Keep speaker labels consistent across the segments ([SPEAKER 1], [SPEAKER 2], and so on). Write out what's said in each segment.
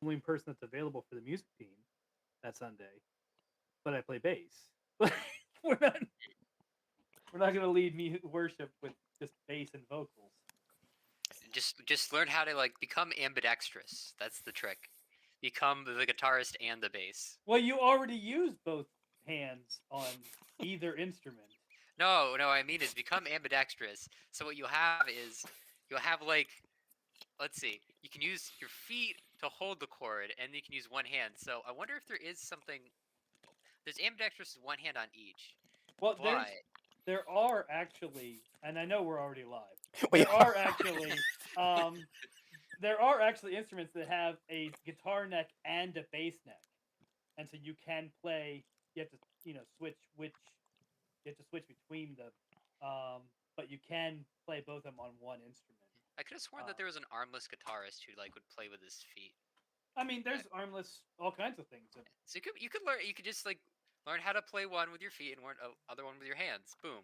[SPEAKER 1] Only person that's available for the music team that Sunday, but I play bass. we're not we're not gonna lead me worship with just bass and vocals.
[SPEAKER 2] Just learn how to like become ambidextrous. That's the trick. Become the guitarist and the bass.
[SPEAKER 1] Well, you already use both hands on either instrument.
[SPEAKER 2] No, I mean is become ambidextrous. So what you'll have is you'll have like let's see. You can use your feet to hold the chord, and you can use one hand. So I wonder if there is something. There's ambidextrous with one hand on each,
[SPEAKER 1] Well,
[SPEAKER 2] but
[SPEAKER 1] there are actually, and I know we're already live.
[SPEAKER 3] We
[SPEAKER 1] There are actually there are actually instruments that have a guitar neck and a bass neck, and so you can play. You have to switch which you have to switch between them, but you can play both of them on one instrument.
[SPEAKER 2] I could have sworn that there was an armless guitarist who like would play with his feet.
[SPEAKER 1] I mean, there's armless all kinds of things.
[SPEAKER 2] So you could learn. You could just like learn how to play one with your feet and one other one with your hands. Boom.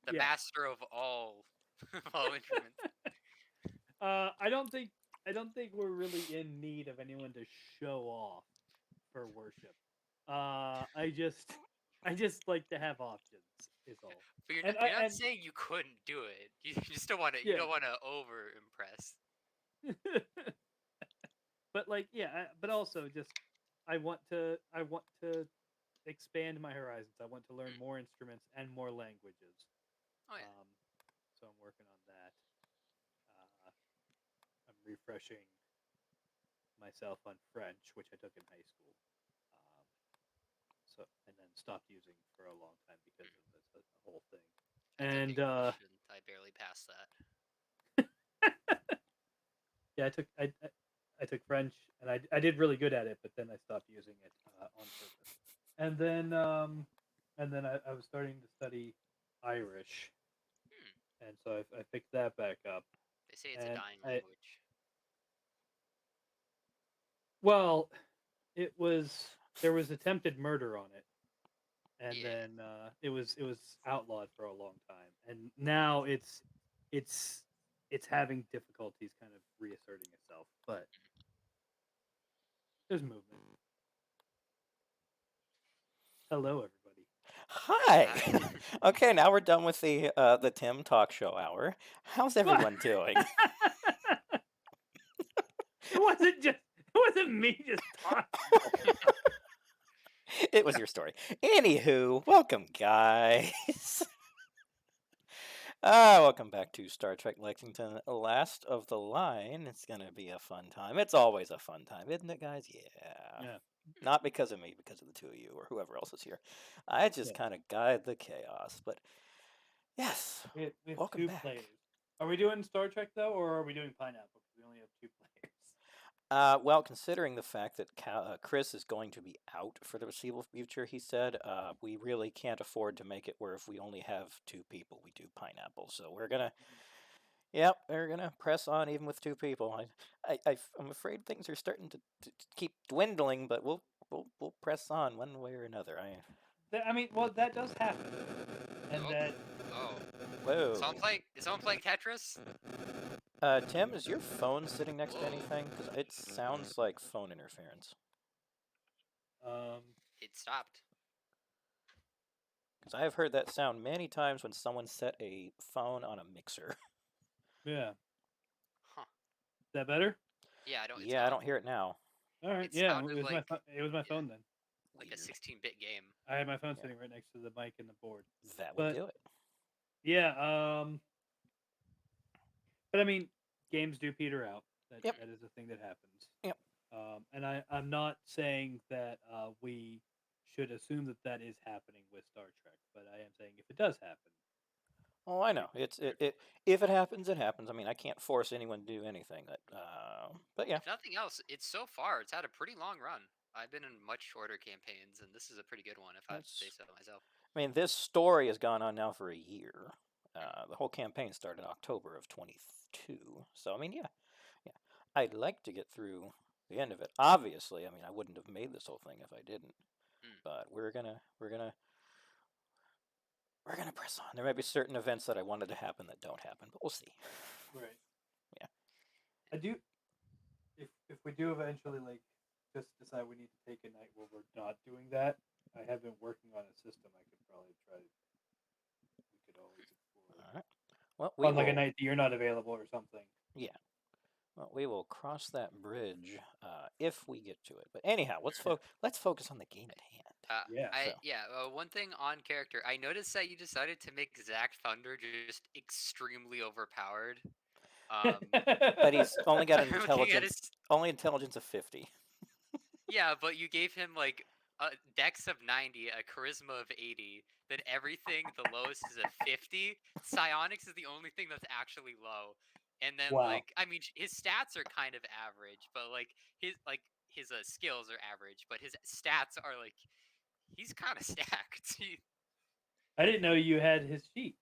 [SPEAKER 2] The master of all all instruments.
[SPEAKER 1] I don't think we're really in need of anyone to show off for worship. I just like to have options. Is all.
[SPEAKER 2] But you're not saying you couldn't do it. You just don't want to. You don't want to over impress.
[SPEAKER 1] But like, but also just I want to expand my horizons. I want to learn more instruments and more languages.
[SPEAKER 2] Oh yeah.
[SPEAKER 1] So I'm working on that. I'm refreshing myself on French, which I took in high school. So and then stopped using for a long time because of the whole thing. And
[SPEAKER 2] I barely passed
[SPEAKER 1] that. Yeah, I took French and I did really good at it, but then I stopped using it on purpose. And then I was starting to study Irish, and so I picked that back up.
[SPEAKER 2] They say it's a dying language.
[SPEAKER 1] Well, there was attempted murder on it, and then it was outlawed for a long time, and now it's having difficulties kind of reasserting itself, but there's movement. Hello, everybody.
[SPEAKER 3] Hi. Okay, now we're done with the Tim Talk Show hour. How's everyone doing?
[SPEAKER 1] It wasn't me just talking.
[SPEAKER 3] It was your story. Anywho, welcome, guys. Welcome back to Star Trek Lexington, Last of the Line. It's gonna be a fun time. It's always a fun time, isn't it, guys? Yeah. Not because of me, because of the two of you or whoever else is here. I just
[SPEAKER 1] Yeah.
[SPEAKER 3] kind of guide the chaos. But yes,
[SPEAKER 1] We have
[SPEAKER 3] welcome
[SPEAKER 1] 2
[SPEAKER 3] back.
[SPEAKER 1] players. Are we doing Star Trek though, or are we doing Pineapple? Because we only have 2 players.
[SPEAKER 3] Well, considering the fact that Chris is going to be out for the foreseeable future, he said, we really can't afford to make it where if we only have 2 people, we do Pineapple. So we're gonna, yep, we're gonna press on even with 2 people. I'm afraid things are starting to keep dwindling, but we'll press on one way or another.
[SPEAKER 1] I mean, well, that does happen, and
[SPEAKER 2] Oh,
[SPEAKER 1] that
[SPEAKER 2] oh.
[SPEAKER 3] Whoa.
[SPEAKER 2] Is someone playing Tetris?
[SPEAKER 3] Tim, is your phone sitting next to
[SPEAKER 2] Whoa.
[SPEAKER 3] anything? Because it sounds like phone interference.
[SPEAKER 2] It stopped.
[SPEAKER 3] Because I have heard that sound many times when someone set a phone on a mixer.
[SPEAKER 1] yeah.
[SPEAKER 2] Huh.
[SPEAKER 1] Is that better?
[SPEAKER 2] Yeah, I don't. It's
[SPEAKER 3] Yeah, I
[SPEAKER 2] gone.
[SPEAKER 3] don't hear it now.
[SPEAKER 1] All right.
[SPEAKER 2] It
[SPEAKER 1] Yeah,
[SPEAKER 2] sounded like
[SPEAKER 1] it was my
[SPEAKER 2] yeah,
[SPEAKER 1] phone then.
[SPEAKER 2] like a
[SPEAKER 3] Weird.
[SPEAKER 2] 16-bit game.
[SPEAKER 1] I had my phone
[SPEAKER 3] Yeah.
[SPEAKER 1] sitting right next to the mic and the board.
[SPEAKER 3] That would
[SPEAKER 1] But
[SPEAKER 3] do it.
[SPEAKER 1] yeah, but I mean, games do peter out.
[SPEAKER 3] Yep.
[SPEAKER 1] That is a thing that happens.
[SPEAKER 3] Yep.
[SPEAKER 1] And I'm not saying that we should assume that that is happening with Star Trek, but I am saying if it does happen.
[SPEAKER 3] Oh, I know. If it happens, it happens. I mean, I can't force anyone to do anything. But yeah.
[SPEAKER 2] If nothing else, it's so far it's had a pretty long run. I've been in much shorter campaigns, and this is a pretty good one, if I have to say so myself.
[SPEAKER 3] I mean, this story has gone on now for a year. The whole campaign started October of 22. So I mean, yeah. I'd like to get through the end of it. Obviously, I mean, I wouldn't have made this whole thing if I didn't. But we're gonna press on. There might be certain events that I wanted to happen that don't happen, but we'll see.
[SPEAKER 1] Right.
[SPEAKER 3] Yeah.
[SPEAKER 1] I do. If we do eventually just decide we need to take a night where we're not doing that, I have been working on a system. I could probably try to. We could always explore.
[SPEAKER 3] All right. Well,
[SPEAKER 1] On like a night that you're not available or something.
[SPEAKER 3] Yeah. Well, we will cross that bridge if we get to it. But anyhow, let's focus on the game at hand.
[SPEAKER 2] One thing on character, I noticed that you decided to make Zack Thunder just extremely overpowered.
[SPEAKER 3] But he's only got an
[SPEAKER 2] I'm looking at
[SPEAKER 3] intelligence of 50.
[SPEAKER 2] Yeah, but you gave him like a dex of 90, a charisma of 80, then everything the lowest is a 50. Psionics is the only thing that's actually low. And then
[SPEAKER 1] Wow.
[SPEAKER 2] I mean his stats are kind of average, but his skills are average, but his stats are he's kind of stacked.
[SPEAKER 1] I didn't know you had his sheet.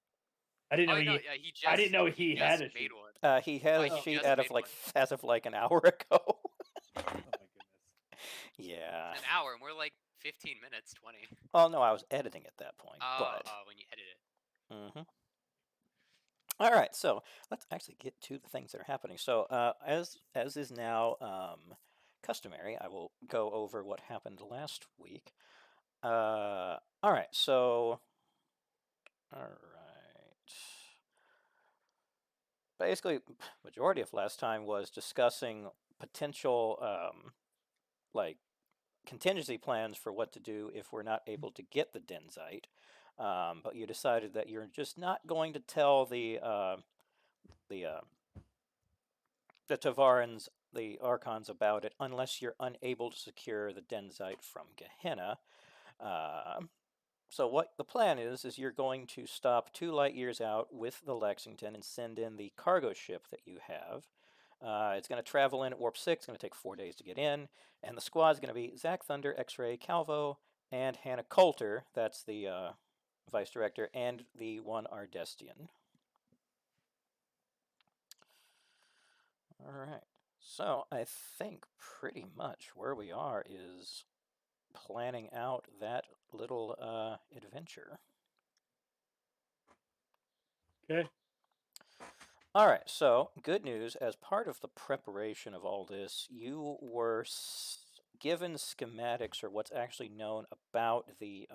[SPEAKER 1] I didn't know I didn't know he had a sheet.
[SPEAKER 2] One.
[SPEAKER 3] He had a sheet as of an hour ago.
[SPEAKER 1] Oh my goodness.
[SPEAKER 3] Yeah.
[SPEAKER 2] An hour, and we're 15 minutes, 20.
[SPEAKER 3] Oh no, I was editing at that point.
[SPEAKER 2] When you edit it.
[SPEAKER 3] Mm-hmm. All right, so let's actually get to the things that are happening. So, as is now customary, I will go over what happened last week. All right, so, all right. Basically, majority of last time was discussing potential, contingency plans for what to do if we're not able to get the Denzite. But you decided that you're just not going to tell the Tavarans, the Archons, about it unless you're unable to secure the Denzite from Gehenna. So what the plan is you're going to stop 2 light years out with the Lexington and send in the cargo ship that you have. It's going to travel in at Warp 6. It's going to take 4 days to get in. And the squad's going to be Zack Thunder, X-Ray, Calvo, and Hannah Coulter. That's the Vice Director, and the one Ardestian. All right. So I think pretty much where we are is planning out that little adventure.
[SPEAKER 1] Okay.
[SPEAKER 3] All right, so good news. As part of the preparation of all this, you were given schematics or what's actually known about the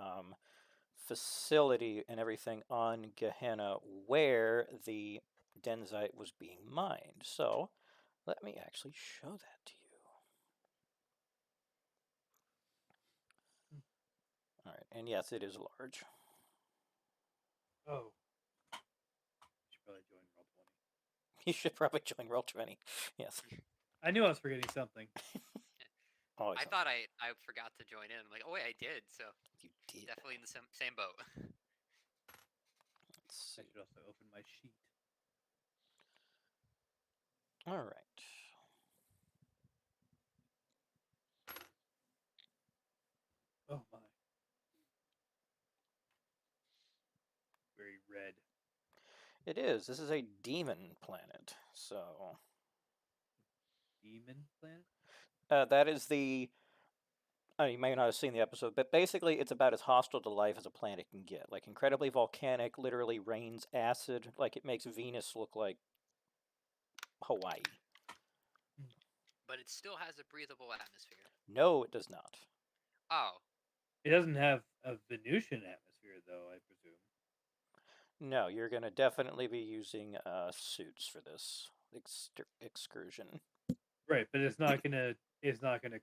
[SPEAKER 3] facility and everything on Gehenna where the Denzite was being mined. So let me actually show that to you. All right, and yes, it is large.
[SPEAKER 1] Oh.
[SPEAKER 3] You should probably join Roll20. Yes.
[SPEAKER 1] I knew I was forgetting something.
[SPEAKER 3] Always
[SPEAKER 2] I
[SPEAKER 3] on.
[SPEAKER 2] thought I forgot to join in. I'm like, oh wait, I did. So
[SPEAKER 3] You did.
[SPEAKER 2] definitely in the same boat.
[SPEAKER 3] Let's
[SPEAKER 1] I
[SPEAKER 3] see.
[SPEAKER 1] should also open my sheet.
[SPEAKER 3] All right.
[SPEAKER 1] Oh my. Very red.
[SPEAKER 3] It is. This is a demon planet. So
[SPEAKER 1] Demon planet?
[SPEAKER 3] that is the. You may not have seen the episode, but basically it's about as hostile to life as a planet can get. Like incredibly volcanic, literally rains acid. Like it makes Venus look like Hawaii.
[SPEAKER 2] But it still has a breathable atmosphere.
[SPEAKER 3] No, it does not.
[SPEAKER 2] Oh,
[SPEAKER 1] It doesn't have a Venusian atmosphere, though, I presume.
[SPEAKER 3] No, you're going to definitely be using suits for this excursion.
[SPEAKER 1] Right, but it's not gonna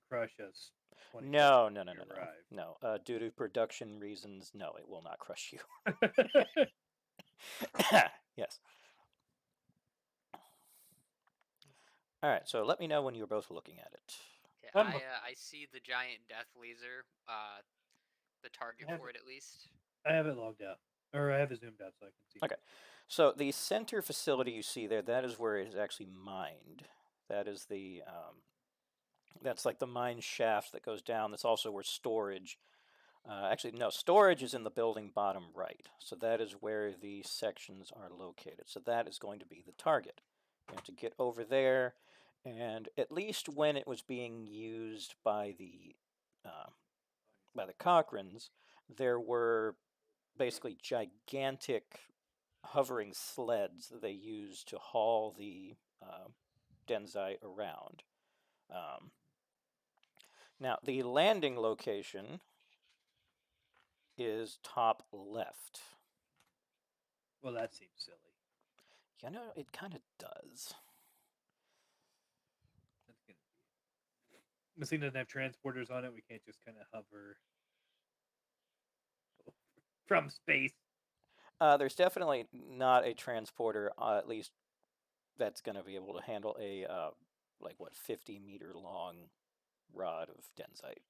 [SPEAKER 1] crush us. 20
[SPEAKER 3] No,
[SPEAKER 1] seconds
[SPEAKER 3] no, no,
[SPEAKER 1] after
[SPEAKER 3] no,
[SPEAKER 1] we
[SPEAKER 3] no. No, due to production reasons, no, it will not crush you.
[SPEAKER 1] arrive.
[SPEAKER 3] Yes. All right, so let me know when you're both looking at it.
[SPEAKER 2] okay.
[SPEAKER 1] I'm
[SPEAKER 2] I see the giant death laser. The target
[SPEAKER 1] I have
[SPEAKER 2] for it at least.
[SPEAKER 1] I have it logged out, or I have it zoomed out so I can see.
[SPEAKER 3] Okay. So the center facility you see there, that is where it is actually mined. That is the that's like the mine shaft that goes down. That's also where storage. Actually, no, storage is in the building bottom right. So that is where the sections are located. So that is going to be the target. You have to get over there, and at least when it was being used by the Cochrans, there were basically gigantic hovering sleds that they used to haul the Denzite around. Now, the landing location is top left.
[SPEAKER 1] Well, that seems silly.
[SPEAKER 3] You know, it kind of does.
[SPEAKER 1] That's gonna be. This thing doesn't have transporters on it. We can't just kind of hover from space.
[SPEAKER 3] There's definitely not a transporter, at least that's going to be able to handle a, 50-meter long rod of Denzite.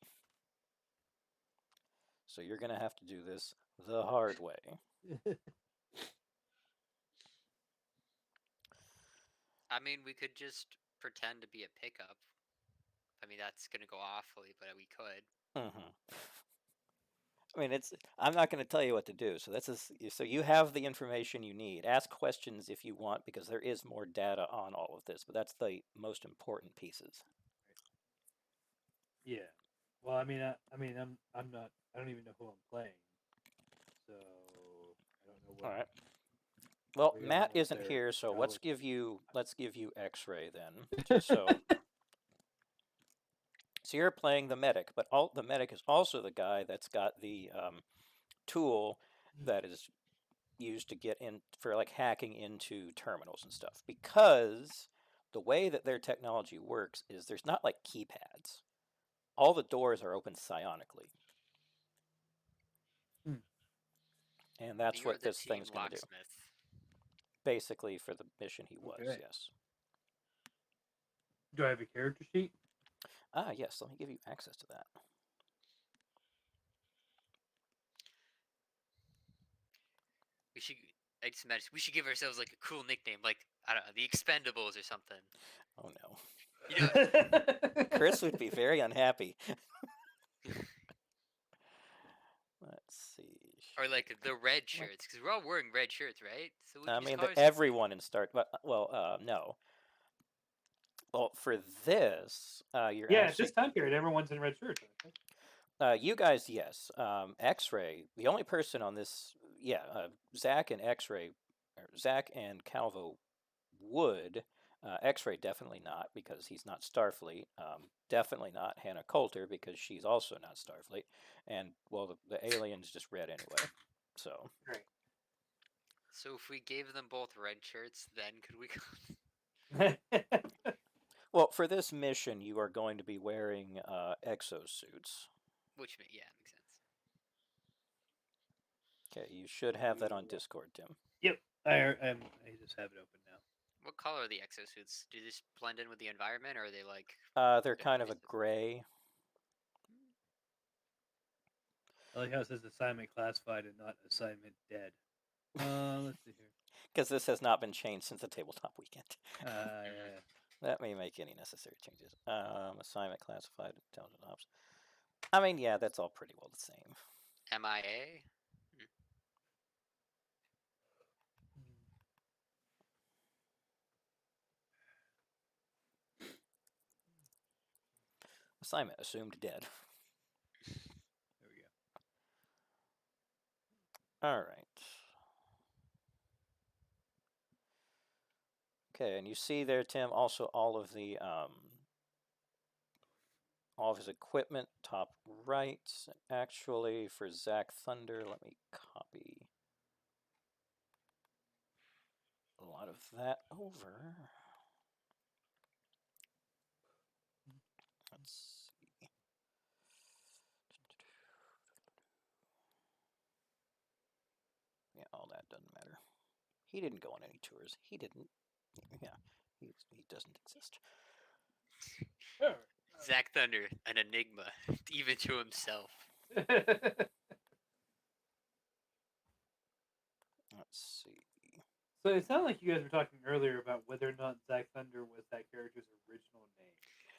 [SPEAKER 3] So you're going to have to do this the hard way.
[SPEAKER 2] I mean, we could just pretend to be a pickup. I mean, that's gonna go awfully, but we could.
[SPEAKER 3] Mm-hmm. I mean, I'm not going to tell you what to do. So so you have the information you need. Ask questions if you want, because there is more data on all of this, but that's the most important pieces.
[SPEAKER 1] Yeah. Well, I mean, I'm not. I don't even know who I'm playing, so I don't know what.
[SPEAKER 3] All right. Well,
[SPEAKER 1] I don't
[SPEAKER 3] Matt
[SPEAKER 1] know what
[SPEAKER 3] isn't
[SPEAKER 1] their
[SPEAKER 3] here, so let's
[SPEAKER 1] knowledge
[SPEAKER 3] give you X-ray then. Just so. So you're playing the medic, but the medic is also the guy that's got the tool that is used to get in for like hacking into terminals and stuff. Because the way that their technology works is there's not like keypads. All the doors are open psionically. And that's
[SPEAKER 2] You're
[SPEAKER 3] what
[SPEAKER 2] the
[SPEAKER 3] this
[SPEAKER 2] team
[SPEAKER 3] thing's going to do.
[SPEAKER 2] locksmith.
[SPEAKER 3] Basically, for the mission he was,
[SPEAKER 1] Okay.
[SPEAKER 3] yes.
[SPEAKER 1] Do I have a character sheet?
[SPEAKER 3] Ah, yes, let me give you access to that.
[SPEAKER 2] We should. I just imagine we should give ourselves like a cool nickname, like I don't know, the Expendables or something.
[SPEAKER 3] Oh no.
[SPEAKER 2] You know,
[SPEAKER 3] Chris would be very unhappy. Let's see.
[SPEAKER 2] or like the red shirts, because we're all wearing red shirts, right? So we
[SPEAKER 3] I
[SPEAKER 2] can just
[SPEAKER 3] mean,
[SPEAKER 2] call ourselves
[SPEAKER 3] everyone in Star. But no. Well, for this, you're
[SPEAKER 1] Yeah, at
[SPEAKER 3] actually
[SPEAKER 1] this time period, everyone's in red shirts.
[SPEAKER 3] you guys, yes. X-Ray, the only person on this, yeah, Zach and X-Ray, or Zach and Calvo would. X-Ray definitely not, because he's not Starfleet. Definitely not Hannah Coulter, because she's also not Starfleet. And well, the alien's just red anyway. So
[SPEAKER 1] Right.
[SPEAKER 2] So if we gave them both red shirts, then could we?
[SPEAKER 3] well, for this mission, you are going to be wearing exosuits.
[SPEAKER 2] Which yeah, makes sense.
[SPEAKER 3] Okay, you should have that on Discord, Tim.
[SPEAKER 1] Yep. I just have it open now.
[SPEAKER 2] What color are the exosuits? Do they just blend in with the environment, or are they like?
[SPEAKER 3] They're kind of a gray.
[SPEAKER 1] I like how it says assignment classified and not assignment dead. Let's see here.
[SPEAKER 3] Because this has not been changed since the tabletop weekend.
[SPEAKER 1] Yeah.
[SPEAKER 3] That may make any necessary changes. Assignment classified, intelligent ops. I mean, yeah, that's all pretty well the same.
[SPEAKER 2] MIA.
[SPEAKER 3] Assignment assumed dead.
[SPEAKER 1] There we go.
[SPEAKER 3] All right. Okay, and you see there, Tim, also all of his equipment, top right. Actually, for Zach Thunder, let me copy a lot of that over. Let's see. Yeah, all that doesn't matter. He didn't go on any tours. He didn't. Yeah, he doesn't exist.
[SPEAKER 1] Sure.
[SPEAKER 2] Zach Thunder, an enigma, even to himself.
[SPEAKER 3] Let's see.
[SPEAKER 1] So it sounded like you guys were talking earlier about whether or not Zach Thunder was that character's original name.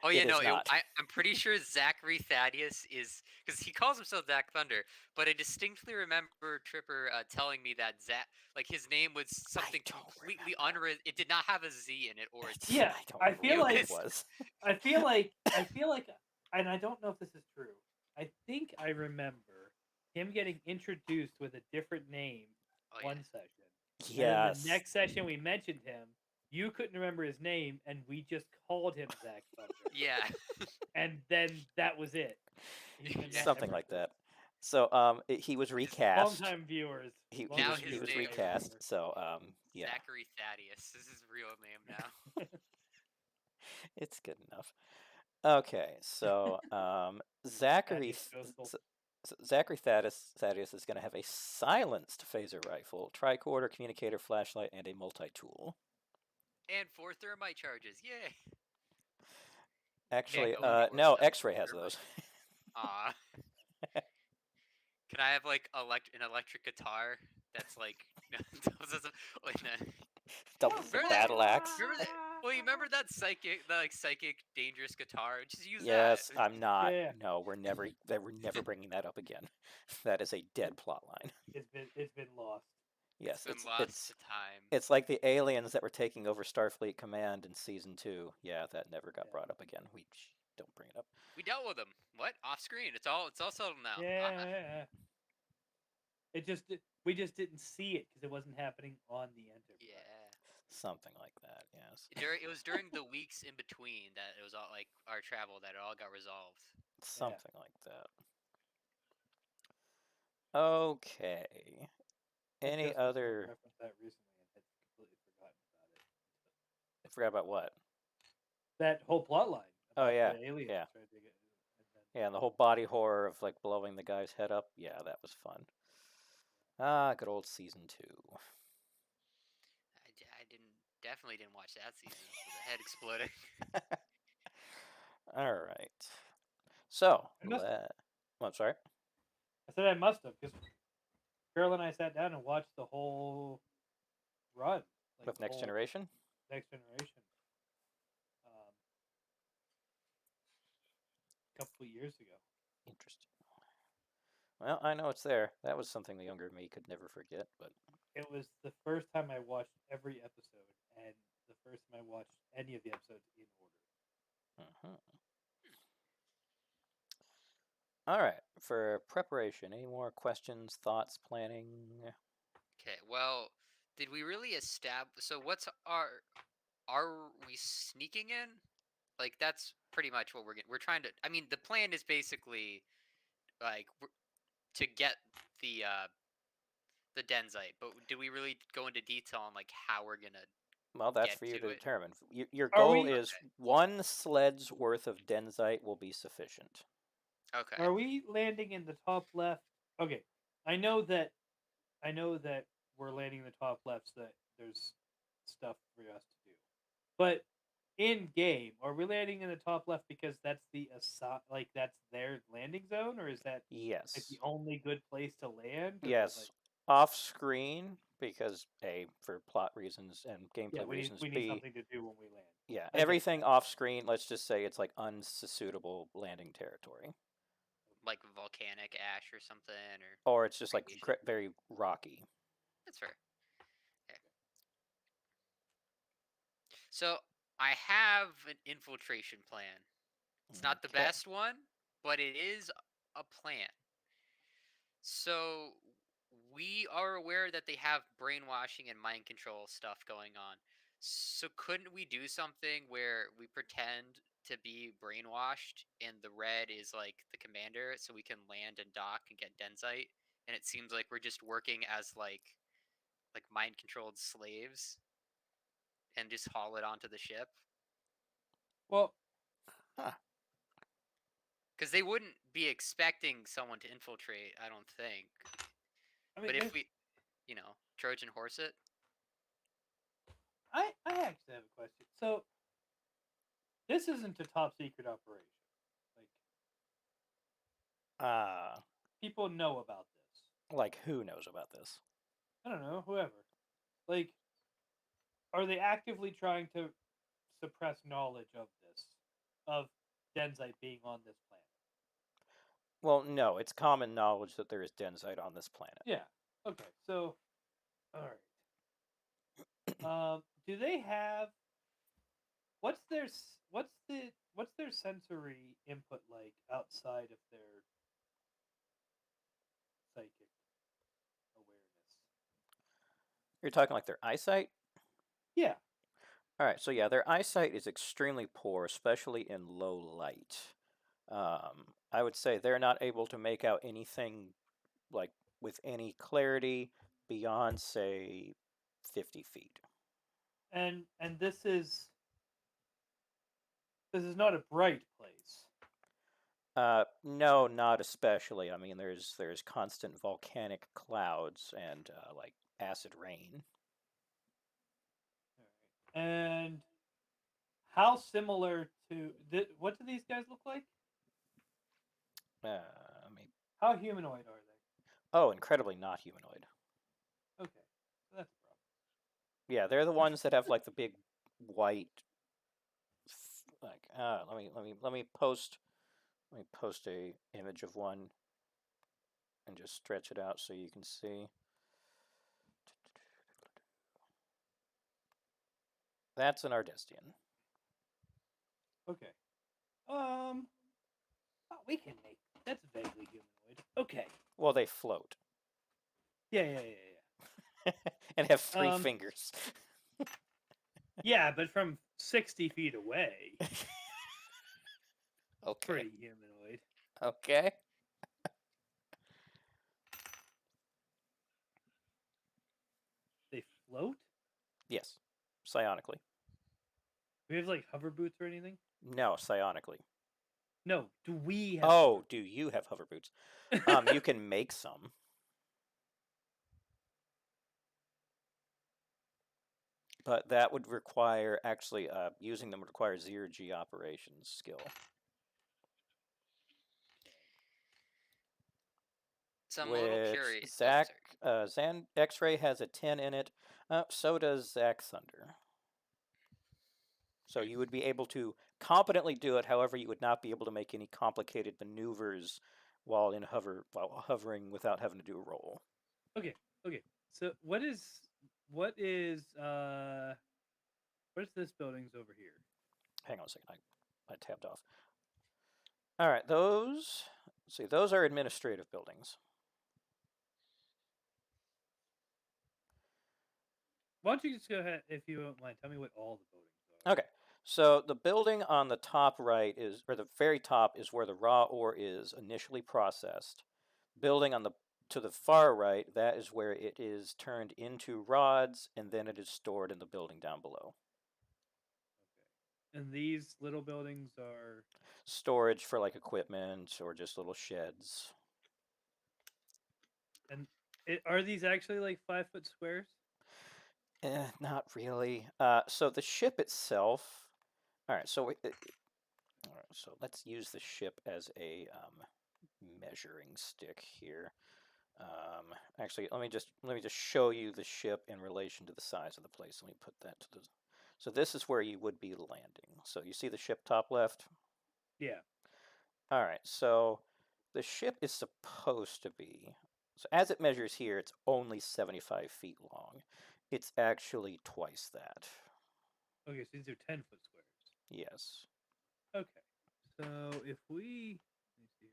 [SPEAKER 2] Oh yeah,
[SPEAKER 3] It
[SPEAKER 2] no,
[SPEAKER 3] is not.
[SPEAKER 2] I'm pretty sure Zachary Thaddeus is because he calls himself Zach Thunder, but I distinctly remember Tripper telling me that Zach, like his name was something
[SPEAKER 3] don't
[SPEAKER 2] completely
[SPEAKER 3] remember.
[SPEAKER 2] It did not have a Z in it or a T.
[SPEAKER 1] Yeah,
[SPEAKER 3] I don't
[SPEAKER 1] I
[SPEAKER 3] remember
[SPEAKER 1] feel
[SPEAKER 3] what
[SPEAKER 1] like
[SPEAKER 3] it was.
[SPEAKER 1] I feel like, and I don't know if this is true. I think I remember him getting introduced with a different name
[SPEAKER 2] Oh,
[SPEAKER 1] one session. And
[SPEAKER 3] Yes.
[SPEAKER 1] then the next session we mentioned him. You couldn't remember his name, and we just called him Zach Thunder.
[SPEAKER 2] Yeah.
[SPEAKER 1] And then that was it.
[SPEAKER 3] Something like that. So he was recast.
[SPEAKER 1] Longtime viewers.
[SPEAKER 3] He
[SPEAKER 2] Now
[SPEAKER 3] was
[SPEAKER 2] his
[SPEAKER 3] he was
[SPEAKER 2] name-
[SPEAKER 3] recast. So yeah,
[SPEAKER 2] Zachary Thaddeus. This is his real name now.
[SPEAKER 3] it's good enough. Okay, so Zachary
[SPEAKER 1] Thaddeus Coastal.
[SPEAKER 3] Zachary Thaddeus is going to have a silenced phaser rifle, tricorder, communicator, flashlight, and a multi-tool.
[SPEAKER 2] And 4 thermite charges. Yay.
[SPEAKER 3] Actually,
[SPEAKER 2] go anywhere
[SPEAKER 3] no,
[SPEAKER 2] without
[SPEAKER 3] X-ray has
[SPEAKER 2] thermite.
[SPEAKER 3] those.
[SPEAKER 2] Aw. Can I have like an electric guitar that's like
[SPEAKER 3] Doubles the
[SPEAKER 2] Remember that-
[SPEAKER 3] battle axe.
[SPEAKER 2] remember that? Well, you remember that psychic dangerous guitar? Just use
[SPEAKER 3] Yes,
[SPEAKER 2] that.
[SPEAKER 3] I'm not.
[SPEAKER 1] Yeah.
[SPEAKER 3] No, we're never bringing that up again. That is a dead plot line.
[SPEAKER 1] It's been lost.
[SPEAKER 3] Yes,
[SPEAKER 2] It's been lost to time.
[SPEAKER 3] it's like the aliens that were taking over Starfleet Command in season 2. Yeah, that never got brought up again. We don't bring it up.
[SPEAKER 2] We dealt with them. What? Off screen. It's all settled now.
[SPEAKER 1] Yeah. We just didn't see it because it wasn't happening on the Enterprise.
[SPEAKER 2] Yeah.
[SPEAKER 3] Something like that. Yes.
[SPEAKER 2] It was during the weeks in between that it was all like our travel that it all got resolved.
[SPEAKER 3] Something like that. Okay. Any
[SPEAKER 1] Just
[SPEAKER 3] other?
[SPEAKER 1] referenced that recently and had completely forgotten about it.
[SPEAKER 3] I forgot about what?
[SPEAKER 1] That whole plot line.
[SPEAKER 3] Oh,
[SPEAKER 1] about
[SPEAKER 3] yeah,
[SPEAKER 1] the aliens
[SPEAKER 3] yeah.
[SPEAKER 1] trying to get,
[SPEAKER 3] Yeah, and the whole body horror of like blowing the guy's head up. Yeah, that was fun. Ah, good old season 2.
[SPEAKER 2] I definitely didn't watch that season with the head exploding.
[SPEAKER 3] All right. So,
[SPEAKER 1] I must-
[SPEAKER 3] I'm sorry.
[SPEAKER 1] I said I must have because Carol and I sat down and watched the whole run.
[SPEAKER 3] With
[SPEAKER 1] the
[SPEAKER 3] Next
[SPEAKER 1] whole
[SPEAKER 3] Generation?
[SPEAKER 1] Next Generation. A couple of years ago.
[SPEAKER 3] Interesting. Well, I know it's there. That was something the younger me could never forget, but
[SPEAKER 1] It was the first time I watched every episode, and the first time I watched any of the episodes in order.
[SPEAKER 3] All right. For preparation, any more questions, thoughts, planning?
[SPEAKER 2] Okay, well, did we really establish? So, what's are we sneaking in? Like, that's pretty much what we're trying to. I mean, the plan is basically like to get the Denzite, but do we really go into detail on like how we're gonna?
[SPEAKER 3] Well, that's
[SPEAKER 2] Get
[SPEAKER 3] for you
[SPEAKER 2] to
[SPEAKER 3] to
[SPEAKER 2] it.
[SPEAKER 3] determine. Your
[SPEAKER 1] Are
[SPEAKER 3] goal
[SPEAKER 1] we-
[SPEAKER 3] is 1 sled's worth of Denzite will be sufficient.
[SPEAKER 2] Okay.
[SPEAKER 1] Are we landing in the top left? Okay, I know that we're landing in the top left, so that there's stuff for us to do. But in game, are we landing in the top left because that's that's their landing zone, or is that like
[SPEAKER 3] Yes.
[SPEAKER 1] the only good place to land? Or
[SPEAKER 3] Yes. Off screen because A, for plot reasons and gameplay reasons.
[SPEAKER 1] we need
[SPEAKER 3] B,
[SPEAKER 1] something to do when we land.
[SPEAKER 3] yeah,
[SPEAKER 1] I get
[SPEAKER 3] everything off screen, let's just say it's like unsuitable landing territory.
[SPEAKER 2] Like volcanic ash or something, or
[SPEAKER 3] Or it's just like
[SPEAKER 2] radiation.
[SPEAKER 3] very rocky.
[SPEAKER 2] That's fair. Okay. So I have an infiltration plan. It's not the
[SPEAKER 3] Okay.
[SPEAKER 2] best one, but it is a plan. So we are aware that they have brainwashing and mind control stuff going on. So couldn't we do something where we pretend to be brainwashed and the red is like the commander, so we can land and dock and get Denzite, and it seems like we're just working as like mind controlled slaves and just haul it onto the ship?
[SPEAKER 1] Well,
[SPEAKER 3] Huh.
[SPEAKER 2] Because they wouldn't be expecting someone to infiltrate, I don't think.
[SPEAKER 1] I mean,
[SPEAKER 2] But if we, Trojan horse it.
[SPEAKER 1] I actually have a question. So this isn't a top secret operation. Like, people know about this.
[SPEAKER 3] Like who knows about this?
[SPEAKER 1] I don't know, whoever. Like, are they actively trying to suppress knowledge of this, of Denzite being on this planet?
[SPEAKER 3] Well, no, it's common knowledge that there is Denzite on this planet.
[SPEAKER 1] Yeah. Okay. So, all right. Do they have what's their sensory input like outside of their psychic awareness?
[SPEAKER 3] You're talking like their eyesight?
[SPEAKER 1] Yeah.
[SPEAKER 3] All right, so yeah, their eyesight is extremely poor, especially in low light. I would say they're not able to make out anything like with any clarity beyond, say, 50 feet.
[SPEAKER 1] And this is not a bright place.
[SPEAKER 3] No, not especially. I mean, there's constant volcanic clouds and like acid rain.
[SPEAKER 1] All right. And how similar to what do these guys look like?
[SPEAKER 3] I mean,
[SPEAKER 1] How humanoid are they?
[SPEAKER 3] oh, incredibly not humanoid.
[SPEAKER 1] Okay, so that's a problem.
[SPEAKER 3] Yeah, they're the ones that have like the big white. Like, let me post a image of one and just stretch it out so you can see. That's an Ardestian.
[SPEAKER 1] Okay. Oh, we can make that's vaguely humanoid. Okay.
[SPEAKER 3] Well, they float
[SPEAKER 1] Yeah.
[SPEAKER 3] and have three fingers.
[SPEAKER 1] Yeah, but from 60 feet away,
[SPEAKER 3] Okay.
[SPEAKER 1] pretty humanoid.
[SPEAKER 3] Okay.
[SPEAKER 1] They float?
[SPEAKER 3] Yes. Psionically.
[SPEAKER 1] Do we have like hover boots or anything?
[SPEAKER 3] No, psionically.
[SPEAKER 1] No. Do we have?
[SPEAKER 3] Oh, do you have hover boots? You can make some. But that would require, actually, using them would require zero-G operations skill.
[SPEAKER 2] So I'm a little curious.
[SPEAKER 3] Zach, Zan X-Ray has a 10 in it. So does Zach Thunder. So you would be able to competently do it. However, you would not be able to make any complicated maneuvers while hovering without having to do a roll.
[SPEAKER 1] Okay. So what is this building's over here?
[SPEAKER 3] Hang on a second. I tabbed off. All right, those are administrative buildings.
[SPEAKER 1] Why don't you just go ahead, if you don't mind, tell me what all the buildings are.
[SPEAKER 3] Okay, so the building on the top right or the very top is where the raw ore is initially processed. Building to the far right, that is where it is turned into rods, and then it is stored in the building down below.
[SPEAKER 1] Okay. And these little buildings are
[SPEAKER 3] storage for like equipment or just little sheds.
[SPEAKER 1] And are these actually like 5-foot squares?
[SPEAKER 3] Not really. So the ship itself All right, so all right, so let's use the ship as a measuring stick here. Actually, let me just show you the ship in relation to the size of the place. Let me put that to the. So this is where you would be landing. So you see the ship top left?
[SPEAKER 1] Yeah.
[SPEAKER 3] All right, so the ship is supposed to be, so as it measures here, it's only 75 feet long. It's actually twice that.
[SPEAKER 1] Okay, so these are 10-foot squares.
[SPEAKER 3] Yes.
[SPEAKER 1] Okay. So if we let me see here.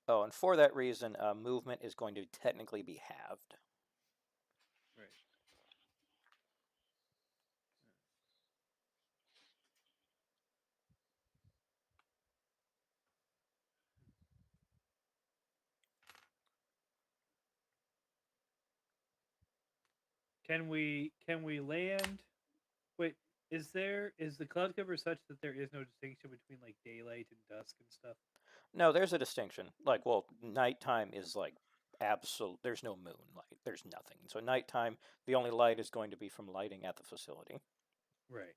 [SPEAKER 3] Oh, and for that reason, movement is going to technically be halved.
[SPEAKER 1] Right. Can we land? Wait, is the cloud cover such that there is no distinction between like daylight and dusk and stuff?
[SPEAKER 3] No, there's a distinction. Like, well, nighttime is like absolute. There's no moonlight. There's nothing. So nighttime, the only light is going to be from lighting at the facility.
[SPEAKER 1] Right.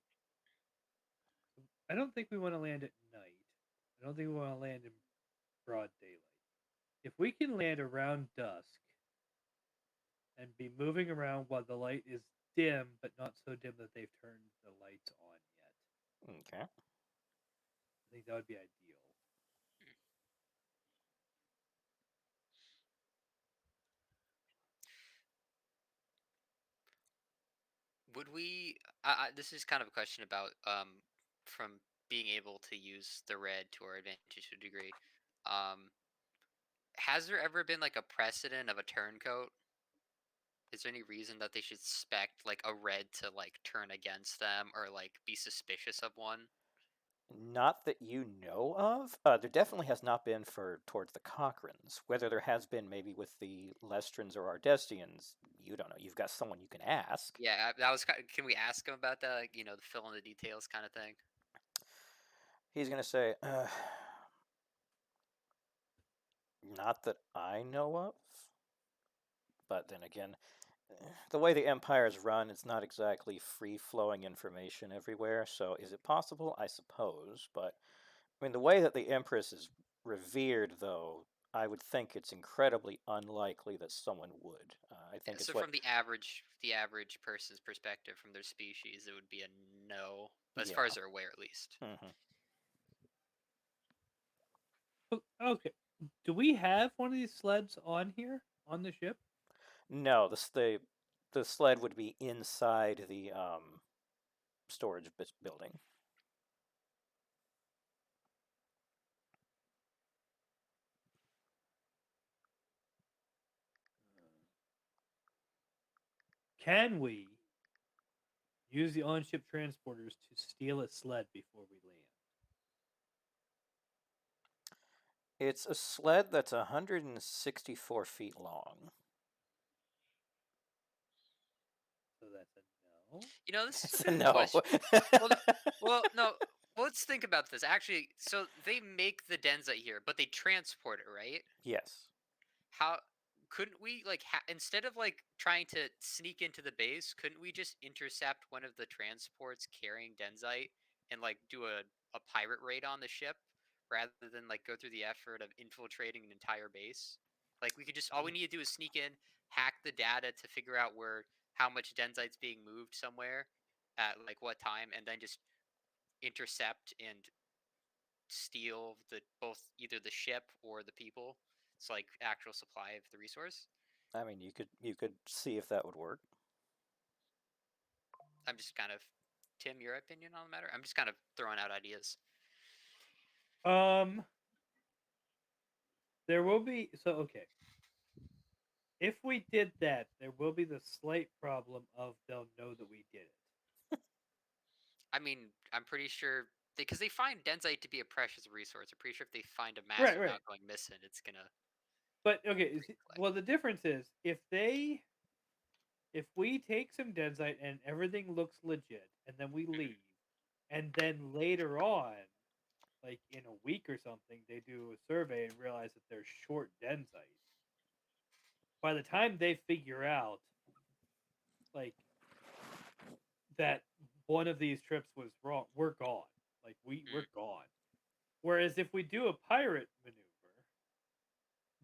[SPEAKER 1] I don't think we want to land at night. I don't think we want to land in broad daylight. If we can land around dusk and be moving around while the light is dim, but not so dim that they've turned the lights on yet,
[SPEAKER 3] Okay.
[SPEAKER 1] I think that would be ideal.
[SPEAKER 2] Would we? This is kind of a question about from being able to use the red to our advantage to a degree. Um, has there ever been like a precedent of a turncoat? Is there any reason that they should expect like a red to like turn against them or like be suspicious of one?
[SPEAKER 3] Not that you know of. There definitely has not been for towards the Cochrans. Whether there has been maybe with the Lestrans or Ardestians, you don't know. You've got someone you can ask.
[SPEAKER 2] Yeah, that was. Can we ask him about that? Like, the fill in the details kind of thing.
[SPEAKER 3] He's going to say, not that I know of. But then again, the way the Empire is run, it's not exactly free-flowing information everywhere. So is it possible? I suppose. But, I mean, the way that the Empress is revered, though, I would think it's incredibly unlikely that someone would. I
[SPEAKER 2] Yeah,
[SPEAKER 3] think
[SPEAKER 2] so
[SPEAKER 3] it's what,
[SPEAKER 2] from the average person's perspective, from their species, it would be a no, as far
[SPEAKER 3] yeah.
[SPEAKER 2] as they're aware, at least.
[SPEAKER 1] Okay. Do we have one of these sleds on here on the ship?
[SPEAKER 3] No, the sled would be inside the storage building.
[SPEAKER 1] Can we use the on-ship transporters to steal a sled before we land?
[SPEAKER 3] It's a sled that's 164 feet long.
[SPEAKER 1] So that's a no.
[SPEAKER 2] This is
[SPEAKER 3] It's
[SPEAKER 2] a
[SPEAKER 3] a
[SPEAKER 2] good
[SPEAKER 3] no.
[SPEAKER 2] question. No. Let's think about this. Actually, so they make the Denzite here, but they transport it, right?
[SPEAKER 3] Yes.
[SPEAKER 2] How couldn't we instead of like trying to sneak into the base, couldn't we just intercept one of the transports carrying Denzite and like do a pirate raid on the ship rather than like go through the effort of infiltrating an entire base? Like we could just all we need to do is sneak in, hack the data to figure out how much Denzite's being moved somewhere at like what time, and then just intercept and steal both either the ship or the people. It's like actual supply of the resource.
[SPEAKER 3] I mean, you could see if that would work.
[SPEAKER 2] I'm just kind of Tim, your opinion on the matter? I'm just kind of throwing out ideas.
[SPEAKER 1] Um, there will be okay. If we did that, there will be the slight problem of they'll know that we did it.
[SPEAKER 2] I mean, I'm pretty sure because they find Denzite to be a precious resource. I'm pretty sure if they find a
[SPEAKER 1] Right,
[SPEAKER 2] massive
[SPEAKER 1] right.
[SPEAKER 2] amount going missing, it's gonna.
[SPEAKER 1] But okay, well the difference is if we take some Denzite and everything looks legit and then we leave and then later on like in a week or something, they do a survey and realize that they're short Denzite. By the time they figure out like that one of these trips was wrong, we're gone. Like we're gone. Whereas if we do a pirate maneuver,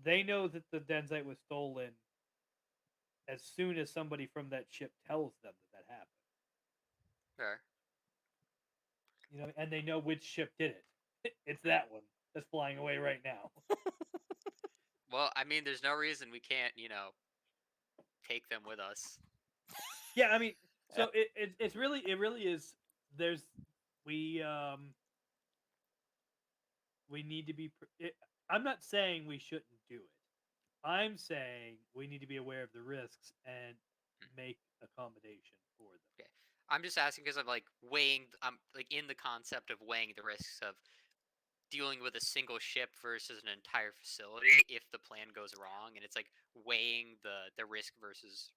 [SPEAKER 1] they know that the Denzite was stolen as soon as somebody from that ship tells them that that happened.
[SPEAKER 2] Fair.
[SPEAKER 1] You know, and they know which ship did it. It's that one that's flying away right now.
[SPEAKER 2] Well, I mean, there's no reason we can't, take them with us.
[SPEAKER 1] Yeah, I mean, so it's really it really is. There's we we need to be. I'm not saying we shouldn't do it. I'm saying we need to be aware of the risks and make accommodation for them.
[SPEAKER 2] Okay. I'm just asking because I'm like weighing. I'm like in the concept of weighing the risks of dealing with a single ship versus an entire facility if the plan goes wrong, and it's like weighing the risk versus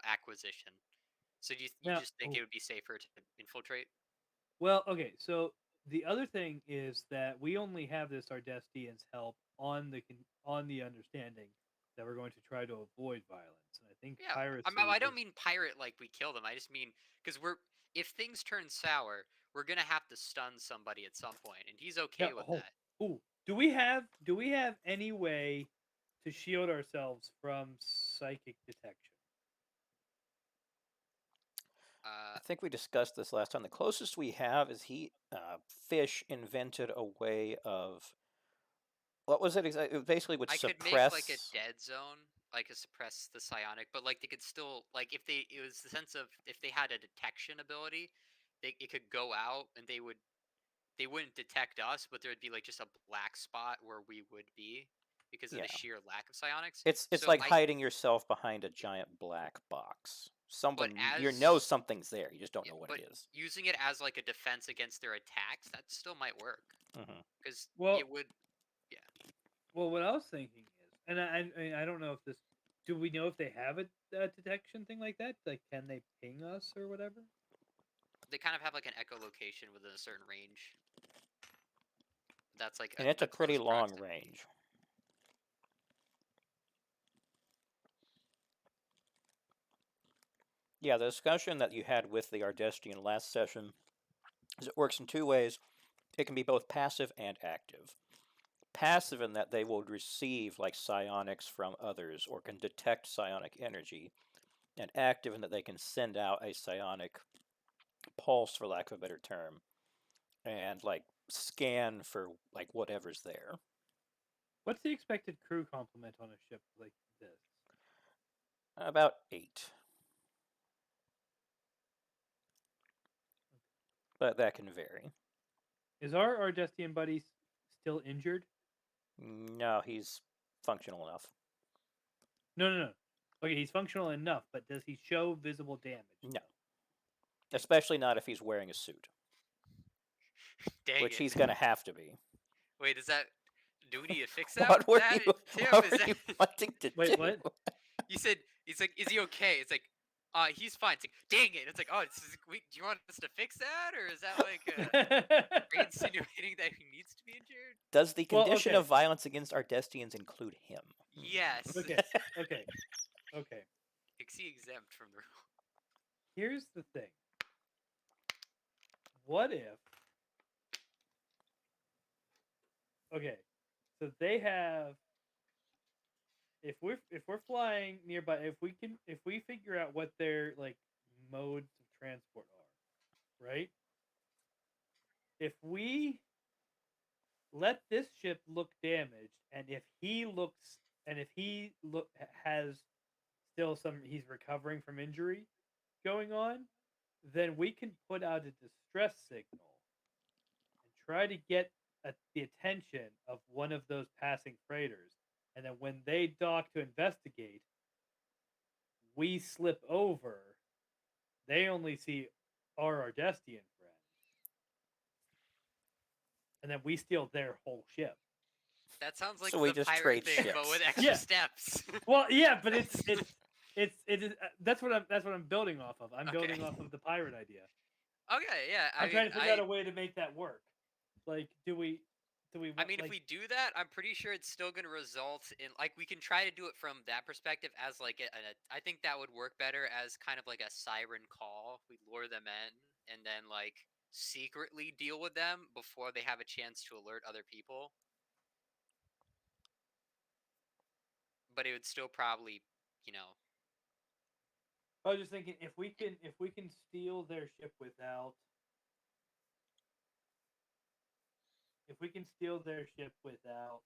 [SPEAKER 2] acquisition. So you
[SPEAKER 1] Now,
[SPEAKER 2] just think it would be safer to infiltrate?
[SPEAKER 1] well, okay. So the other thing is that we only have this Ardestian's help on the understanding that we're going to try to avoid violence, and I think
[SPEAKER 2] Yeah,
[SPEAKER 1] piracy
[SPEAKER 2] I don't
[SPEAKER 1] is
[SPEAKER 2] mean pirate like we kill them. I just mean because if things turn sour, we're gonna have to stun somebody at some point, and he's
[SPEAKER 1] now.
[SPEAKER 2] okay with
[SPEAKER 1] Oh,
[SPEAKER 2] that.
[SPEAKER 1] oh, do we have any way to shield ourselves from psychic detection?
[SPEAKER 3] I think we discussed this last time. The closest we have is Fish invented a way of what was it exactly? It basically would
[SPEAKER 2] I could make like a
[SPEAKER 3] suppress.
[SPEAKER 2] dead zone, like a suppress the psionic, but like they could still like if they it was the sense of if they had a detection ability, it could go out and they wouldn't detect us, but there would be like just a black spot where we would be because of
[SPEAKER 3] Yeah,
[SPEAKER 2] the sheer lack of psionics.
[SPEAKER 3] it's
[SPEAKER 2] So
[SPEAKER 3] like hiding yourself behind a giant black box.
[SPEAKER 2] but
[SPEAKER 3] You know
[SPEAKER 2] as
[SPEAKER 3] something's there. You just don't
[SPEAKER 2] yeah,
[SPEAKER 3] know what
[SPEAKER 2] but
[SPEAKER 3] it is.
[SPEAKER 2] using it as like a defense against their attacks, that still might work
[SPEAKER 3] Hmm.
[SPEAKER 2] because
[SPEAKER 1] Well,
[SPEAKER 2] it would. Yeah,
[SPEAKER 1] well, what I was thinking is, and I don't know if this. Do we know if they have a detection thing like that? Like, can they ping us or whatever?
[SPEAKER 2] they kind of have like an echolocation within a certain range. That's like
[SPEAKER 3] And it's a
[SPEAKER 2] a
[SPEAKER 3] pretty
[SPEAKER 2] close
[SPEAKER 3] long
[SPEAKER 2] proximity.
[SPEAKER 3] range. Yeah, the discussion that you had with the Ardestian last session is it works in two ways. It can be both passive and active. Passive in that they will receive like psionics from others or can detect psionic energy, and active in that they can send out a psionic pulse, for lack of a better term, and like scan for like whatever's there.
[SPEAKER 1] What's the expected crew complement on a ship like this?
[SPEAKER 3] About 8. But that can vary.
[SPEAKER 1] Is our Ardestian buddy still injured?
[SPEAKER 3] No, he's functional enough.
[SPEAKER 1] No, no, no. Okay, he's functional enough, but does he show visible damage?
[SPEAKER 3] No. Especially not if he's wearing a suit.
[SPEAKER 2] Dang
[SPEAKER 3] Which
[SPEAKER 2] it!
[SPEAKER 3] he's going to have to be.
[SPEAKER 2] Wait, do we need to fix
[SPEAKER 3] What were
[SPEAKER 2] that
[SPEAKER 3] you,
[SPEAKER 2] Tim?
[SPEAKER 3] what
[SPEAKER 2] Is
[SPEAKER 3] were
[SPEAKER 2] that
[SPEAKER 3] you wanting to
[SPEAKER 1] Wait,
[SPEAKER 3] do?
[SPEAKER 1] what?
[SPEAKER 2] you said? It's like, is he okay? It's like, he's fine. It's like, dang it! It's like, oh, do you want us to fix that, or is that like, are you insinuating that he needs to be injured?
[SPEAKER 3] Does the
[SPEAKER 1] Well,
[SPEAKER 3] condition
[SPEAKER 1] okay.
[SPEAKER 3] of violence against Ardestians include him?
[SPEAKER 2] Yes.
[SPEAKER 1] Okay, okay, okay.
[SPEAKER 2] Is he exempt from the rule?
[SPEAKER 1] Here's the thing. What if? Okay, so they have. If we're flying nearby, if we figure out what their like modes of transport are, right? If we let this ship look damaged, and if he look has still some, he's recovering from injury going on, then we can put out a distress signal and try to get the attention of one of those passing freighters. And then when they dock to investigate, we slip over. They only see our Ardestian friend, and then we steal their whole ship.
[SPEAKER 2] That sounds like
[SPEAKER 3] So we
[SPEAKER 2] the
[SPEAKER 3] just
[SPEAKER 2] pirate
[SPEAKER 3] trade
[SPEAKER 2] thing, but
[SPEAKER 3] ships.
[SPEAKER 2] with extra
[SPEAKER 1] Yeah.
[SPEAKER 2] steps.
[SPEAKER 1] Well, yeah, but it is that's what I'm building off of. I'm
[SPEAKER 2] Okay.
[SPEAKER 1] building off of the pirate idea.
[SPEAKER 2] Okay, yeah.
[SPEAKER 1] I'm trying to figure out a way to make that work. Like, do we
[SPEAKER 2] I
[SPEAKER 1] want
[SPEAKER 2] mean, if
[SPEAKER 1] like?
[SPEAKER 2] we do that, I'm pretty sure it's still going to result in like we can try to do it from that perspective as like I think that would work better as kind of like a siren call. We lure them in and then like secretly deal with them before they have a chance to alert other people. But it would still probably, you know,
[SPEAKER 1] I was just thinking if we can steal their ship without if we can steal their ship without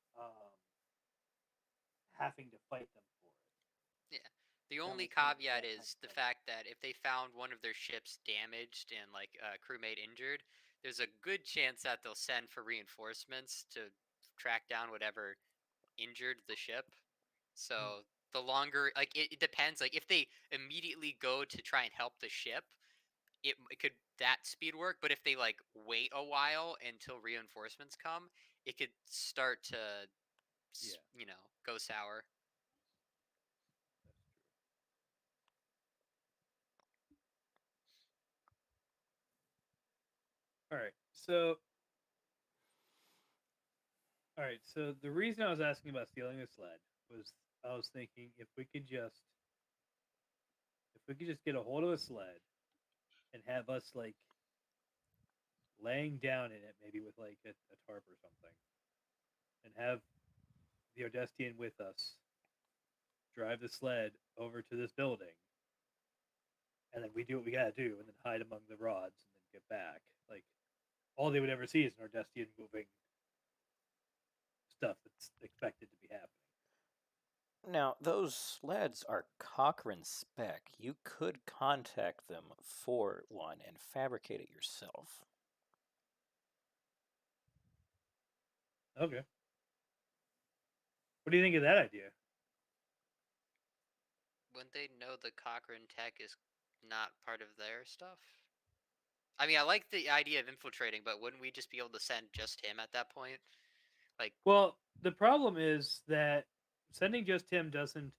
[SPEAKER 1] having to fight them for it.
[SPEAKER 2] yeah. The
[SPEAKER 1] That
[SPEAKER 2] only
[SPEAKER 1] would kind of
[SPEAKER 2] caveat
[SPEAKER 1] that kind
[SPEAKER 2] is
[SPEAKER 1] of
[SPEAKER 2] the
[SPEAKER 1] cover.
[SPEAKER 2] fact that if they found one of their ships damaged and like a crewmate injured, there's a good chance that they'll send for reinforcements to track down whatever injured the ship. So the longer, like it depends. Like if they immediately go to try and help the ship, it could that speed work. But if they like wait a while until reinforcements come, it could start to,
[SPEAKER 1] Yeah,
[SPEAKER 2] go sour.
[SPEAKER 1] that's true. All right, so the reason I was asking about stealing the sled was I was thinking if we could just get a hold of a sled and have us like laying down in it, maybe with like a tarp or something, and have the Odestian with us drive the sled over to this building, and then we do what we gotta do, and then hide among the rods, and then get back. Like all they would ever see is an Odestian moving stuff that's expected to be happening.
[SPEAKER 3] Now, those sleds are Cochrane spec. You could contact them for one and fabricate it yourself.
[SPEAKER 1] Okay. What do you think of that idea?
[SPEAKER 2] Wouldn't they know the Cochrane tech is not part of their stuff? I mean, I like the idea of infiltrating, but wouldn't we just be able to send just him at that point? Like,
[SPEAKER 1] Well, the problem is that sending just him doesn't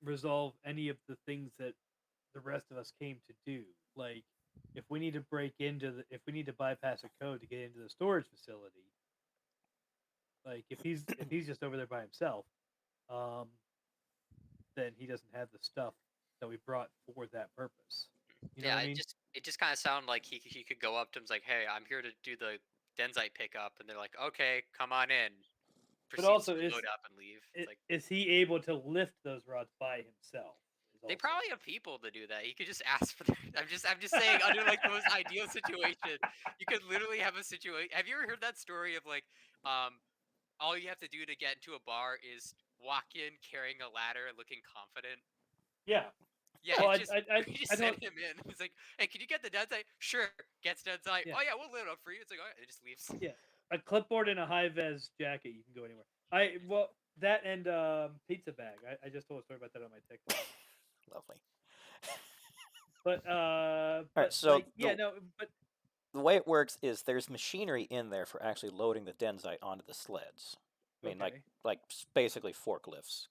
[SPEAKER 1] resolve any of the things that the rest of us came to do. Like, if we need to bypass a code to get into the storage facility, like if he's just over there by himself, um, then he doesn't have the stuff that we brought for that purpose. You know what
[SPEAKER 2] yeah,
[SPEAKER 1] I
[SPEAKER 2] it
[SPEAKER 1] mean?
[SPEAKER 2] just kind of sounded like he could go up to him and like, hey, I'm here to do the Denzite pickup, and they're like, okay, come on in.
[SPEAKER 1] But
[SPEAKER 2] Proceeds
[SPEAKER 1] also,
[SPEAKER 2] to load up and leave. It's like
[SPEAKER 1] is he able to lift those rods by himself? Is
[SPEAKER 2] they
[SPEAKER 1] also
[SPEAKER 2] probably have people to do that. You could just ask for them. I'm just saying under like the most ideal situation, you could literally have a situation. Have you ever heard that story of like, um, all you have to do to get into a bar is walk in carrying a ladder, looking confident.
[SPEAKER 1] yeah.
[SPEAKER 2] Yeah,
[SPEAKER 1] Well,
[SPEAKER 2] it's just we just
[SPEAKER 1] I
[SPEAKER 2] send
[SPEAKER 1] don't.
[SPEAKER 2] him in. He's like, "Hey, can you get the Denzite?" Sure, gets Denzite.
[SPEAKER 1] Yeah,
[SPEAKER 2] Oh yeah, we'll lit it up for you. It's like, all right, it just leaves.
[SPEAKER 1] yeah. A clipboard and a high vis jacket, you can go anywhere. That and pizza bag. I just told a story about that on my TikTok.
[SPEAKER 3] Lovely. All right,
[SPEAKER 1] But
[SPEAKER 3] so
[SPEAKER 1] like, yeah, no, but
[SPEAKER 3] the way it works is there's machinery in there for actually loading the Denzite onto the sleds. I mean,
[SPEAKER 1] okay,
[SPEAKER 3] basically forklifts.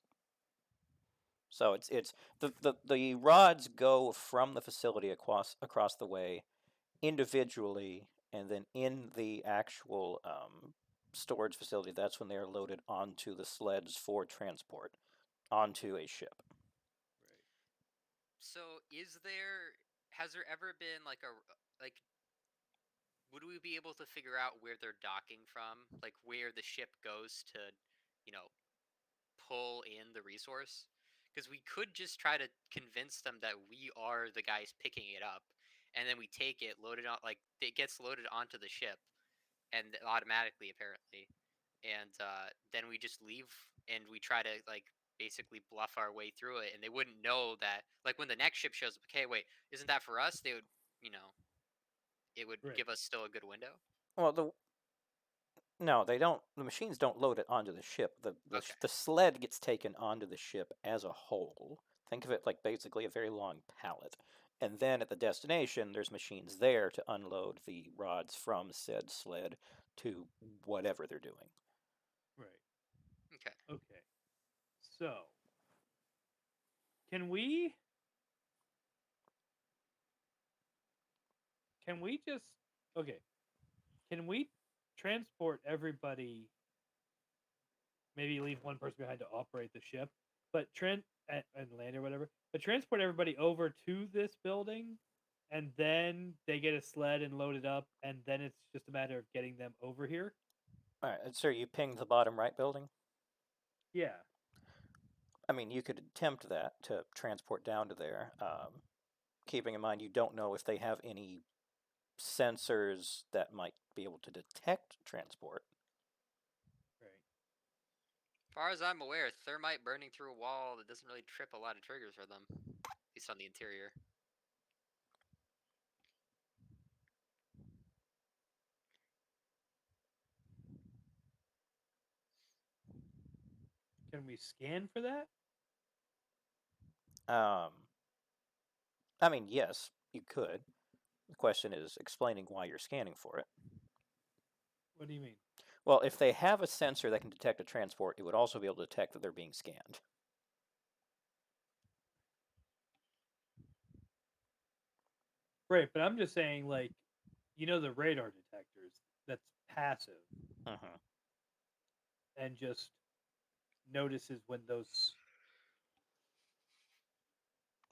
[SPEAKER 3] So it's the rods go from the facility across the way individually, and then in the actual storage facility, that's when they are loaded onto the sleds for transport onto a ship.
[SPEAKER 1] right.
[SPEAKER 2] So, has there ever been like like would we be able to figure out where they're docking from, like where the ship goes to, you know, pull in the resource? Because we could just try to convince them that we are the guys picking it up, and then we take it, load it on, like it gets loaded onto the ship, and automatically apparently, and then we just leave and we try to like basically bluff our way through it, and they wouldn't know that. Like when the next ship shows up, okay, wait, isn't that for us? They would, you know, it would
[SPEAKER 1] Right.
[SPEAKER 2] give us still a good window.
[SPEAKER 3] Well, no, they don't. The machines don't load it onto the ship.
[SPEAKER 2] Okay.
[SPEAKER 3] The sled gets taken onto the ship as a whole. Think of it like basically a very long pallet. And then at the destination, there's machines there to unload the rods from said sled to whatever they're doing.
[SPEAKER 1] Right.
[SPEAKER 2] Okay.
[SPEAKER 1] Okay. So, can we can we just okay? Can we transport everybody. Maybe leave one person behind to operate the ship, but and land or whatever. But transport everybody over to this building, and then they get a sled and load it up, and then it's just a matter of getting them over here.
[SPEAKER 3] All right, sir, you pinged the bottom right building?
[SPEAKER 1] Yeah.
[SPEAKER 3] I mean, you could attempt that to transport down to there, keeping in mind you don't know if they have any sensors that might be able to detect transport.
[SPEAKER 1] Right.
[SPEAKER 2] As far as I'm aware, thermite burning through a wall that doesn't really trip a lot of triggers for them, at least on the interior.
[SPEAKER 1] Can we scan for that?
[SPEAKER 3] I mean, yes, you could. The question is explaining why you're scanning for it.
[SPEAKER 1] What do you mean?
[SPEAKER 3] Well, if they have a sensor that can detect a transport, it would also be able to detect that they're being scanned.
[SPEAKER 1] Right, but I'm just saying, like, the radar detectors that's passive
[SPEAKER 3] Mm-hmm.
[SPEAKER 1] and just notices when those.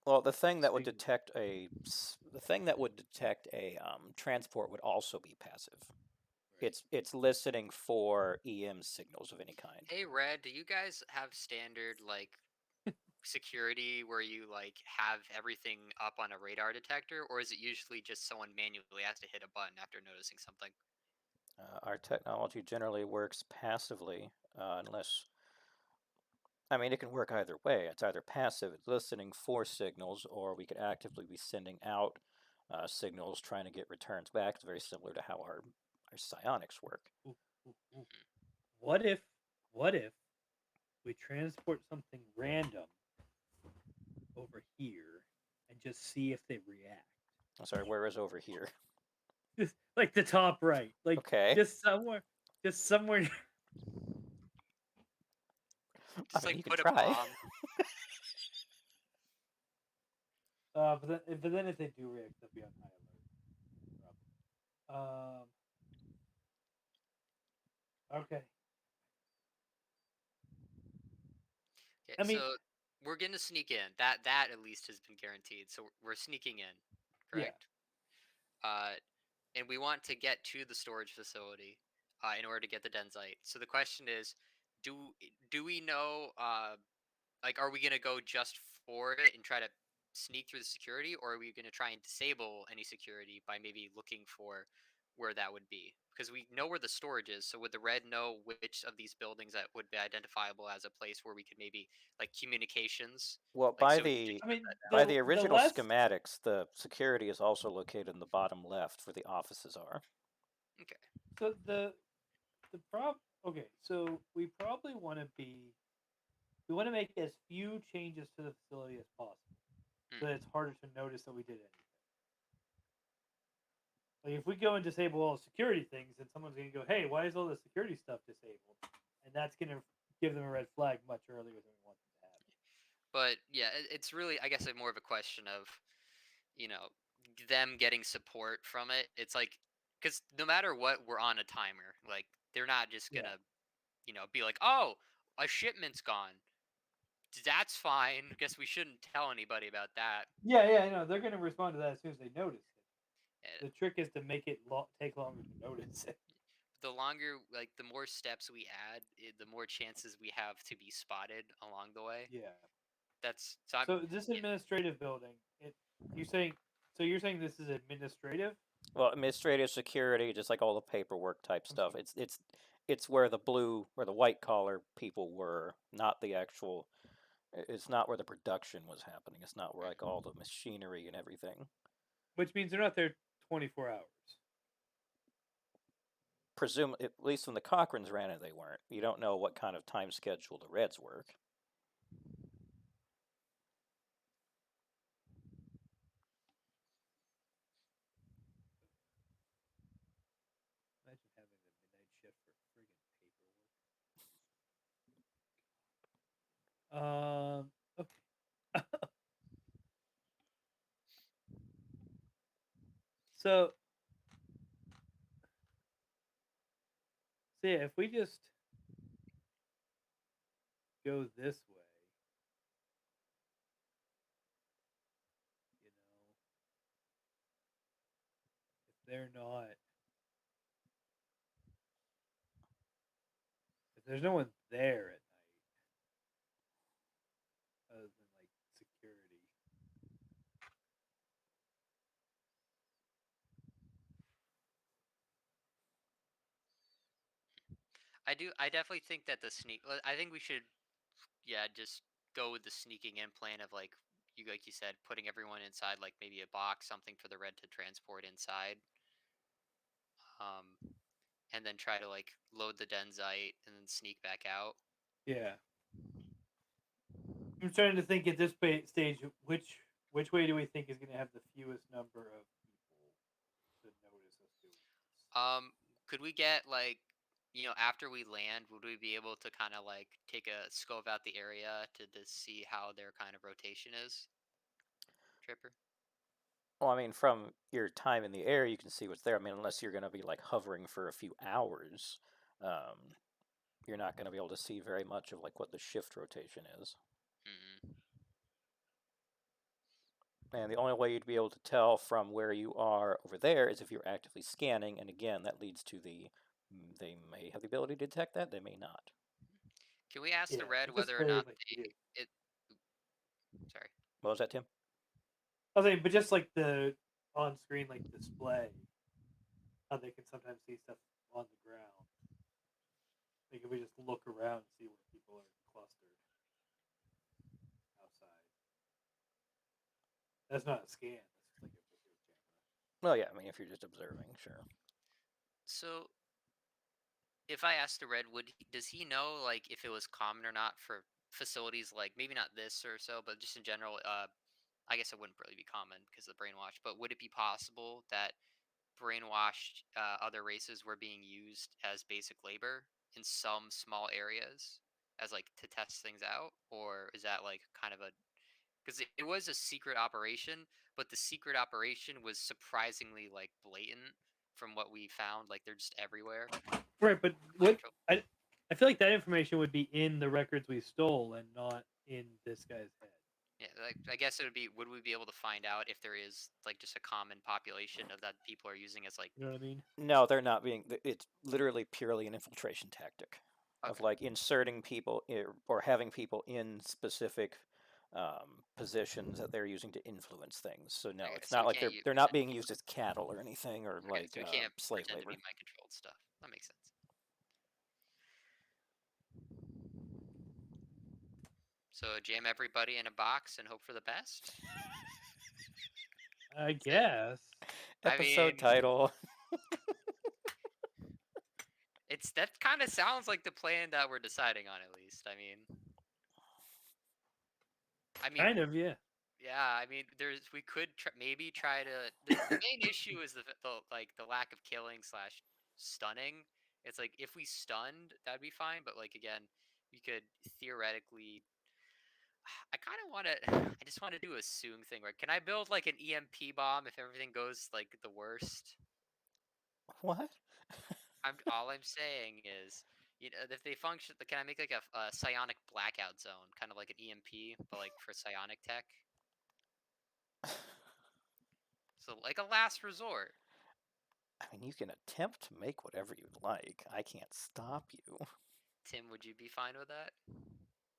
[SPEAKER 3] Well, the thing that would
[SPEAKER 1] Signal.
[SPEAKER 3] detect a transport would also be passive.
[SPEAKER 1] Right.
[SPEAKER 3] It's listening for EM signals of any kind.
[SPEAKER 2] Hey, Red, do you guys have standard like security where you like have everything up on a radar detector, or is it usually just someone manually has to hit a button after noticing something?
[SPEAKER 3] Our technology generally works passively, unless. I mean, it can work either way. It's either passive, it's listening for signals, or we could actively be sending out signals trying to get returns back. It's very similar to how our psionics work.
[SPEAKER 1] Ooh, ooh, ooh. What if we transport something random over here and just see if they react?
[SPEAKER 3] I'm sorry, where is over here?
[SPEAKER 1] Just like the top right, like
[SPEAKER 3] Okay.
[SPEAKER 1] just somewhere.
[SPEAKER 3] I
[SPEAKER 2] Just
[SPEAKER 3] mean,
[SPEAKER 2] like
[SPEAKER 3] you can
[SPEAKER 2] put a
[SPEAKER 3] try.
[SPEAKER 2] bomb.
[SPEAKER 1] But then if they do react, they'll be on high alert. Okay.
[SPEAKER 2] Okay,
[SPEAKER 1] I mean,
[SPEAKER 2] so we're gonna sneak in. That at least has been guaranteed. So we're sneaking in,
[SPEAKER 1] yeah,
[SPEAKER 2] correct? Uh, and we want to get to the storage facility in order to get the denzite. So the question is, do do we know like are we gonna go just for it and try to sneak through the security, or are we gonna try and disable any security by maybe looking for where that would be? Because we know where the storage is, so would the red know which of these buildings that would be identifiable as a place where we could maybe like communications,
[SPEAKER 3] Well,
[SPEAKER 2] like
[SPEAKER 3] by
[SPEAKER 2] so we could
[SPEAKER 3] the
[SPEAKER 2] just
[SPEAKER 1] I
[SPEAKER 2] shut
[SPEAKER 1] mean
[SPEAKER 2] that down?
[SPEAKER 3] by
[SPEAKER 1] the
[SPEAKER 3] the
[SPEAKER 1] the
[SPEAKER 3] original
[SPEAKER 1] less
[SPEAKER 3] schematics, the security is also located in the bottom left where the offices are.
[SPEAKER 2] Okay.
[SPEAKER 1] so the prob okay, so we want to make as few changes to the facility as possible, so that
[SPEAKER 2] Hmm.
[SPEAKER 1] it's harder to notice that we did anything. Like if we go and disable all the security things, then someone's gonna go, "Hey, why is all the security stuff disabled?" And that's gonna give them a red flag much earlier than we want them to have.
[SPEAKER 2] But yeah, it's really I guess more of a question of you know them getting support from it. It's like because no matter what, we're on a timer. Like they're not just
[SPEAKER 1] Yeah.
[SPEAKER 2] gonna be like, oh, a shipment's gone. That's fine. Guess we shouldn't tell anybody about that.
[SPEAKER 1] Yeah, yeah, no, they're gonna respond to that as soon as they notice it.
[SPEAKER 2] Eh,
[SPEAKER 1] The trick is to make it take longer to notice it.
[SPEAKER 2] The longer, like, the more steps we add, the more chances we have to be spotted along the way.
[SPEAKER 1] Yeah.
[SPEAKER 2] That's so. I'm
[SPEAKER 1] So this
[SPEAKER 2] yeah.
[SPEAKER 1] administrative building, you saying you're saying this is administrative?
[SPEAKER 3] Well, administrative security, just like all the paperwork type
[SPEAKER 1] I'm
[SPEAKER 3] stuff.
[SPEAKER 1] sorry.
[SPEAKER 3] It's where the white collar people were, not the actual. It's not where the production was happening. It's not where like all the machinery and everything.
[SPEAKER 1] Which means they're not there 24 hours.
[SPEAKER 3] Presume at least when the Cochrans ran it, they weren't. You don't know what kind of time schedule the Reds work.
[SPEAKER 1] Imagine having the midnight shift for friggin' paperwork. Okay. So So yeah, if we just go this way, if they're not, if there's no one there at night, other than like security.
[SPEAKER 2] I definitely think that the sneak. I think we should, yeah, just go with the sneaking in plan of like you said, putting everyone inside like maybe a box, something for the red to transport inside. Um, and then try to like load the denzite and then sneak back out.
[SPEAKER 1] Yeah. I'm trying to think at this stage which way do we think is going to have the fewest number of people to notice us doing this?
[SPEAKER 2] Could we get like, after we land, would we be able to kind of like take a scope out the area to just see how their kind of rotation is? Tripper?
[SPEAKER 3] Well, I mean, from your time in the air, you can see what's there. I mean, unless you're going to be like hovering for a few hours, um, you're not going to be able to see very much of like what the shift rotation is.
[SPEAKER 2] Mm-hmm.
[SPEAKER 3] And the only way you'd be able to tell from where you are over there is if you're actively scanning. And again, that leads to they may have the ability to detect that, they may not.
[SPEAKER 2] Can we ask the
[SPEAKER 1] Yeah,
[SPEAKER 2] red
[SPEAKER 1] it's just
[SPEAKER 2] whether or
[SPEAKER 1] very
[SPEAKER 2] not
[SPEAKER 1] like
[SPEAKER 2] they
[SPEAKER 1] weird.
[SPEAKER 2] it? Sorry.
[SPEAKER 3] What was that, Tim?
[SPEAKER 1] I was saying, but just like the on screen like display, how they can sometimes see stuff on the ground. Like if we just look around and see where people are clustered outside. That's not a scan. That's just like a video camera.
[SPEAKER 3] Well, yeah, I mean, if you're just observing, sure.
[SPEAKER 2] So if I asked the red, does he know like if it was common or not for facilities like maybe not this or so, but just in general? I guess it wouldn't really be common because of the brainwash. But would it be possible that brainwashed other races were being used as basic labor in some small areas as like to test things out, or is that like kind of a because it was a secret operation, but the secret operation was surprisingly like blatant from what we found. Like they're just everywhere.
[SPEAKER 1] Right, but
[SPEAKER 2] Mind
[SPEAKER 1] what
[SPEAKER 2] control.
[SPEAKER 1] I feel like that information would be in the records we stole and not in this guy's head.
[SPEAKER 2] Yeah, like I guess it would be. Would we be able to find out if there is like just a common population of that people are using as like?
[SPEAKER 1] You know what I mean?
[SPEAKER 3] No, they're not being. It's literally purely an infiltration tactic of
[SPEAKER 2] Okay.
[SPEAKER 3] like inserting people or having people in specific positions that they're using to influence things. So no,
[SPEAKER 2] Okay,
[SPEAKER 3] it's
[SPEAKER 2] so
[SPEAKER 3] not
[SPEAKER 2] we
[SPEAKER 3] like
[SPEAKER 2] can't
[SPEAKER 3] they're not
[SPEAKER 2] pretend.
[SPEAKER 3] being used as cattle or anything or
[SPEAKER 2] Okay,
[SPEAKER 3] like
[SPEAKER 2] so we can't
[SPEAKER 3] slave
[SPEAKER 2] pretend to be
[SPEAKER 3] labor.
[SPEAKER 2] mind controlled stuff. That makes sense. So jam everybody in a box and hope for the best.
[SPEAKER 1] I
[SPEAKER 2] That's it.
[SPEAKER 1] guess.
[SPEAKER 2] I
[SPEAKER 3] Episode
[SPEAKER 2] mean,
[SPEAKER 3] title.
[SPEAKER 2] that kind of sounds like the plan that we're deciding on at least. I mean,
[SPEAKER 1] Kind of, yeah.
[SPEAKER 2] yeah. I mean, we could maybe try to. The main issue is the lack of killing slash stunning. It's like if we stunned, that'd be fine. But like again, we could theoretically. I kind of want to. I just want to do a Soong thing. Where can I build like an EMP bomb if everything goes like the worst?
[SPEAKER 3] What?
[SPEAKER 2] All I'm saying is, if they function, can I make like a psionic blackout zone, kind of like an EMP, but like for psionic tech? So like a last resort.
[SPEAKER 3] I mean, you can attempt to make whatever you'd like. I can't stop you.
[SPEAKER 2] Tim, would you be fine with that?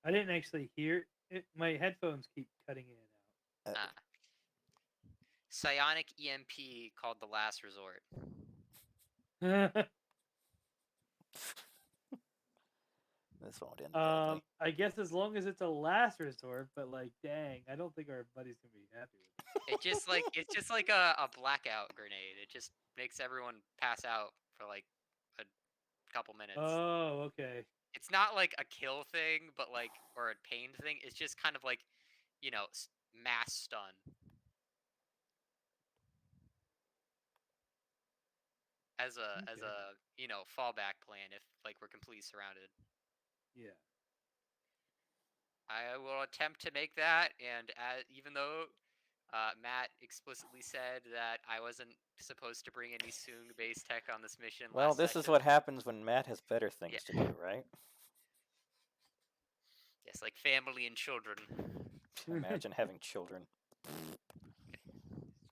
[SPEAKER 1] I didn't actually hear it. My headphones keep cutting in
[SPEAKER 3] Uh,
[SPEAKER 2] Ah, psionic EMP called the last resort.
[SPEAKER 1] and out.
[SPEAKER 3] this won't end badly.
[SPEAKER 1] I guess as long as it's a last resort, but like, dang, I don't think our buddy's gonna be happy with
[SPEAKER 2] It's just like a blackout grenade. It just makes everyone pass out for like a couple
[SPEAKER 1] it.
[SPEAKER 2] minutes.
[SPEAKER 1] Oh, okay.
[SPEAKER 2] It's not like a kill thing, but like or a pain thing. It's just kind of like, mass stun as
[SPEAKER 1] Okay.
[SPEAKER 2] a fallback plan if like we're completely surrounded.
[SPEAKER 1] Yeah.
[SPEAKER 2] I will attempt to make that, and even though Matt explicitly said that I wasn't supposed to bring any Soong-based tech on this mission
[SPEAKER 3] Well,
[SPEAKER 2] last
[SPEAKER 3] this is
[SPEAKER 2] session.
[SPEAKER 3] what happens when Matt has better
[SPEAKER 2] Yeah.
[SPEAKER 3] things to do, right?
[SPEAKER 2] Yes, like family and children.
[SPEAKER 3] Imagine having children.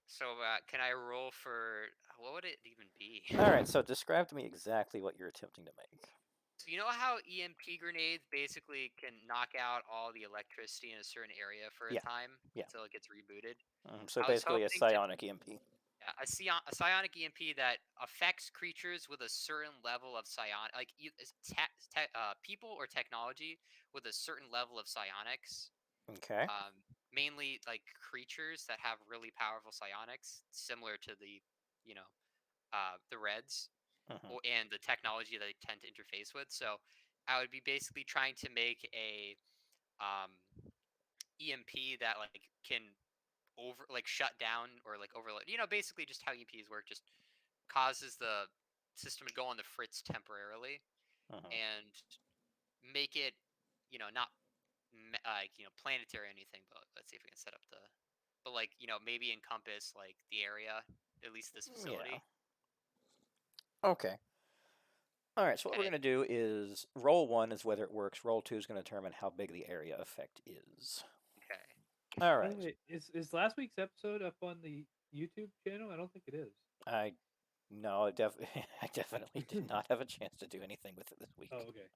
[SPEAKER 2] So, can I roll for what would it even be?
[SPEAKER 3] All right, so describe to me exactly what you're attempting to make.
[SPEAKER 2] So you know how EMP grenades basically can knock out all the electricity in a certain area for a
[SPEAKER 3] Yeah,
[SPEAKER 2] time
[SPEAKER 3] yeah.
[SPEAKER 2] until it gets rebooted?
[SPEAKER 3] So
[SPEAKER 2] I was
[SPEAKER 3] basically a
[SPEAKER 2] hoping to
[SPEAKER 3] psionic EMP.
[SPEAKER 2] yeah, a psionic EMP that affects creatures with a certain level of psionic, like people or technology with a certain level of psionics.
[SPEAKER 3] Okay.
[SPEAKER 2] Mainly like creatures that have really powerful psionics, similar to the Reds,
[SPEAKER 3] Mhm.
[SPEAKER 2] and the technology that they tend to interface with. So I would be basically trying to make a EMP that like can shut down or like overload. Basically just how EMPs work, just causes the system to go on the fritz temporarily
[SPEAKER 3] Mhm.
[SPEAKER 2] and make it, not planetary or anything. But let's see if we can set up but like maybe encompass like the area, at least this
[SPEAKER 3] Yeah.
[SPEAKER 2] facility.
[SPEAKER 3] Okay. All right, so what we're
[SPEAKER 2] Okay.
[SPEAKER 3] going to do is roll 1 is whether it works. Roll 2 is going to determine how big the area effect is.
[SPEAKER 2] Okay.
[SPEAKER 3] All
[SPEAKER 1] By the
[SPEAKER 3] right.
[SPEAKER 1] way, is last week's episode up on the YouTube channel? I don't think it is.
[SPEAKER 3] No, I definitely did not have a chance to do anything with it this week.
[SPEAKER 1] Oh, okay.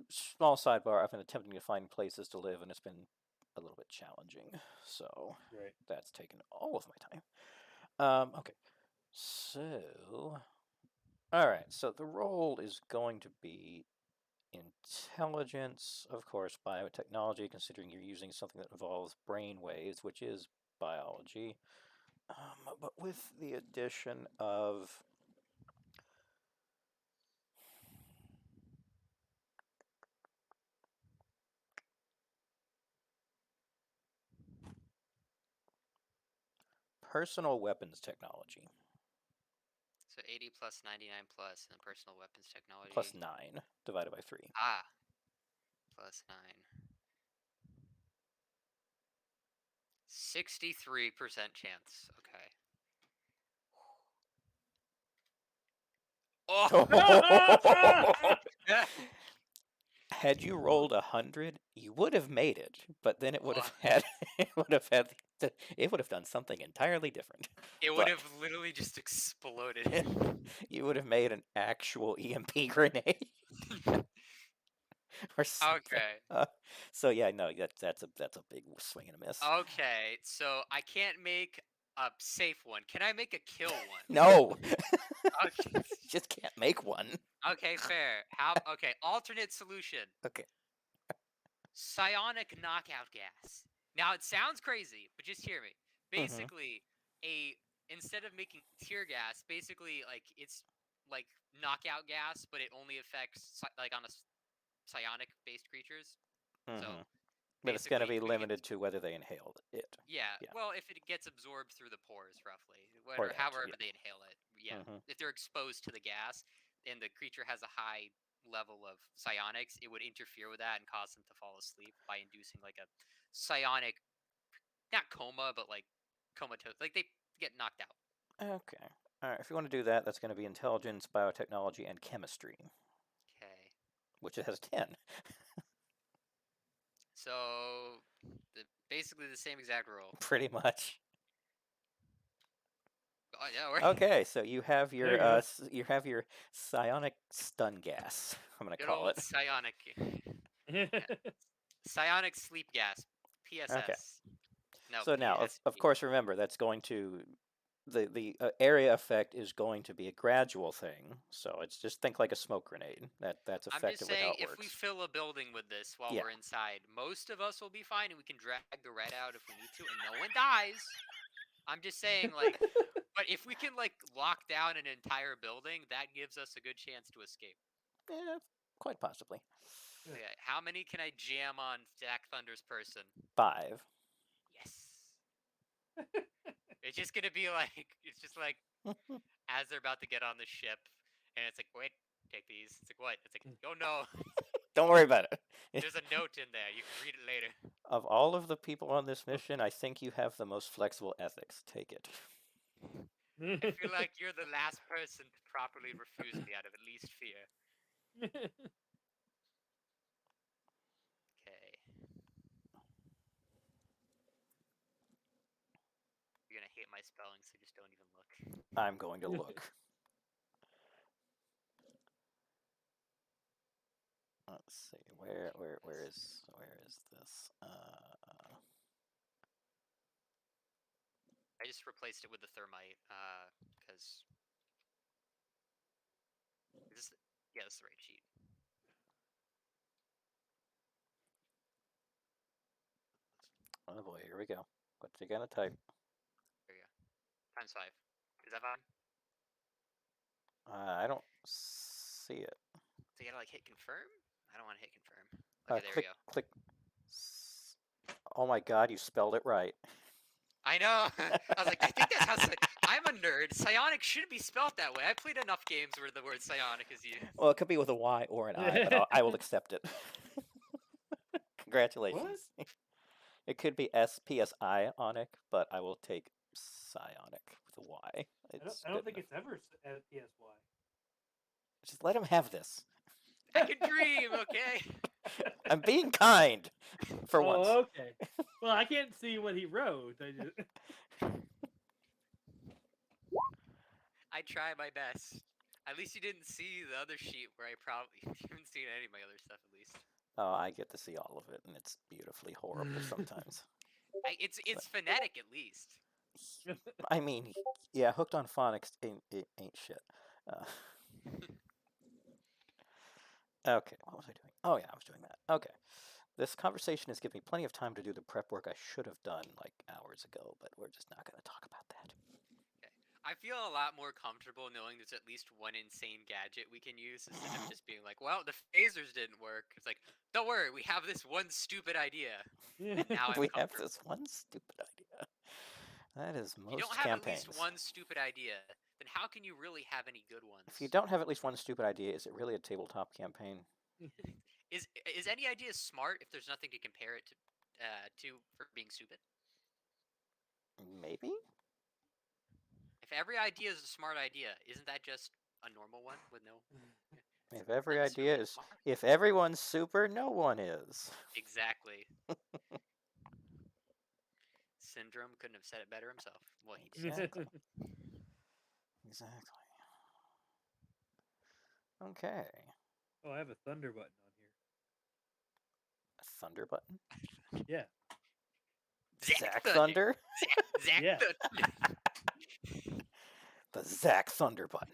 [SPEAKER 3] Small sidebar, I've been attempting to find places to live, and it's been a little bit challenging. So
[SPEAKER 1] Right.
[SPEAKER 3] that's taken all of my time. Okay. So, all right. So the roll is going to be intelligence, of course, biotechnology, considering you're using something that involves brain waves, which is biology. But with the addition of personal weapons technology.
[SPEAKER 2] So 80 plus 99 plus and personal weapons technology.
[SPEAKER 3] Plus 9 divided by 3.
[SPEAKER 2] Plus 9. 63% chance. Okay. Oh!
[SPEAKER 3] Had you rolled 100, you would have made it, but then it would have
[SPEAKER 2] Oh.
[SPEAKER 3] had it would have done something entirely different.
[SPEAKER 2] It would have literally just exploded.
[SPEAKER 3] You would have made an actual EMP grenade or something.
[SPEAKER 2] Okay.
[SPEAKER 3] So yeah, no, that's a big swing and a miss.
[SPEAKER 2] Okay, so I can't make a safe one. Can I make a kill one?
[SPEAKER 3] No,
[SPEAKER 2] Okay.
[SPEAKER 3] you just can't make one.
[SPEAKER 2] Okay, fair. Okay, alternate solution.
[SPEAKER 3] Okay.
[SPEAKER 2] Psionic knockout gas. Now it sounds crazy, but just hear me. Basically, instead of making tear gas, basically like it's like knockout gas, but it only affects like on a psionic based creatures. So
[SPEAKER 3] But it's going to
[SPEAKER 2] basically
[SPEAKER 3] be limited to whether they inhale it.
[SPEAKER 2] yeah.
[SPEAKER 3] Yeah.
[SPEAKER 2] Well, if it gets absorbed through the pores, roughly,
[SPEAKER 3] Or that,
[SPEAKER 2] however
[SPEAKER 3] yeah.
[SPEAKER 2] they inhale it. Yeah. If they're exposed to the gas and the creature has a high level of psionics, it would interfere with that and cause them to fall asleep by inducing like a psionic, not coma, but like comatose. Like they get knocked out.
[SPEAKER 3] Okay. All right. If you want to do that, that's going to be intelligence, biotechnology, and chemistry,
[SPEAKER 2] Okay.
[SPEAKER 3] which it has 10.
[SPEAKER 2] So basically the same exact roll.
[SPEAKER 3] Pretty much.
[SPEAKER 2] Oh yeah. We're
[SPEAKER 3] Okay, so you have your
[SPEAKER 1] There
[SPEAKER 3] you have your psionic stun gas. I'm gonna
[SPEAKER 2] good
[SPEAKER 3] call
[SPEAKER 2] old
[SPEAKER 3] it.
[SPEAKER 2] psionic.
[SPEAKER 1] you go.
[SPEAKER 2] Psionic sleep gas. PSS.
[SPEAKER 3] Okay.
[SPEAKER 2] No.
[SPEAKER 3] So now, of course, remember that's going to the area effect is going to be a gradual thing. So it's just think like a smoke grenade. That's
[SPEAKER 2] I'm just
[SPEAKER 3] effectively
[SPEAKER 2] saying,
[SPEAKER 3] how it
[SPEAKER 2] if
[SPEAKER 3] works.
[SPEAKER 2] we fill a building with this while
[SPEAKER 3] Yeah.
[SPEAKER 2] we're inside, most of us will be fine, and we can drag the red out if we need to, and no one dies. I'm just saying, like, but if we can like lock down an entire building, that gives us a good chance to escape.
[SPEAKER 3] Yeah, quite possibly.
[SPEAKER 2] Okay, how many can I jam on Jack Thunder's person?
[SPEAKER 3] 5.
[SPEAKER 2] Yes. It's just gonna be like, it's just like as they're about to get on the ship, and it's like, wait, take these. It's like, what? It's like, oh no.
[SPEAKER 3] Don't worry about it.
[SPEAKER 2] There's a note in there. You can read it later.
[SPEAKER 3] Of all of the people on this mission, I think you have the most flexible ethics. Take it.
[SPEAKER 2] I feel like you're the last person to properly refuse me out of at least fear. Okay. You're gonna hate my spelling, so just don't even look.
[SPEAKER 3] I'm going to look. Let's see. Where is this?
[SPEAKER 2] I just replaced it with the thermite, because this, yeah, that's the right sheet.
[SPEAKER 3] Oh boy, here we go. What's he gonna type?
[SPEAKER 2] There you go. ×5. Is that fine?
[SPEAKER 3] I don't see it.
[SPEAKER 2] So you gotta like hit confirm? I don't want to hit confirm. Okay, there
[SPEAKER 3] Click,
[SPEAKER 2] we go.
[SPEAKER 3] click. Oh my God, you spelled it right.
[SPEAKER 2] I know. I was like, I think that's how. I'm a nerd. Psionic shouldn't be spelled that way. I played enough games where the word psionic is used.
[SPEAKER 3] Well, it could be with a Y or an I, but I will accept it. Congratulations.
[SPEAKER 1] What?
[SPEAKER 3] It could be S-P-S-I-onic, but I will take psionic with a Y.
[SPEAKER 1] I don't think it's ever PSY.
[SPEAKER 3] Just let him have this.
[SPEAKER 2] I can dream, okay?
[SPEAKER 3] I'm being kind for once.
[SPEAKER 1] Oh, okay. Well, I can't see what he wrote.
[SPEAKER 2] I try my best. At least you didn't see the other sheet where I probably you haven't seen any of my other stuff at least.
[SPEAKER 3] Oh, I get to see all of it, and it's beautifully horrible sometimes.
[SPEAKER 2] It's phonetic at least.
[SPEAKER 3] I mean, yeah, hooked on phonics ain't shit. Okay, what was I doing? Oh yeah, I was doing that. Okay. This conversation has given me plenty of time to do the prep work I should have done like hours ago, but we're just not going to talk about that.
[SPEAKER 2] Okay. I feel a lot more comfortable knowing there's at least one insane gadget we can use instead of just being like, well, the phasers didn't work. It's like, don't worry, we have this one stupid idea. And now
[SPEAKER 3] we have this one stupid idea. That is most
[SPEAKER 2] campaigns. If you don't have
[SPEAKER 3] campaigns.
[SPEAKER 2] at least one stupid idea, then how can you really have any good ones?
[SPEAKER 3] If you don't have at least one stupid idea, is it really a tabletop campaign?
[SPEAKER 2] Is any idea smart if there's nothing to compare it to for being stupid?
[SPEAKER 3] Maybe.
[SPEAKER 2] If every idea is a smart idea, isn't that just a normal one with no?
[SPEAKER 3] If every idea is, if everyone's super, no one is.
[SPEAKER 2] Exactly. Syndrome couldn't have said it better himself. Well, he did.
[SPEAKER 3] Exactly. Exactly. Okay.
[SPEAKER 1] Oh, I have a thunder button on here.
[SPEAKER 3] A thunder button?
[SPEAKER 1] Yeah.
[SPEAKER 3] Zack Thunder?
[SPEAKER 2] Zack
[SPEAKER 1] Yeah.
[SPEAKER 2] Thunder.
[SPEAKER 3] The Zack Thunder button.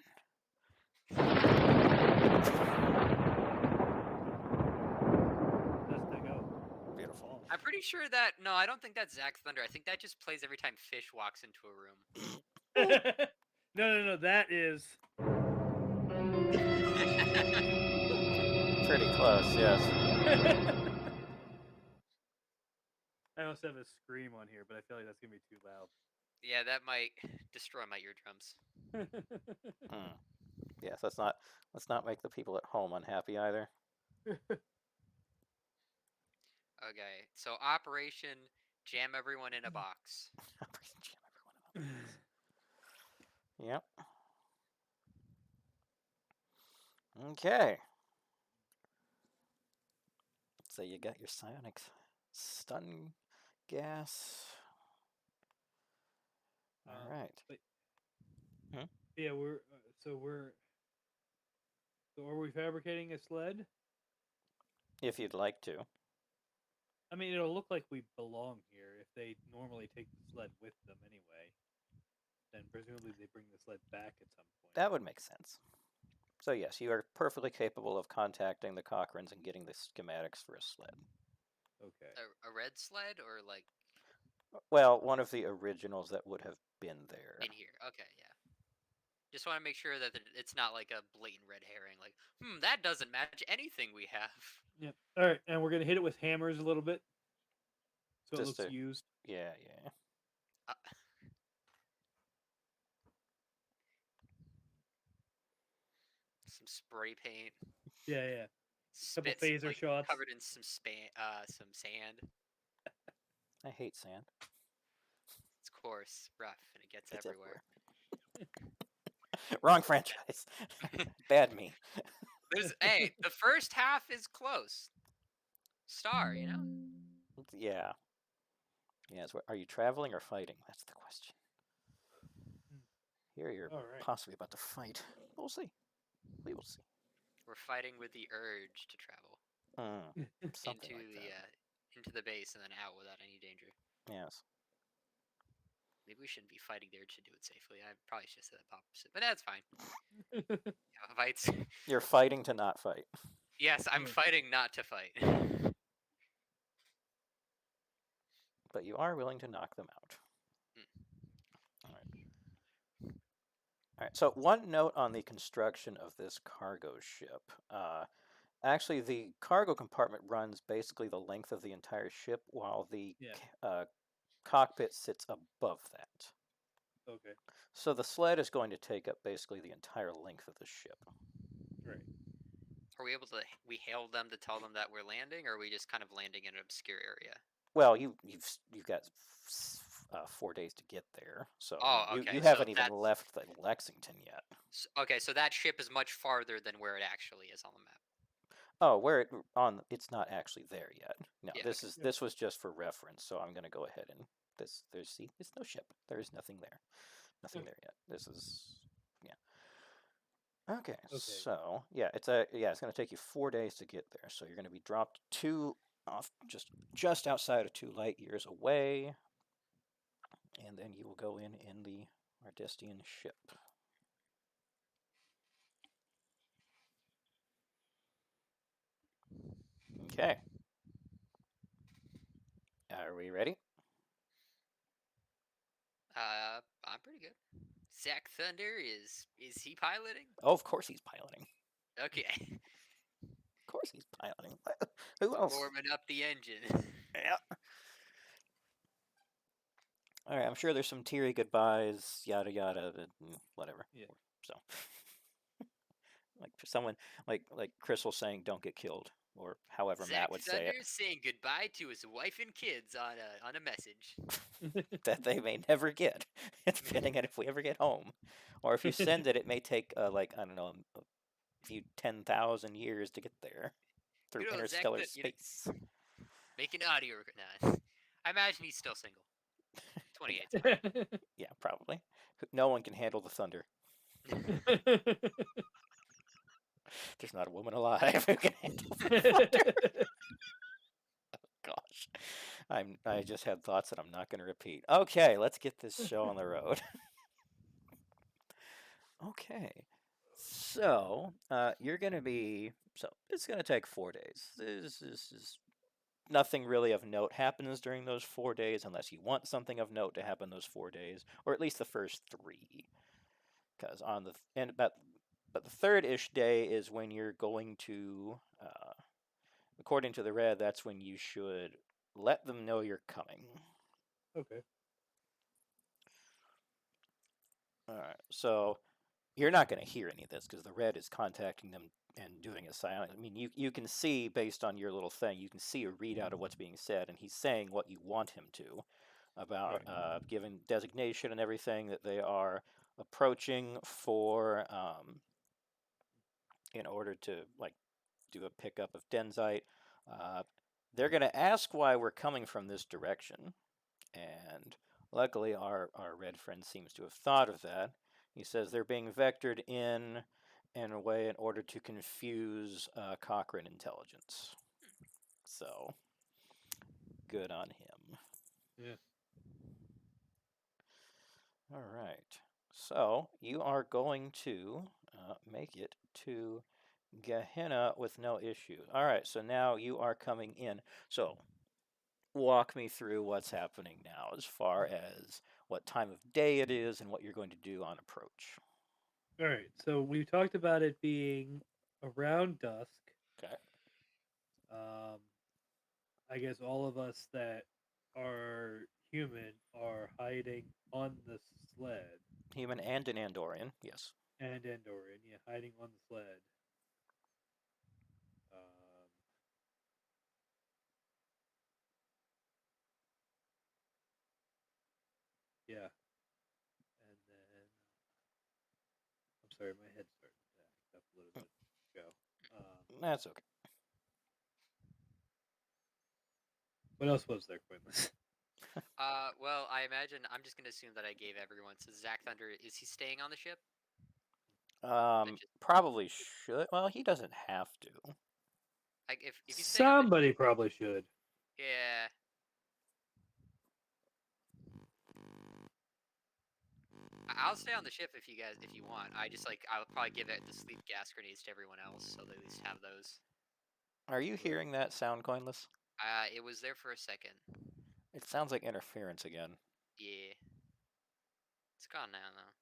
[SPEAKER 1] Just to go.
[SPEAKER 3] Beautiful.
[SPEAKER 2] I'm pretty sure that no, I don't think that's Zack Thunder. I think that just plays every time Fish walks into a room.
[SPEAKER 1] No. That is.
[SPEAKER 3] Pretty close, yes.
[SPEAKER 1] I also have a scream on here, but I feel like that's gonna be too loud.
[SPEAKER 2] Yeah, that might destroy my eardrums.
[SPEAKER 3] Yes, let's not make the people at home unhappy either.
[SPEAKER 2] Okay, so Operation Jam Everyone in a Box.
[SPEAKER 3] Operation Jam Everyone in a Box. Yep. Okay. So you got your psionic stun gas. All right.
[SPEAKER 1] Yeah, So are we fabricating a sled?
[SPEAKER 3] If you'd like to.
[SPEAKER 1] I mean, it'll look like we belong here if they normally take the sled with them anyway. Then presumably they bring the sled back at some point.
[SPEAKER 3] That would make sense. So yes, you are perfectly capable of contacting the Cochrans and getting the schematics for a sled.
[SPEAKER 1] Okay.
[SPEAKER 2] A red sled or like
[SPEAKER 3] Well, one of the originals that would have been there.
[SPEAKER 2] in here? Okay, yeah. Just want to make sure that it's not like a blatant red herring. Like, that doesn't match anything we have.
[SPEAKER 1] Yep. All right, and we're gonna hit it with hammers a little bit, so
[SPEAKER 3] Just
[SPEAKER 1] it looks used.
[SPEAKER 3] Yeah.
[SPEAKER 2] Some spray paint.
[SPEAKER 1] Yeah. Couple
[SPEAKER 2] spits
[SPEAKER 1] phaser
[SPEAKER 2] like
[SPEAKER 1] shots.
[SPEAKER 2] covered in some sand.
[SPEAKER 3] I hate sand.
[SPEAKER 2] It's coarse, rough, and it gets
[SPEAKER 3] It's
[SPEAKER 2] everywhere.
[SPEAKER 3] Wrong franchise. Bad me.
[SPEAKER 2] Hey, the first half is close. Star, you know.
[SPEAKER 3] Yeah. Yes. Are you traveling or fighting? That's the question. Here you're
[SPEAKER 1] All right.
[SPEAKER 3] possibly about to fight. We'll see. We will see.
[SPEAKER 2] We're fighting with the urge to travel
[SPEAKER 3] Something
[SPEAKER 2] into
[SPEAKER 3] like
[SPEAKER 2] the
[SPEAKER 3] that.
[SPEAKER 2] into the base and then out without any danger.
[SPEAKER 3] Yes.
[SPEAKER 2] Maybe we shouldn't be fighting the urge to do it safely. I probably should have said the opposite, but that's fine. Yeah, fights.
[SPEAKER 3] You're fighting to not fight.
[SPEAKER 2] Yes, I'm
[SPEAKER 1] Yeah.
[SPEAKER 2] fighting not to fight.
[SPEAKER 3] But you are willing to knock them out.
[SPEAKER 2] Hmm.
[SPEAKER 3] All right. All right. So one note on the construction of this cargo ship. Actually, the cargo compartment runs basically the length of the entire ship, while the
[SPEAKER 1] Yeah.
[SPEAKER 3] cockpit sits above that.
[SPEAKER 1] Okay.
[SPEAKER 3] So the sled is going to take up basically the entire length of the ship.
[SPEAKER 1] Right.
[SPEAKER 2] Are we able to? We hail them to tell them that we're landing, or are we just kind of landing in an obscure area?
[SPEAKER 3] Well, you've got 4 days to get there, so
[SPEAKER 2] Oh,
[SPEAKER 3] you
[SPEAKER 2] okay,
[SPEAKER 3] you
[SPEAKER 2] so
[SPEAKER 3] haven't even
[SPEAKER 2] that's-
[SPEAKER 3] left the Lexington yet.
[SPEAKER 2] Okay, so that ship is much farther than where it actually is on the map.
[SPEAKER 3] Oh, where it's not actually there yet. No,
[SPEAKER 2] Yeah,
[SPEAKER 3] this
[SPEAKER 2] okay.
[SPEAKER 3] is this was just for reference, so I'm going to go ahead and there's it's no ship. There is nothing there. Nothing there yet. This is Okay, so yeah, it's going to take you 4 days to get there. So you're going to be dropped off just outside of 2 light years away, and then you will go in the Ardestian ship. Okay. Are we ready?
[SPEAKER 2] I'm pretty good. Zack Thunder is he piloting?
[SPEAKER 3] Oh, of course he's piloting.
[SPEAKER 2] Okay.
[SPEAKER 3] Of course he's piloting. Who else?
[SPEAKER 2] Warming up the engine.
[SPEAKER 3] Yeah. All right, I'm sure there's some teary goodbyes, yada yada, whatever.
[SPEAKER 1] Yeah.
[SPEAKER 3] So, like someone like Crystal saying, "Don't get killed," or however
[SPEAKER 2] Zack
[SPEAKER 3] Matt would say
[SPEAKER 2] Thunder
[SPEAKER 3] it,
[SPEAKER 2] saying goodbye to his wife and kids on a message.
[SPEAKER 3] that they may never get, depending on if we ever get home, or if you send it, it may take like I don't know a few 10,000 years to get there through
[SPEAKER 2] You know, Zack
[SPEAKER 3] interstellar
[SPEAKER 2] Thun- you know-
[SPEAKER 3] space.
[SPEAKER 2] Making audio. Nah. I imagine he's still single. 28.
[SPEAKER 3] Yeah, probably. No one can handle the thunder. There's not a woman alive who can handle the thunder. Gosh, I just had thoughts that I'm not going to repeat. Okay, let's get this show on the road. Okay, so you're going to be it's going to take 4 days. This is nothing really of note happens during those 4 days unless you want something of note to happen those 4 days, or at least the first three. Because on the end, but the third-ish day is when you're going to, according to the red, that's when you should let them know you're coming.
[SPEAKER 1] Okay.
[SPEAKER 3] All right, so you're not going to hear any of this because the red is contacting them and doing a silent. I mean, you can see based on your little thing, you can see a readout of what's being said, and he's saying what you want him to about giving designation and everything that they are approaching for in order to like do a pickup of Denzite. They're going to ask why we're coming from this direction, and luckily our red friend seems to have thought of that. He says they're being vectored in a way in order to confuse Cochrane intelligence. So, good on him.
[SPEAKER 1] Yeah.
[SPEAKER 3] All right. So, you are going to make it to Gehenna with no issue. All right, so now you are coming in. So, walk me through what's happening now as far as what time of day it is and what you're going to do on approach.
[SPEAKER 1] All right. So we talked about it being around dusk.
[SPEAKER 3] Okay.
[SPEAKER 1] I guess all of us that are human are hiding on the sled.
[SPEAKER 3] Human and an Andorian, yes.
[SPEAKER 1] And Andorian, yeah, hiding on the sled. Yeah. And then I'm sorry, my head started to act up a little bit ago.
[SPEAKER 3] That's okay.
[SPEAKER 1] What else was there, Pointless?
[SPEAKER 2] Well, I imagine I'm just gonna assume that I gave everyone. So Zach Thunder, is he staying on the ship?
[SPEAKER 3] Probably should. Well, he doesn't have to.
[SPEAKER 2] Like if he's staying on the
[SPEAKER 1] Somebody probably should.
[SPEAKER 2] yeah. I'll stay on the ship if you want. I'll probably give it the sleep gas grenades to everyone else, so they at least have those.
[SPEAKER 3] Are you hearing that sound, Coinless?
[SPEAKER 2] It was there for a second.
[SPEAKER 3] It sounds like interference again.
[SPEAKER 2] Yeah. It's gone now though.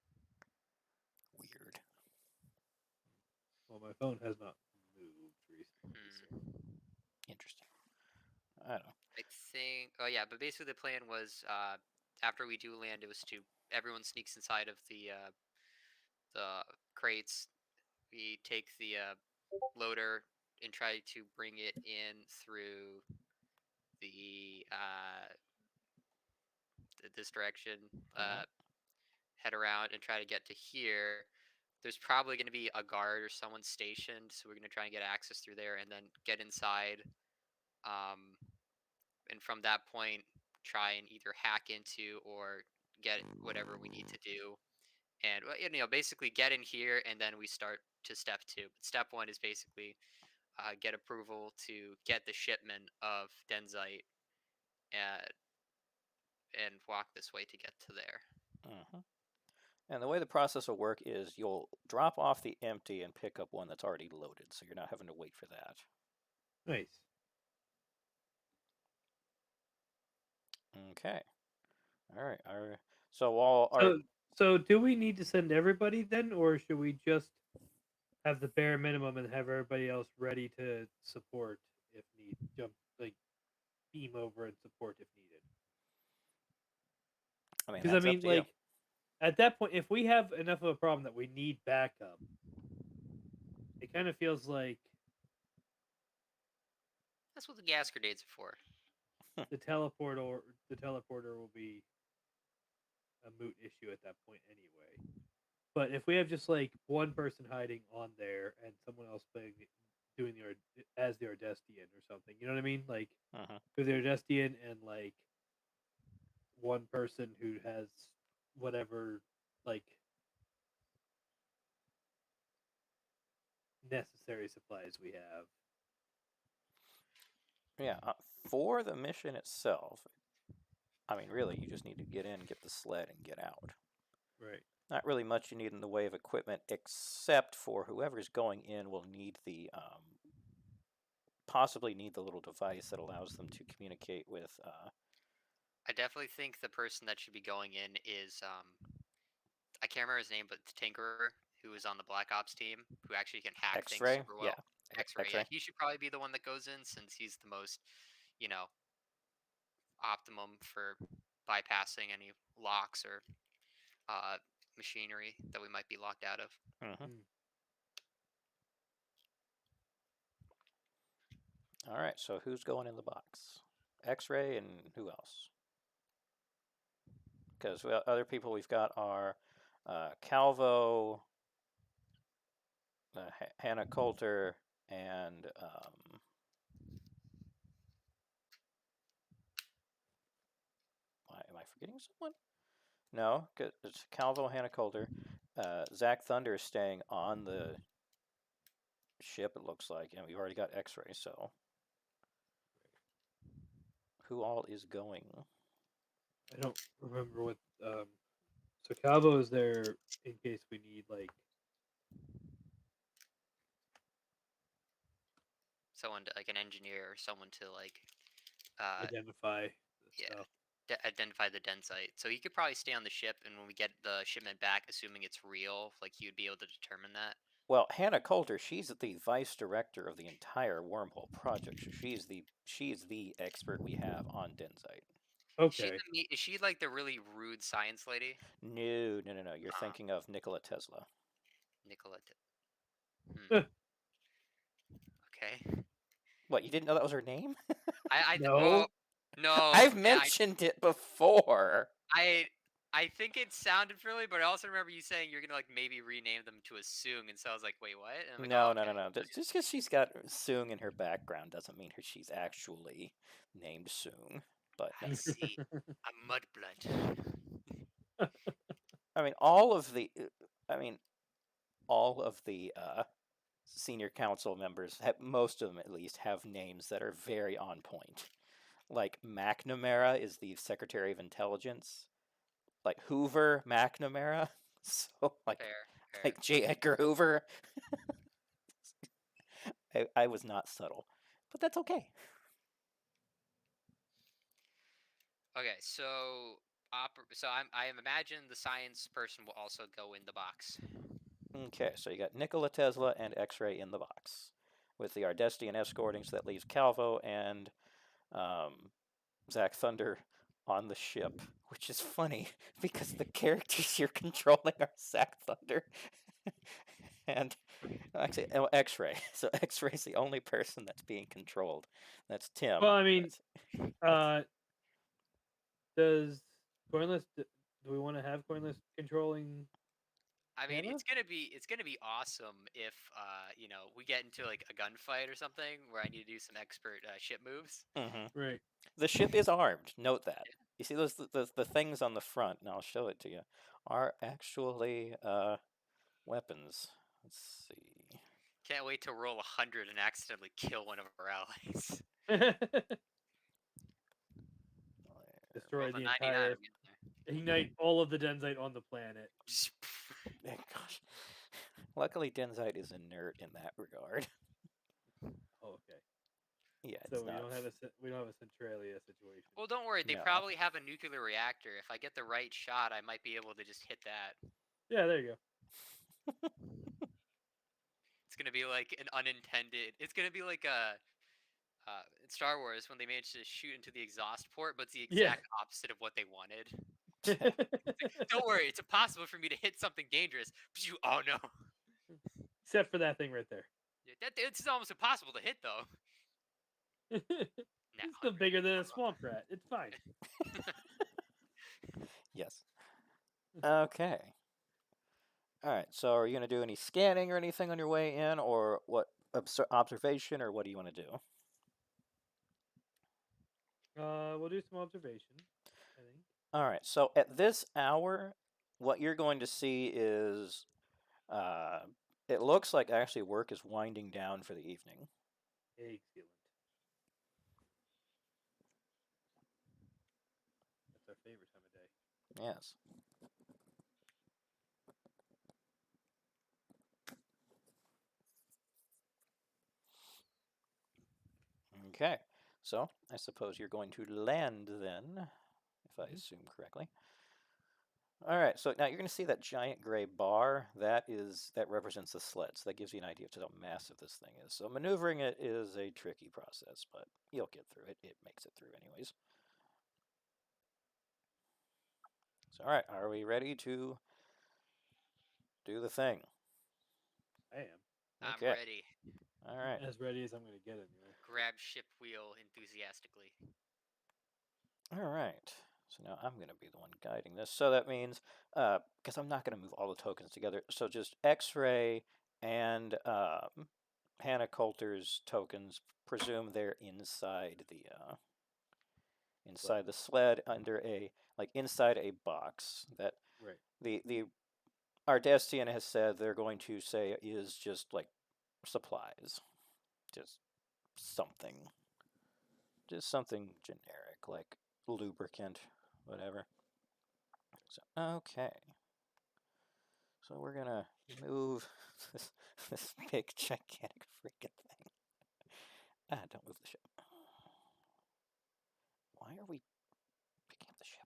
[SPEAKER 3] Weird.
[SPEAKER 1] Well, my phone has not moved recently, so
[SPEAKER 3] Interesting. I don't know.
[SPEAKER 2] I think. Oh yeah, but basically the plan was after we do land, it was to everyone sneaks inside of the crates. We take the loader and try to bring it in through the this direction. Head around and try to get to here. There's probably going to be a guard or someone stationed, so we're going to try and get access through there and then get inside. And from that point, try and either hack into or get whatever we need to do. And basically get in here, and then we start to step 2. But step 1 is basically get approval to get the shipment of Denzite and walk this way to get to there.
[SPEAKER 3] Mm-hmm. And the way the process will work is you'll drop off the empty and pick up one that's already loaded, so you're not having to wait for that.
[SPEAKER 1] nice.
[SPEAKER 3] Okay. All right. So all our
[SPEAKER 1] So do we need to send everybody then, or should we just have the bare minimum and have everybody else ready to support if need? Beam over and support if needed. Because
[SPEAKER 3] that's
[SPEAKER 1] I mean,
[SPEAKER 3] up to you.
[SPEAKER 1] at that point, if we have enough of a problem that we need backup, it kind of feels like
[SPEAKER 2] That's what the gas grenades are for.
[SPEAKER 1] the teleporter will be a moot issue at that point anyway. But if we have just like one person hiding on there and someone else doing as the Ardestian or something, you know what I mean? Like with the Ardestian and like one person who has whatever like necessary supplies we have.
[SPEAKER 3] Yeah, for the mission itself, I mean, really, you just need to get in, get the sled, and get out.
[SPEAKER 1] Right.
[SPEAKER 3] Not really much you need in the way of equipment, except for whoever's going in will need possibly need the little device that allows them to communicate with.
[SPEAKER 2] I definitely think the person that should be going in is I can't remember his name, but the Tinkerer who is on the Black Ops team, who actually can hack things
[SPEAKER 3] X-ray.
[SPEAKER 2] super well.
[SPEAKER 3] Yeah,
[SPEAKER 2] X-Ray. Yeah, he should probably be the one that goes in since he's the most, optimum for bypassing any locks or machinery that we might be locked out of.
[SPEAKER 3] All right, so who's going in the box? X-Ray and who else? Because other people we've got are Calvo, Hannah Coulter, and am I forgetting someone? No, it's Calvo, Hannah Coulter. Zach Thunder is staying on the ship, it looks like, and we've already got X-Ray, so who all is going?
[SPEAKER 1] I don't remember what. So Calvo is there in case we need like
[SPEAKER 2] someone like an engineer or someone to like
[SPEAKER 1] identify.
[SPEAKER 2] Identify the Denzite. So he could probably stay on the ship, and when we get the shipment back, assuming it's real, like he would be able to determine that.
[SPEAKER 3] Well, Hannah Coulter, she's the vice director of the entire wormhole project. So she's the expert we have on Denzite.
[SPEAKER 1] Okay.
[SPEAKER 2] Is she like the really rude science lady?
[SPEAKER 3] No. You're thinking of Nikola Tesla.
[SPEAKER 2] Nikola. Okay.
[SPEAKER 3] What, you didn't know that was her name?
[SPEAKER 1] No.
[SPEAKER 2] No.
[SPEAKER 3] I've mentioned it before.
[SPEAKER 2] I think it sounded familiar, but I also remember you saying you're gonna like maybe rename them to a Soong, and so I was like, wait, what? And I'm like,
[SPEAKER 3] No,
[SPEAKER 2] oh,
[SPEAKER 3] no, no,
[SPEAKER 2] okay.
[SPEAKER 3] no. Just because she's got Soong in her background doesn't mean she's actually named Soong. But no.
[SPEAKER 2] I see. A mudblood.
[SPEAKER 3] I mean, all of the, all of the senior council members, most of them at least, have names that are very on point. Like McNamara is the Secretary of Intelligence. Like Hoover McNamara. So
[SPEAKER 2] Fair.
[SPEAKER 3] like J. Edgar Hoover. I was not subtle, but that's okay.
[SPEAKER 2] Okay, so I imagine the science person will also go in the box.
[SPEAKER 3] Okay, so you got Nikola Tesla and X-Ray in the box, with the Ardestian escorting, so that leaves Calvo and Zach Thunder on the ship, which is funny because the characters you're controlling are Zach Thunder and actually X-Ray. So X-Ray's the only person that's being controlled. That's Tim.
[SPEAKER 1] Well, I mean, does Coinless? Do we want to have Coinless controlling?
[SPEAKER 2] I mean,
[SPEAKER 1] Hannah?
[SPEAKER 2] it's gonna be awesome if we get into like a gunfight or something where I need to do some expert ship moves.
[SPEAKER 1] Right.
[SPEAKER 3] The ship is armed. Note that. You see those the things on the front, and I'll show it to you, are actually weapons. Let's see.
[SPEAKER 2] Can't wait to roll 100 and accidentally kill one of our allies.
[SPEAKER 1] Destroy
[SPEAKER 2] Roll
[SPEAKER 1] the
[SPEAKER 2] 99
[SPEAKER 1] entire.
[SPEAKER 2] again there.
[SPEAKER 1] Ignite all of the Denzite on the planet.
[SPEAKER 3] Gosh. Luckily, Denzite is inert in that regard.
[SPEAKER 1] Oh, okay.
[SPEAKER 3] Yeah,
[SPEAKER 1] So
[SPEAKER 3] it's
[SPEAKER 1] we
[SPEAKER 3] not.
[SPEAKER 1] don't have a Centralia situation.
[SPEAKER 2] Well, don't worry. They
[SPEAKER 3] No.
[SPEAKER 2] probably have a nuclear reactor. If I get the right shot, I might be able to just hit that.
[SPEAKER 1] Yeah, there you go.
[SPEAKER 2] It's gonna be like an unintended. It's gonna be like a in Star Wars when they managed to shoot into the exhaust port, but it's the
[SPEAKER 1] Yeah.
[SPEAKER 2] exact opposite of what they wanted. Don't worry, it's impossible for me to hit something dangerous. But oh no,
[SPEAKER 1] Except for that thing right there.
[SPEAKER 2] it's almost impossible to hit though. Nah,
[SPEAKER 1] It's still bigger than a swamp rat. It's fine.
[SPEAKER 3] Yes. Okay. All right. So, are you going to do any scanning or anything on your way in, or what observation, or what do you want to do?
[SPEAKER 1] We'll do some observation, I think.
[SPEAKER 3] All right. So, at this hour, what you're going to see is, it looks like actually work is winding down for the evening.
[SPEAKER 1] Excellent. That's our favorite time of day.
[SPEAKER 3] Yes. Okay. So, I suppose you're going to land then, if I assume correctly. All right, so now you're going to see that giant gray bar. That represents the sled. So that gives you an idea of just how massive this thing is. So maneuvering it is a tricky process, but you'll get through it. It makes it through anyways. So, all right, are we ready to do the thing?
[SPEAKER 1] I am.
[SPEAKER 2] I'm
[SPEAKER 3] Okay.
[SPEAKER 2] ready.
[SPEAKER 3] All right.
[SPEAKER 1] As ready as I'm going to get anyway.
[SPEAKER 2] Grab ship wheel enthusiastically.
[SPEAKER 3] All right. So now I'm going to be the one guiding this. So that means, because I'm not going to move all the tokens together, so just X-Ray and Hannah Coulter's tokens, presume they're inside the sled under inside a box that
[SPEAKER 1] Right.
[SPEAKER 3] the Ardestian has said they're going to say is just like supplies, just something generic like lubricant, whatever. So, okay. So we're gonna move this big gigantic freaking thing. Don't move the ship. Why are we picking up the ship?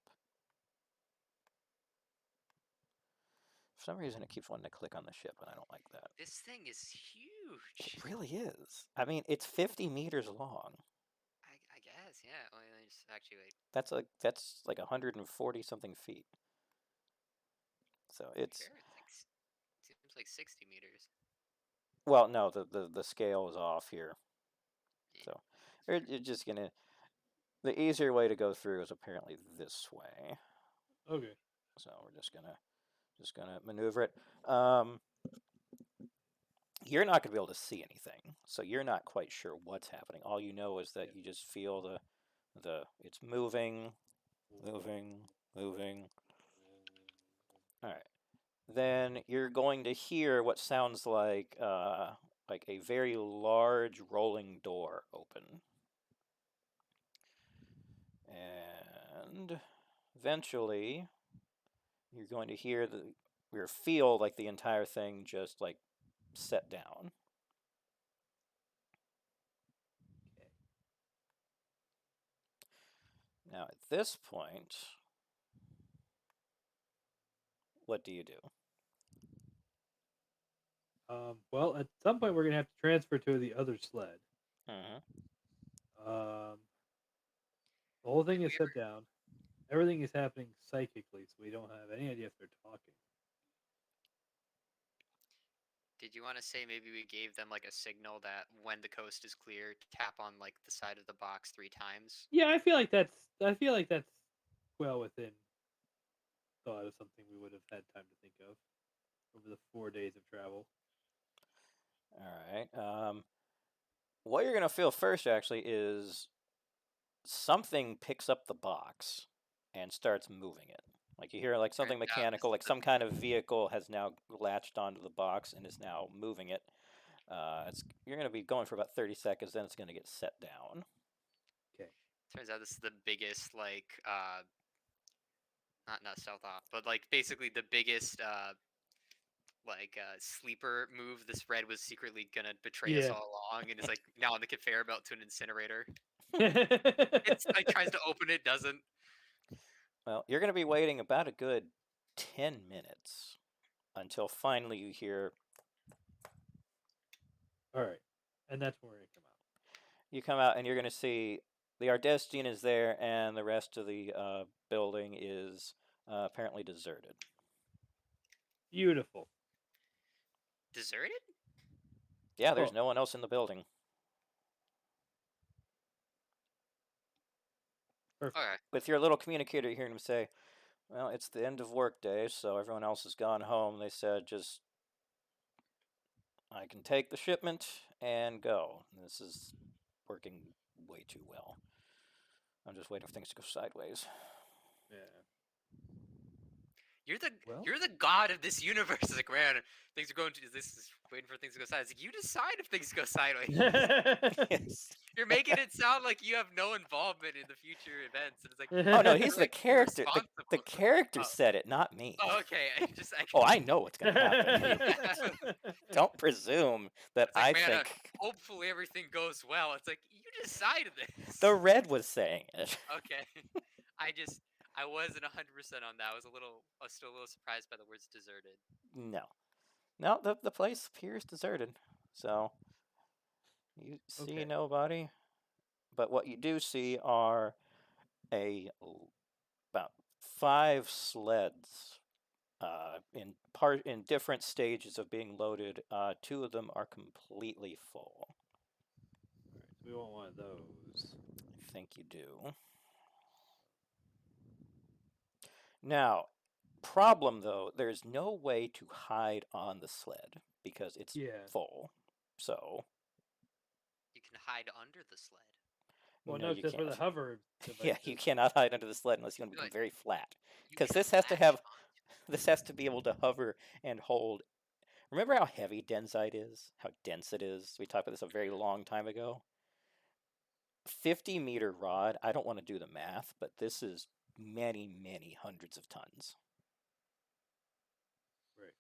[SPEAKER 3] For some reason it keeps wanting to click on the ship and I don't like that.
[SPEAKER 2] This thing is huge.
[SPEAKER 3] It really is. I mean, it's 50 meters long.
[SPEAKER 2] I guess, yeah. Well, just actually wait.
[SPEAKER 3] That's like 140 something feet. So it's
[SPEAKER 2] Fair, seems like 60 meters.
[SPEAKER 3] well, no, the scale is off here.
[SPEAKER 2] Yeah,
[SPEAKER 3] So you're just gonna. The easier way to go through is apparently this way.
[SPEAKER 1] Okay.
[SPEAKER 3] So we're just gonna maneuver it. You're not gonna be able to see anything, so you're not quite sure what's happening. All you know is that you just feel the it's moving, moving, moving. All right. Then you're going to hear what sounds like a very large rolling door open. And eventually you're going to hear or feel like the entire thing just like set down.
[SPEAKER 4] Okay.
[SPEAKER 3] Now at this point, what do you do?
[SPEAKER 4] Well, at some point we're gonna have to transfer to the other sled.
[SPEAKER 3] Mm-hmm.
[SPEAKER 4] The whole thing
[SPEAKER 2] Did
[SPEAKER 4] is
[SPEAKER 2] we
[SPEAKER 4] set down. Everything is happening psychically, so we don't have any idea if they're talking.
[SPEAKER 2] Did you want to say maybe we gave them like a signal that when the coast is clear, to tap on like the side of the box 3 times?
[SPEAKER 4] Yeah, I feel like that's well within thought of something we would have had time to think of over the 4 days of travel.
[SPEAKER 3] All right. What you're gonna feel first actually is something picks up the box and starts moving it. Like you hear like something
[SPEAKER 2] Turns out
[SPEAKER 3] mechanical,
[SPEAKER 2] this
[SPEAKER 3] like
[SPEAKER 2] is
[SPEAKER 3] some kind of vehicle has now latched onto the box and is now moving it. You're gonna be going for about 30 seconds, then it's gonna get set down.
[SPEAKER 4] Okay.
[SPEAKER 2] Turns out this is the biggest like not stealth off, but like basically the biggest sleeper move. This red was secretly gonna betray us
[SPEAKER 4] Yeah.
[SPEAKER 2] all along, and is like now on the conveyor belt to an incinerator.
[SPEAKER 4] Okay.
[SPEAKER 2] It's like tries to open it, doesn't.
[SPEAKER 3] Well, you're gonna be waiting about a good 10 minutes until finally you hear.
[SPEAKER 4] All right, and that's where we're gonna come out.
[SPEAKER 3] You come out and you're gonna see the Ardestian is there, and the rest of the building is apparently deserted.
[SPEAKER 4] Beautiful.
[SPEAKER 2] Deserted?
[SPEAKER 3] Yeah, there's
[SPEAKER 4] Oh.
[SPEAKER 3] no one else in the building.
[SPEAKER 4] Perfect.
[SPEAKER 2] Okay.
[SPEAKER 3] With your little communicator, you're hearing him say, "Well, it's the end of work day, so everyone else has gone home." They said, "Just I can take the shipment and go." This is working way too well. I'm just waiting for things to go sideways.
[SPEAKER 4] Yeah. Well-
[SPEAKER 2] You're the god of this universe. It's like, man, things are going to this is waiting for things to go sideways. Like, you decide if things go sideways.
[SPEAKER 3] Yes.
[SPEAKER 2] You're making it sound like you have no involvement in the future events, and it's like,
[SPEAKER 3] Oh no,
[SPEAKER 2] you're,
[SPEAKER 3] he's the
[SPEAKER 2] like,
[SPEAKER 3] character. The
[SPEAKER 2] irresponsible.
[SPEAKER 3] character
[SPEAKER 2] Oh.
[SPEAKER 3] said it, not me.
[SPEAKER 2] Oh, okay.
[SPEAKER 3] Oh, I know what's gonna happen. Don't presume that
[SPEAKER 2] It's like,
[SPEAKER 3] I
[SPEAKER 2] man,
[SPEAKER 3] think
[SPEAKER 2] hopefully everything goes well. It's like you decided this.
[SPEAKER 3] the red was saying it.
[SPEAKER 2] Okay. I wasn't 100% on that. I was still a little surprised by the words deserted.
[SPEAKER 3] No, the place appears deserted. So you see
[SPEAKER 4] Okay.
[SPEAKER 3] nobody, but what you do see are about 5 sleds in different stages of being loaded. 2 of them are completely full.
[SPEAKER 4] All right, so we want one of those.
[SPEAKER 3] I think you do. Now, problem though, there's no way to hide on the sled because it's
[SPEAKER 4] Yeah.
[SPEAKER 3] full. So
[SPEAKER 2] You can hide under the sled.
[SPEAKER 4] Well,
[SPEAKER 3] no,
[SPEAKER 4] no,
[SPEAKER 3] you
[SPEAKER 4] that's where the
[SPEAKER 3] can't.
[SPEAKER 4] hover.
[SPEAKER 3] Yeah,
[SPEAKER 4] device
[SPEAKER 3] you
[SPEAKER 4] is.
[SPEAKER 3] cannot hide under the sled unless you want to become
[SPEAKER 2] Good.
[SPEAKER 3] very flat.
[SPEAKER 2] You
[SPEAKER 3] Because
[SPEAKER 2] can
[SPEAKER 3] this has to
[SPEAKER 2] latch
[SPEAKER 3] have
[SPEAKER 2] onto
[SPEAKER 3] this has to be able to hover and hold. Remember how heavy Denzite is? How dense it is? We talked about this a very long time ago. 50-meter rod, I don't want to do the math, but this is many, many hundreds of tons.
[SPEAKER 4] Right.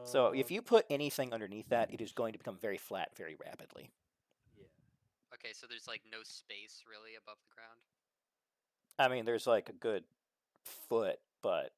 [SPEAKER 3] So if you put anything underneath that, it is going to become very flat very rapidly.
[SPEAKER 4] Yeah.
[SPEAKER 2] Okay, so there's like no space really above the ground.
[SPEAKER 3] I mean, there's like a good foot, but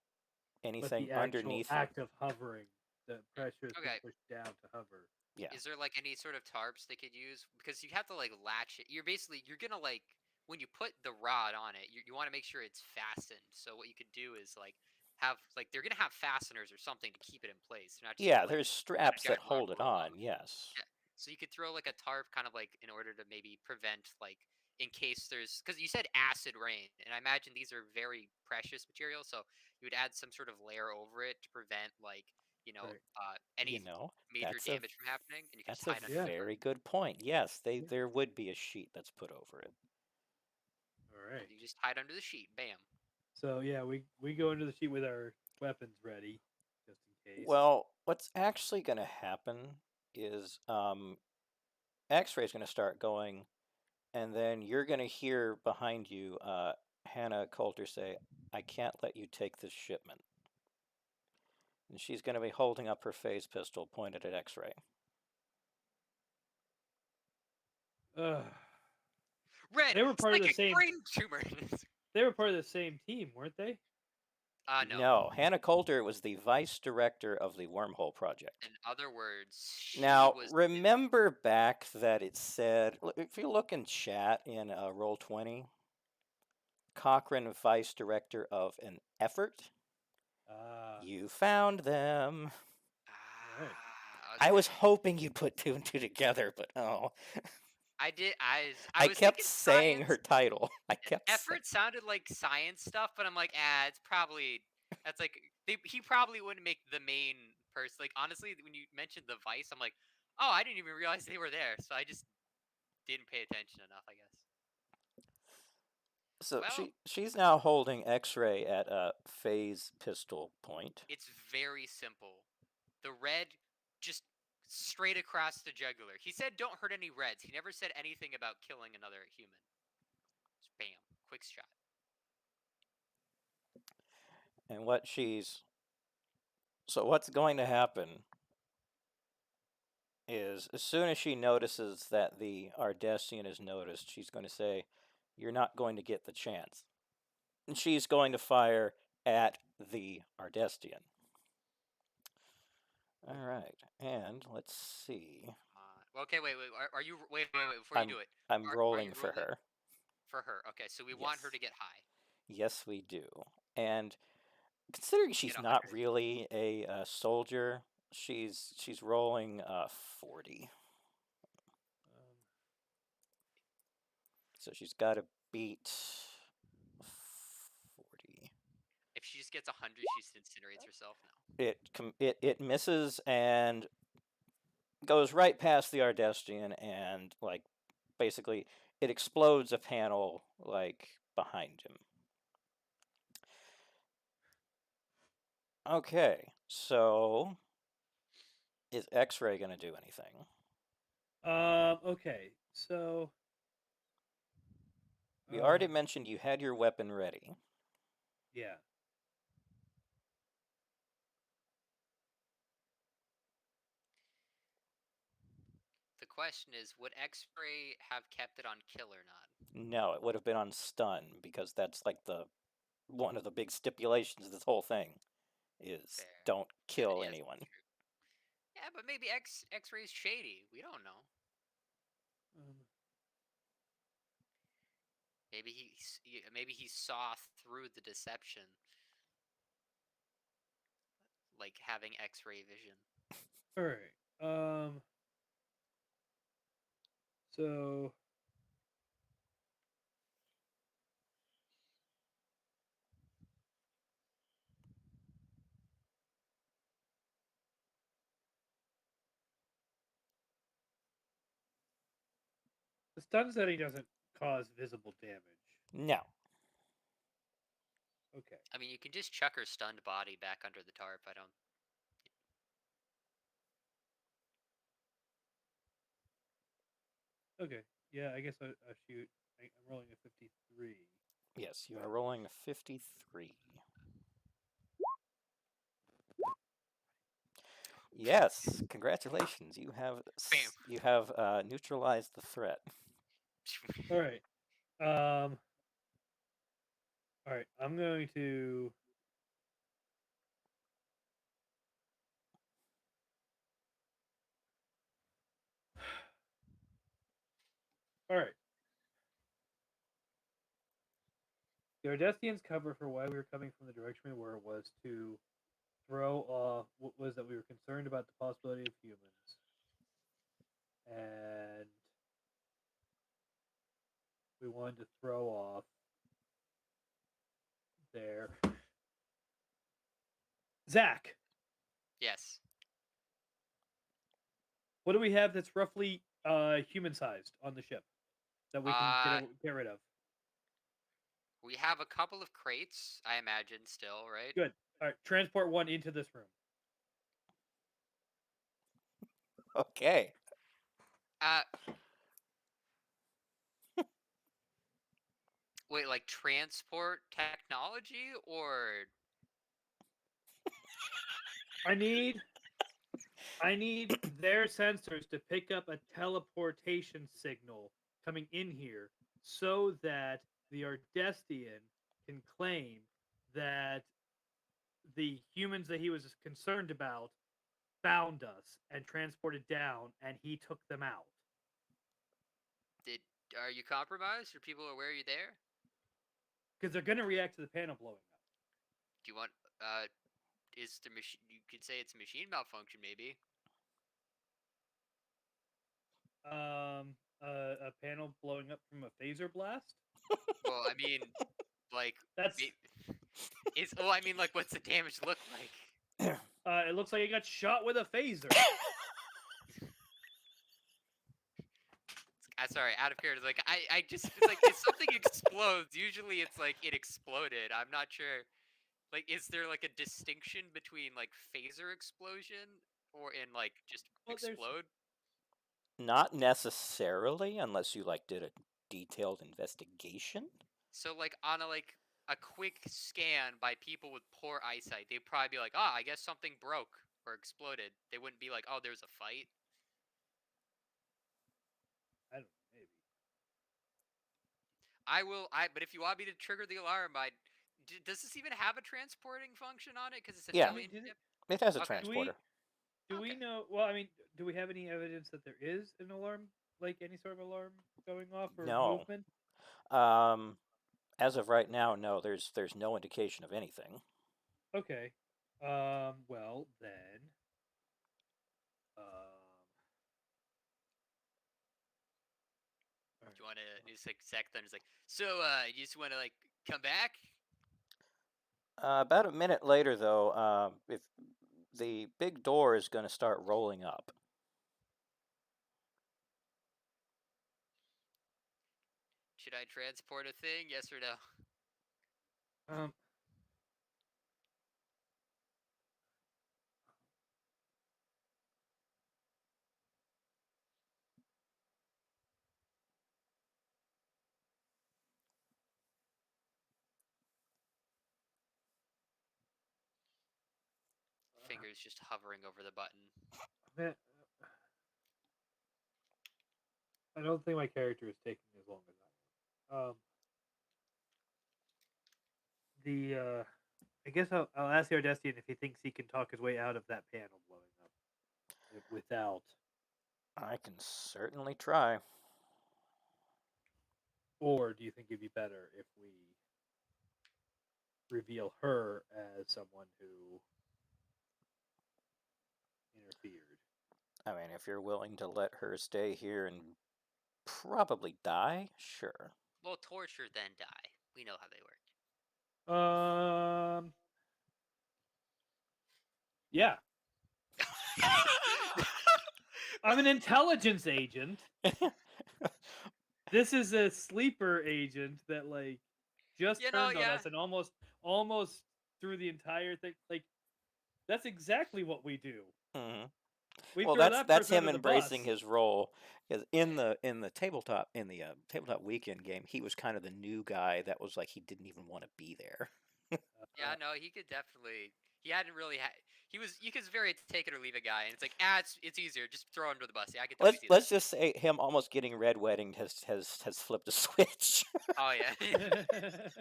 [SPEAKER 4] But
[SPEAKER 3] anything
[SPEAKER 4] the actual
[SPEAKER 3] underneath
[SPEAKER 4] act of hovering, the pressure is
[SPEAKER 2] Okay.
[SPEAKER 4] pushed down to hover.
[SPEAKER 3] Yeah.
[SPEAKER 2] Is there like any sort of tarps they could use? Because you have to like latch it. You're gonna like when you put the rod on it, you want to make sure it's fastened. So what you could do is like have like they're gonna have fasteners or something to keep it in place. You're not just
[SPEAKER 3] Yeah,
[SPEAKER 2] gonna, like,
[SPEAKER 3] there's straps
[SPEAKER 2] gotta
[SPEAKER 3] that
[SPEAKER 2] go out
[SPEAKER 3] hold
[SPEAKER 2] and
[SPEAKER 3] it
[SPEAKER 2] roll
[SPEAKER 3] on,
[SPEAKER 2] out.
[SPEAKER 3] yes.
[SPEAKER 2] Yeah. So you could throw like a tarp kind of like in order to maybe prevent like in case there's, because you said acid rain, and I imagine these are very precious materials, so you would add some sort of layer over it to prevent like
[SPEAKER 4] Right.
[SPEAKER 2] any
[SPEAKER 3] You know,
[SPEAKER 2] major
[SPEAKER 3] that's a
[SPEAKER 2] damage from happening, and you can just
[SPEAKER 3] that's a
[SPEAKER 2] hide under
[SPEAKER 4] Yeah.
[SPEAKER 2] the
[SPEAKER 3] very
[SPEAKER 2] curtain.
[SPEAKER 3] good point. Yes,
[SPEAKER 4] Yeah.
[SPEAKER 3] there would be a sheet that's put over it.
[SPEAKER 4] All right.
[SPEAKER 2] You just hide under the sheet. Bam.
[SPEAKER 4] So yeah, we go into the sheet with our weapons ready, just in case.
[SPEAKER 3] Well, what's actually going to happen is X-ray's going to start going, and then you're going to hear behind you Hannah Coulter say, "I can't let you take this shipment." And she's going to be holding up her phase pistol pointed at X-ray.
[SPEAKER 4] Ugh.
[SPEAKER 2] Red.
[SPEAKER 4] They were part of the
[SPEAKER 2] Psychic
[SPEAKER 4] same.
[SPEAKER 2] brain tumor.
[SPEAKER 4] They were part of the same team, weren't they?
[SPEAKER 2] No.
[SPEAKER 3] No, Hannah Coulter was the vice director of the Wormhole Project.
[SPEAKER 2] In other words, she
[SPEAKER 3] Now,
[SPEAKER 2] was.
[SPEAKER 3] remember back that it said, if you look in chat in Roll20, Cochrane, vice director of an effort.
[SPEAKER 4] Ah.
[SPEAKER 3] You found them.
[SPEAKER 4] Right.
[SPEAKER 3] I was
[SPEAKER 2] Okay.
[SPEAKER 3] hoping you'd put two and two together, but oh.
[SPEAKER 2] I did. I
[SPEAKER 3] I
[SPEAKER 2] was
[SPEAKER 3] kept
[SPEAKER 2] thinking
[SPEAKER 3] saying
[SPEAKER 2] science.
[SPEAKER 3] her title. I kept saying.
[SPEAKER 2] Effort sounded like science stuff, but I'm like, it's probably that's like he probably wouldn't make the main person. Like honestly, when you mentioned the Vice, I'm like, oh, I didn't even realize they were there, so I just didn't pay attention enough, I guess.
[SPEAKER 3] So
[SPEAKER 2] Well,
[SPEAKER 3] she's now holding X-ray at a phase pistol point.
[SPEAKER 2] it's very simple. The red just straight across the jugular. He said don't hurt any reds. He never said anything about killing another human. Just bam, quick shot.
[SPEAKER 3] And what's going to happen is as soon as she notices that the Ardestian is noticed, she's going to say, "You're not going to get the chance." And she's going to fire at the Ardestian. All right, and let's see.
[SPEAKER 2] Okay, wait. Are you wait? Before you do it,
[SPEAKER 3] I'm
[SPEAKER 2] are
[SPEAKER 3] rolling
[SPEAKER 2] you
[SPEAKER 3] for her.
[SPEAKER 2] For her, okay. So we want her
[SPEAKER 3] Yes.
[SPEAKER 2] to get high.
[SPEAKER 3] Yes, we do. And considering she's
[SPEAKER 2] Get
[SPEAKER 3] not
[SPEAKER 2] 100.
[SPEAKER 3] really a soldier, she's rolling 40. So she's got to beat 40.
[SPEAKER 2] If she just gets 100, she incinerates herself. No.
[SPEAKER 3] It misses and goes right past the Ardestian, and like basically it explodes a panel like behind him. Okay, so is X-ray going to do anything?
[SPEAKER 4] Okay. So.
[SPEAKER 3] We already mentioned you had your weapon ready.
[SPEAKER 4] Yeah.
[SPEAKER 2] The question is, would X-ray have kept it on kill or not?
[SPEAKER 3] No, it would have been on stun because that's like one of the big stipulations of this whole thing is
[SPEAKER 2] Fair.
[SPEAKER 3] don't kill
[SPEAKER 2] Yes,
[SPEAKER 3] anyone.
[SPEAKER 2] true. Yeah, but maybe X-ray's shady. We don't know. Maybe he saw through the deception, like having X-ray vision.
[SPEAKER 4] All right. So. The stun setting doesn't cause visible damage.
[SPEAKER 3] No.
[SPEAKER 4] Okay.
[SPEAKER 2] I mean, you can just chuck her stunned body back under the tarp. I don't.
[SPEAKER 4] Okay. Yeah, I guess I shoot. I'm rolling a 53.
[SPEAKER 3] Yes, you are rolling a 53. Yes, congratulations. You have neutralized the threat.
[SPEAKER 4] All right. All right. I'm going to. All right. The Ardestian's cover for why we were coming from the direction we were was to throw off what was that we were concerned about the possibility of humans. And we wanted to throw off there. Zach,
[SPEAKER 2] Yes.
[SPEAKER 1] what do we have that's roughly human sized on the ship that we can get rid of?
[SPEAKER 2] We have a couple of crates, I imagine, still, right?
[SPEAKER 1] Good. All right, transport one into this room.
[SPEAKER 3] Okay.
[SPEAKER 2] Uh, wait, like transport technology or
[SPEAKER 1] I need their sensors to pick up a teleportation signal coming in here so that the Ardestian can claim that the humans that he was concerned about found us and transported down and he took them out.
[SPEAKER 2] are you compromised? Are people aware you're there?
[SPEAKER 1] Because they're going to react to the panel blowing up.
[SPEAKER 2] Do you want is the machine? You could say it's a machine malfunction, maybe.
[SPEAKER 1] A panel blowing up from a phaser blast?
[SPEAKER 2] Well, I mean, like
[SPEAKER 1] That's
[SPEAKER 2] I mean, like, what's the damage look like?
[SPEAKER 1] it looks like it got shot with a phaser.
[SPEAKER 2] Sorry, out of character. Like, I just it's like if something explodes, usually it's like it exploded. I'm not sure. Like, is there like a distinction between like phaser explosion or in like just
[SPEAKER 1] Well,
[SPEAKER 2] explode?
[SPEAKER 3] Not necessarily, unless you like did a detailed investigation.
[SPEAKER 2] So like on a quick scan by people with poor eyesight, they'd probably be like, "Ah, I guess something broke or exploded." They wouldn't be like, "Oh, there's a fight."
[SPEAKER 1] I don't know, maybe.
[SPEAKER 2] But if you want me to trigger the alarm, does this even have a transporting function on it? Because it's a
[SPEAKER 3] Yeah.
[SPEAKER 2] giant ship.
[SPEAKER 3] It has a
[SPEAKER 2] Okay.
[SPEAKER 3] transporter.
[SPEAKER 1] Do we know? Well, I mean, do we have any evidence that there is an alarm, like any sort of alarm going off or
[SPEAKER 3] No.
[SPEAKER 1] movement?
[SPEAKER 3] As of right now, no. There's no indication of anything.
[SPEAKER 1] Okay. Well then.
[SPEAKER 2] Do you want to just like Zach Thunder's like, so you just want to like come back?
[SPEAKER 3] About a minute later, though, if the big door is going to start rolling up.
[SPEAKER 2] Should I transport a thing? Yes or no? Fingers just hovering over the button.
[SPEAKER 4] Man, I don't think my character is taking as long as I am. I guess I'll ask the Ardestian if he thinks he can talk his way out of that panel blowing up without.
[SPEAKER 3] I can certainly try.
[SPEAKER 4] Or do you think it'd be better if we reveal her as someone who interfered?
[SPEAKER 3] I mean, if you're willing to let her stay here and probably die, sure.
[SPEAKER 2] Well, torture then die. We know how they work.
[SPEAKER 1] Yeah. I'm an intelligence agent. This is a sleeper agent that like just turned on us and almost through the entire thing. Like that's exactly what we do.
[SPEAKER 3] Mm-hmm.
[SPEAKER 1] We
[SPEAKER 3] Well,
[SPEAKER 1] throw
[SPEAKER 3] that's
[SPEAKER 1] that person
[SPEAKER 3] him
[SPEAKER 1] under the
[SPEAKER 3] embracing
[SPEAKER 1] bus.
[SPEAKER 3] his role. Because in the tabletop weekend game, he was kind of the new guy that was like he didn't even want to be there.
[SPEAKER 2] Yeah, no, he could definitely. He hadn't really had. He was. You could very take it or leave it guy, and it's like, it's easier. Just throw him under the bus. Yeah, I could totally see
[SPEAKER 3] Let's
[SPEAKER 2] that.
[SPEAKER 3] just say him almost getting red wedding has flipped a switch.
[SPEAKER 2] Oh yeah.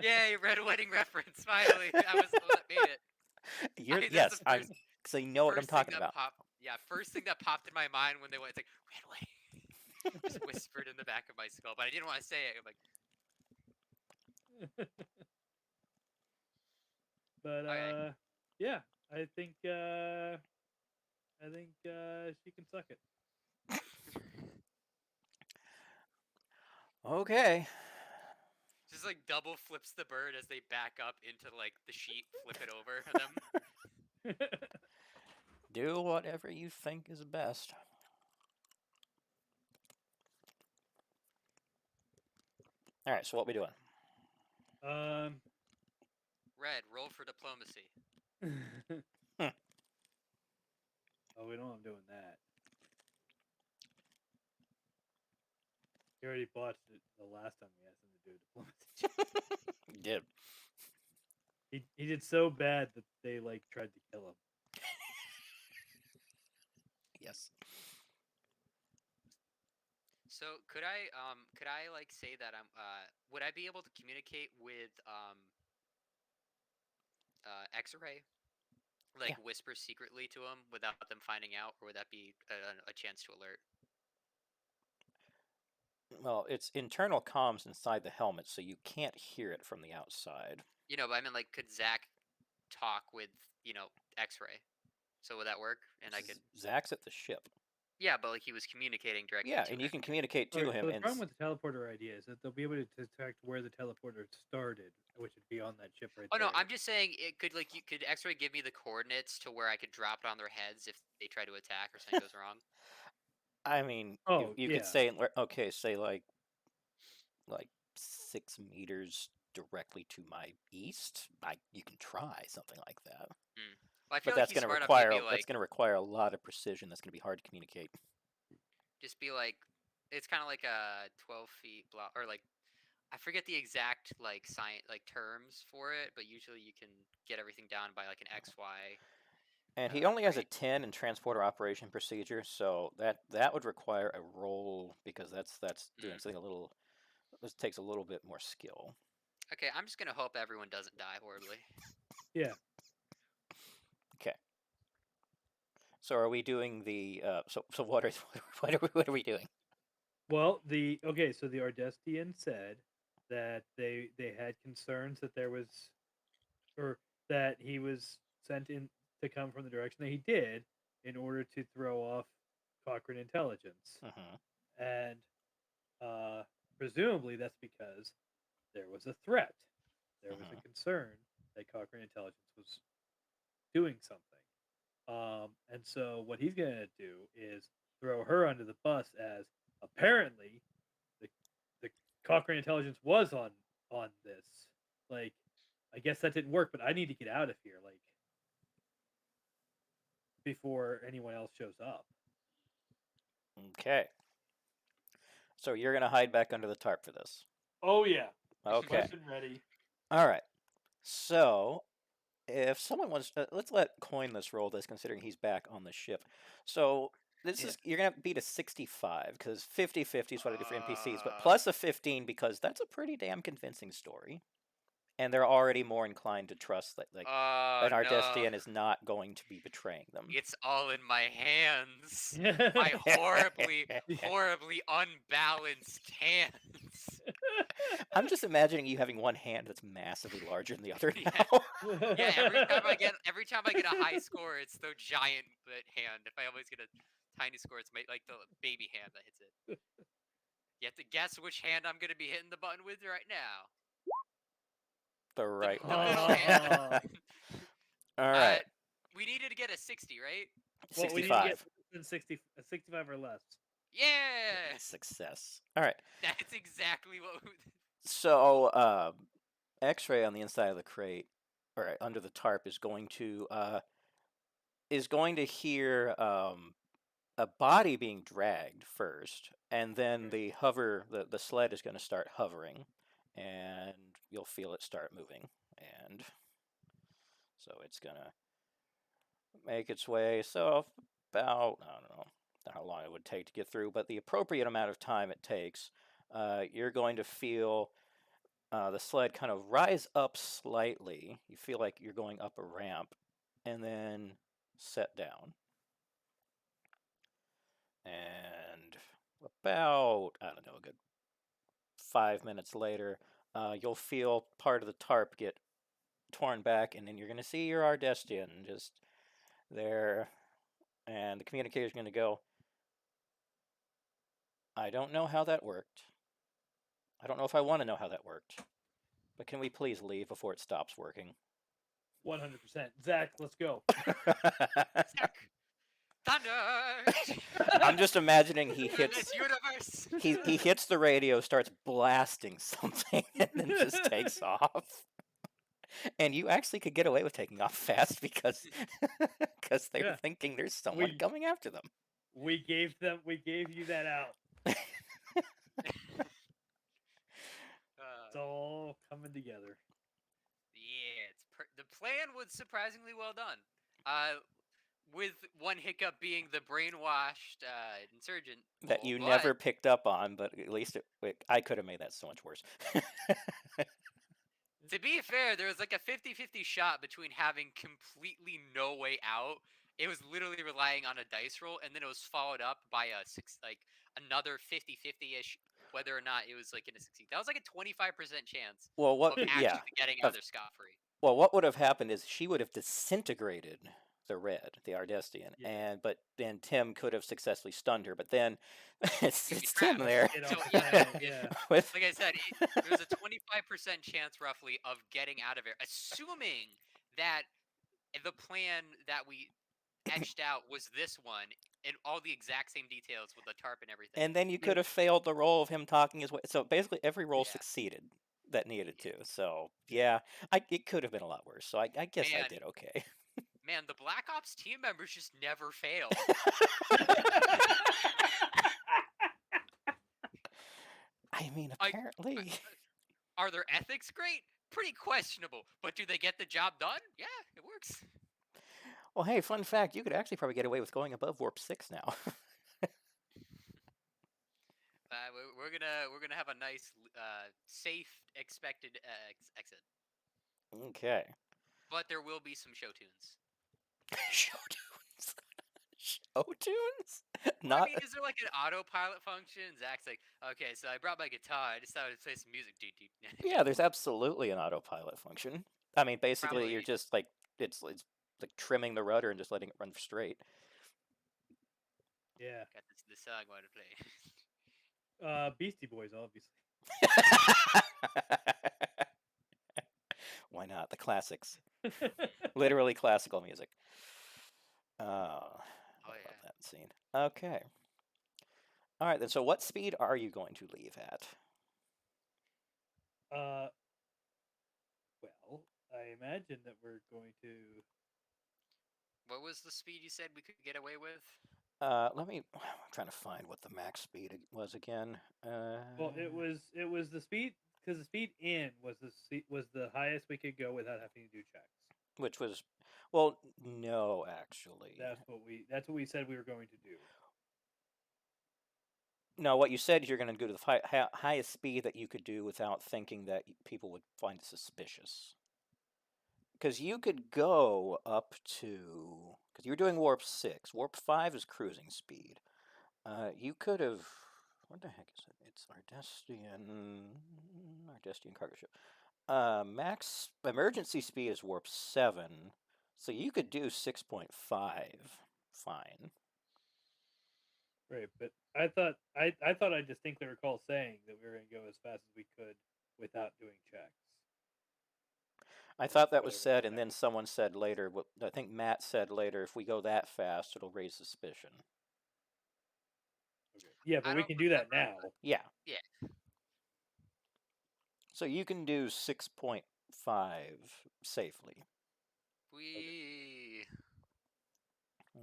[SPEAKER 2] Yay, red wedding reference. Finally, that was what made it.
[SPEAKER 3] Yes, so you know what I'm talking about.
[SPEAKER 2] First thing that popped in my mind when they went, it's like red wedding. Just whispered in the back of my skull, but I didn't want to say it. I'm like.
[SPEAKER 1] But
[SPEAKER 2] Okay.
[SPEAKER 1] yeah, I think she can suck it.
[SPEAKER 3] Okay.
[SPEAKER 2] Just like double flips the bird as they back up into like the sheet, flip it over them.
[SPEAKER 3] Do whatever you think is best. All right, so what we doing?
[SPEAKER 2] Red, roll for diplomacy.
[SPEAKER 4] Oh, we don't want him doing that. He already botched it the last time we asked him to do diplomacy.
[SPEAKER 3] You did.
[SPEAKER 4] He did so bad that they like tried to kill him.
[SPEAKER 3] Yes.
[SPEAKER 2] So could I like say that would I be able to communicate with X-ray? Like
[SPEAKER 3] Yeah.
[SPEAKER 2] whisper secretly to them without them finding out, or would that be a chance to alert?
[SPEAKER 3] Well, it's internal comms inside the helmet, so you can't hear it from the outside.
[SPEAKER 2] You know, but I mean, like, could Zach talk with X-ray? So would that work? And I could.
[SPEAKER 3] Zach's at the ship.
[SPEAKER 2] Yeah, but like he was communicating directly.
[SPEAKER 3] Yeah,
[SPEAKER 2] to
[SPEAKER 3] and
[SPEAKER 2] him.
[SPEAKER 3] you can communicate to
[SPEAKER 4] Okay,
[SPEAKER 3] him.
[SPEAKER 4] so the
[SPEAKER 3] and
[SPEAKER 4] problem with the teleporter idea is that they'll be able to detect where the teleporter started, which would be on that ship right
[SPEAKER 2] Oh
[SPEAKER 4] there.
[SPEAKER 2] no, I'm just saying it could could X-ray give me the coordinates to where I could drop it on their heads if they try to attack or something goes wrong.
[SPEAKER 3] I mean,
[SPEAKER 4] Oh,
[SPEAKER 3] you
[SPEAKER 4] yeah.
[SPEAKER 3] could say, okay, say like 6 meters directly to my east. You can try something like that.
[SPEAKER 2] Well, I feel
[SPEAKER 3] But
[SPEAKER 2] like
[SPEAKER 3] that's
[SPEAKER 2] he's
[SPEAKER 3] going to
[SPEAKER 2] smart enough to
[SPEAKER 3] require
[SPEAKER 2] be like,
[SPEAKER 3] that's going to require a lot of precision. That's going to be hard to communicate.
[SPEAKER 2] just be like, it's kind of like a 12 feet block, or like, I forget the exact like terms for it, but usually you can get everything down by like an XY.
[SPEAKER 3] And he only has a
[SPEAKER 2] rate.
[SPEAKER 3] 10 in transporter operation procedure, so that would require a roll because that's doing something a little. This takes a little bit more skill.
[SPEAKER 2] Okay, I'm just gonna hope everyone doesn't die horribly.
[SPEAKER 4] Yeah.
[SPEAKER 3] Okay. So are we doing the? So what are we doing?
[SPEAKER 4] Well, so the Ardestian said that they had concerns that there was, or that he was sent in to come from the direction that he did in order to throw off Cochrane intelligence, and presumably that's because there was a threat, there was a concern that Cochrane intelligence was doing something, and so what he's gonna do is throw her under the bus as apparently the Cochrane intelligence was on this. Like, I guess that didn't work, but I need to get out of here, like, before anyone else shows up.
[SPEAKER 3] Okay. So you're gonna hide back under the tarp for this.
[SPEAKER 1] Oh yeah.
[SPEAKER 3] Okay.
[SPEAKER 1] Weapon ready.
[SPEAKER 3] All right. So if someone wants, let's let Coin this roll this, considering he's back on the ship. So this is you're gonna beat a 65 because 50-50 is what I do for NPCs, but plus a 15 because that's a pretty damn convincing story, and they're already more inclined to trust that an Ardestian is not going to be betraying them.
[SPEAKER 2] It's all in my hands. My horribly unbalanced hands.
[SPEAKER 3] I'm just imagining you having one hand that's massively larger than the other
[SPEAKER 2] Yeah.
[SPEAKER 3] now.
[SPEAKER 2] Yeah, every time I get a high score, it's the giant hand. If I always get a tiny score, it's like the baby hand that hits it. You have to guess which hand I'm gonna be hitting the button with right now.
[SPEAKER 3] The right
[SPEAKER 2] The
[SPEAKER 3] one.
[SPEAKER 2] middle hand.
[SPEAKER 3] All right.
[SPEAKER 2] We needed to get a 60, right?
[SPEAKER 4] Well, we need to
[SPEAKER 3] 65.
[SPEAKER 4] get within 65 or less.
[SPEAKER 2] Yeah.
[SPEAKER 3] Success. All right.
[SPEAKER 2] That's exactly what.
[SPEAKER 3] So, X-ray on the inside of the crate, or under the tarp, is going to hear a body being dragged first, and then the sled is going to start hovering, and you'll feel it start moving, and so it's gonna make its way. So about, I don't know how long it would take to get through, but the appropriate amount of time it takes, you're going to feel the sled kind of rise up slightly. You feel like you're going up a ramp, and then set down. And about, I don't know, a good 5 minutes later, you'll feel part of the tarp get torn back, and then you're going to see your Ardestian just there, and the communicator's going to go, I don't know how that worked. I don't know if I want to know how that worked. But can we please leave before it stops working?
[SPEAKER 1] 100%. Zach, let's go.
[SPEAKER 2] Zack! Thunder!
[SPEAKER 3] I'm just imagining he
[SPEAKER 2] In
[SPEAKER 3] hits
[SPEAKER 2] this universe.
[SPEAKER 3] he hits the radio, starts blasting something, and then just takes off. And you actually could get away with taking off fast because they're
[SPEAKER 1] Yeah.
[SPEAKER 3] thinking there's someone
[SPEAKER 1] We-
[SPEAKER 3] coming after them.
[SPEAKER 1] We gave you that out. It's all coming together.
[SPEAKER 2] Yeah, the plan was surprisingly well done. With one hiccup being the brainwashed insurgent
[SPEAKER 3] That
[SPEAKER 2] role,
[SPEAKER 3] you
[SPEAKER 2] but
[SPEAKER 3] never picked up on, but at least I could have made that so much worse.
[SPEAKER 2] To be fair, there was like a 50-50 shot between having completely no way out. It was literally relying on a dice roll, and then it was followed up by another 50-50-ish whether or not it was like gonna succeed. That was like a 25% chance
[SPEAKER 3] Well,
[SPEAKER 2] of
[SPEAKER 3] what?
[SPEAKER 2] actually
[SPEAKER 3] Yeah.
[SPEAKER 2] getting out there scot-free.
[SPEAKER 3] Well, what would have happened is she would have disintegrated the Ardestian,
[SPEAKER 1] Yeah.
[SPEAKER 3] but then Tim could have successfully stunned her. But then it's
[SPEAKER 2] You'd be
[SPEAKER 3] Tim
[SPEAKER 2] trapped.
[SPEAKER 3] there.
[SPEAKER 1] Get
[SPEAKER 2] So,
[SPEAKER 1] off
[SPEAKER 2] yeah,
[SPEAKER 1] the planet,
[SPEAKER 2] it-
[SPEAKER 1] yeah.
[SPEAKER 3] With
[SPEAKER 2] Like I said, there's a 25% chance roughly of getting out of it, assuming that the plan that we etched out was this one and all the exact same details with the tarp and everything.
[SPEAKER 3] and then you
[SPEAKER 1] Yep.
[SPEAKER 3] could have failed the roll of him talking his way. So basically, every roll
[SPEAKER 2] Yeah.
[SPEAKER 3] succeeded that needed to. So yeah, it could have been a lot worse. So I guess I
[SPEAKER 2] Man.
[SPEAKER 3] did okay.
[SPEAKER 2] Man, the Black Ops team members just never failed.
[SPEAKER 3] I mean,
[SPEAKER 2] I-
[SPEAKER 3] apparently.
[SPEAKER 2] Are their ethics great? Pretty questionable. But do they get the job done? Yeah, it works.
[SPEAKER 3] Well, hey, fun fact: you could actually probably get away with going above warp 6 now.
[SPEAKER 2] We're gonna have a nice, safe, expected exit.
[SPEAKER 3] Okay.
[SPEAKER 2] But there will be some show tunes.
[SPEAKER 3] Show tunes. Show tunes?
[SPEAKER 2] Well,
[SPEAKER 3] Not.
[SPEAKER 2] I mean, is there like an autopilot function? Zach's like, okay, so I brought my guitar. I decided to play some music.
[SPEAKER 3] Yeah, there's absolutely an autopilot function. I mean, basically, you're
[SPEAKER 2] Probably.
[SPEAKER 3] just like it's like trimming the rudder and just letting it run straight.
[SPEAKER 1] Yeah.
[SPEAKER 2] Got this song I want to play.
[SPEAKER 1] Beastie Boys, obviously.
[SPEAKER 3] Why not? The classics. Literally classical music. I love
[SPEAKER 2] yeah.
[SPEAKER 3] that scene. Okay. All right, then. So, what speed are you going to leave at?
[SPEAKER 1] Well, I imagine that we're going to.
[SPEAKER 2] What was the speed you said we could get away with?
[SPEAKER 3] Let me. I'm trying to find what the max speed was again.
[SPEAKER 1] Well, it was the speed because the speed in was the highest we could go without having to do checks.
[SPEAKER 3] Which was, well, no, actually.
[SPEAKER 1] That's what we said we were going to do.
[SPEAKER 3] No, what you said is you're going to go to the highest speed that you could do without thinking that people would find it suspicious. Because you could go up to, because you're doing warp 6. Warp 5 is cruising speed. You could have, what the heck is it? It's Ardestian cargo ship. Max emergency speed is warp 7, so you could do 6.5 fine.
[SPEAKER 1] Right, but I thought I distinctly recall saying that we were going to go as fast as we could without doing checks.
[SPEAKER 3] I thought that
[SPEAKER 1] what
[SPEAKER 3] was
[SPEAKER 1] I
[SPEAKER 3] said, and
[SPEAKER 1] remember.
[SPEAKER 3] then someone said later, I think Matt said later, if we go that fast, it'll raise suspicion.
[SPEAKER 1] Okay. Yeah, but
[SPEAKER 2] I
[SPEAKER 1] we
[SPEAKER 2] don't
[SPEAKER 1] can do that now.
[SPEAKER 2] remember.
[SPEAKER 3] Yeah.
[SPEAKER 2] Yeah.
[SPEAKER 3] So you can do 6.5 safely.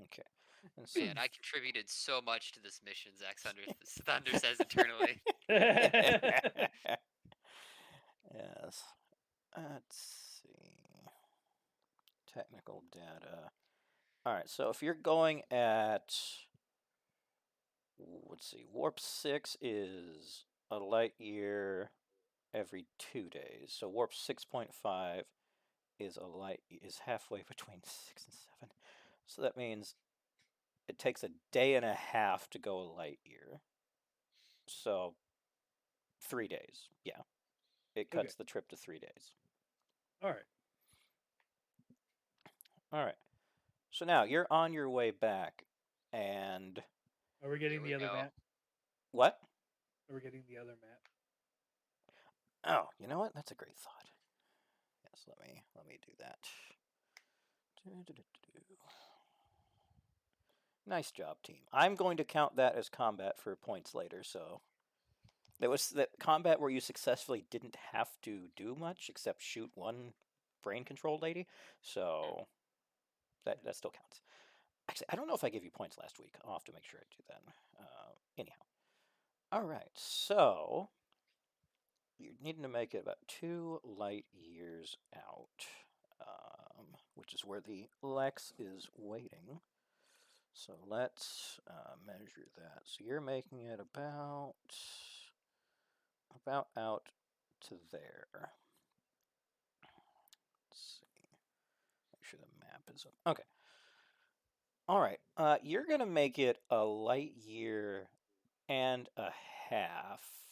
[SPEAKER 3] Okay. And so,
[SPEAKER 2] Man, I contributed so much to this mission, Zach Thunder says internally.
[SPEAKER 3] yes. Let's see. Technical data. All right, so if you're going at, let's see, warp 6 is a light year every 2 days. So warp 6.5 is halfway between 6 and 7. So that means it takes a day and a half to go a light year. So 3 days. Yeah. It cuts the trip to 3 days.
[SPEAKER 1] All right.
[SPEAKER 3] All right. So now you're on your way back, and
[SPEAKER 1] Are we getting
[SPEAKER 2] Here we
[SPEAKER 1] the other
[SPEAKER 2] go.
[SPEAKER 1] map?
[SPEAKER 3] what?
[SPEAKER 1] Are we getting the other map?
[SPEAKER 3] Oh, you know what? That's a great thought. Yes, let me do that. Nice job, team. I'm going to count that as combat for points later. So there was that combat where you successfully didn't have to do much except shoot one brain control lady. So that still counts. Actually, I don't know if I gave you points last week. I'll have to make sure I do that. Anyhow, all right. So you're needing to make it about 2 light years out, which is where the Lex is waiting. So let's measure that. So you're making it about out to there. Let's see. Make sure the map is up. Okay. All right. You're gonna make it a light year and a half,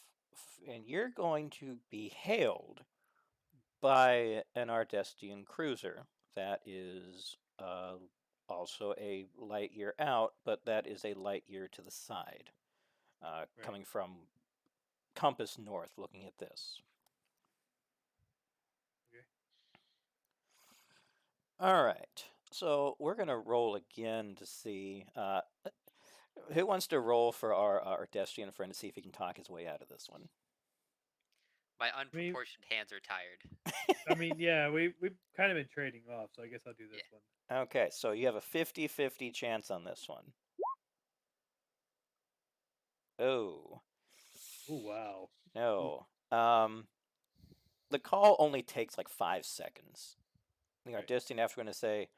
[SPEAKER 3] and you're going to be hailed by an Ardestian cruiser that is also a light year out, but that is a light year to the side, coming from compass north, looking at this.
[SPEAKER 4] Okay.
[SPEAKER 3] All right. So we're gonna roll again to see who wants to roll for our Ardestian friend to see if he can talk his way out of this one.
[SPEAKER 2] My unproportioned hands are tired.
[SPEAKER 4] I mean, yeah, we've kind of been trading off, so I guess I'll do this one.
[SPEAKER 3] Okay, so you have a 50-50 chance on this one. Oh.
[SPEAKER 4] Oh wow.
[SPEAKER 3] No. The call only takes like 5 seconds. The
[SPEAKER 4] Right.
[SPEAKER 3] Ardestian after going to say,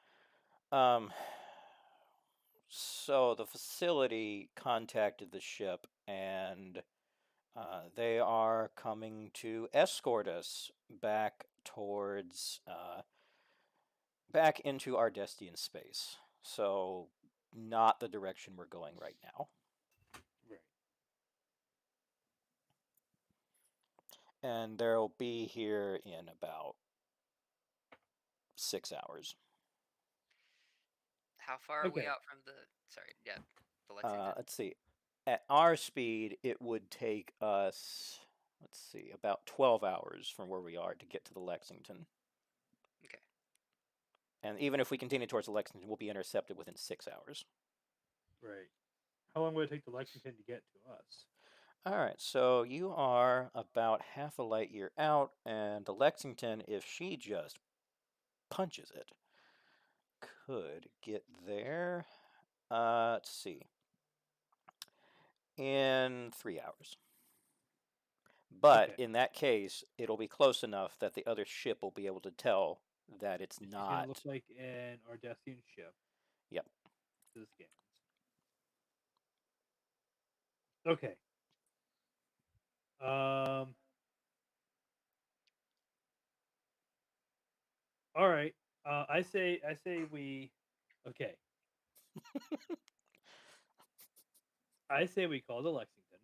[SPEAKER 3] so the facility contacted the ship and they are coming to escort us back towards back into Ardestian space. So not the direction we're going right now.
[SPEAKER 4] Right.
[SPEAKER 3] And they'll be here in about 6 hours.
[SPEAKER 2] How far are we
[SPEAKER 4] Okay.
[SPEAKER 2] out from the? Sorry, yeah, the Lexington.
[SPEAKER 3] Let's see. At our speed, it would take us, let's see, about 12 hours from where we are to get to the Lexington.
[SPEAKER 2] Okay.
[SPEAKER 3] And even if we continue towards the Lexington, we'll be intercepted within 6 hours.
[SPEAKER 4] Right. How long will it take the Lexington to get to us?
[SPEAKER 3] All right, so you are about half a light year out, and the Lexington, if she just punches it, could get there. Let's see. In 3 hours. But
[SPEAKER 4] Okay.
[SPEAKER 3] in that case, it'll be close enough that the other ship will be able to tell that it's
[SPEAKER 4] She's gonna
[SPEAKER 3] not.
[SPEAKER 4] look like an Ardestian ship.
[SPEAKER 3] Yep.
[SPEAKER 4] To the scans. Okay. All right. I say we. Okay. I say we call the Lexington.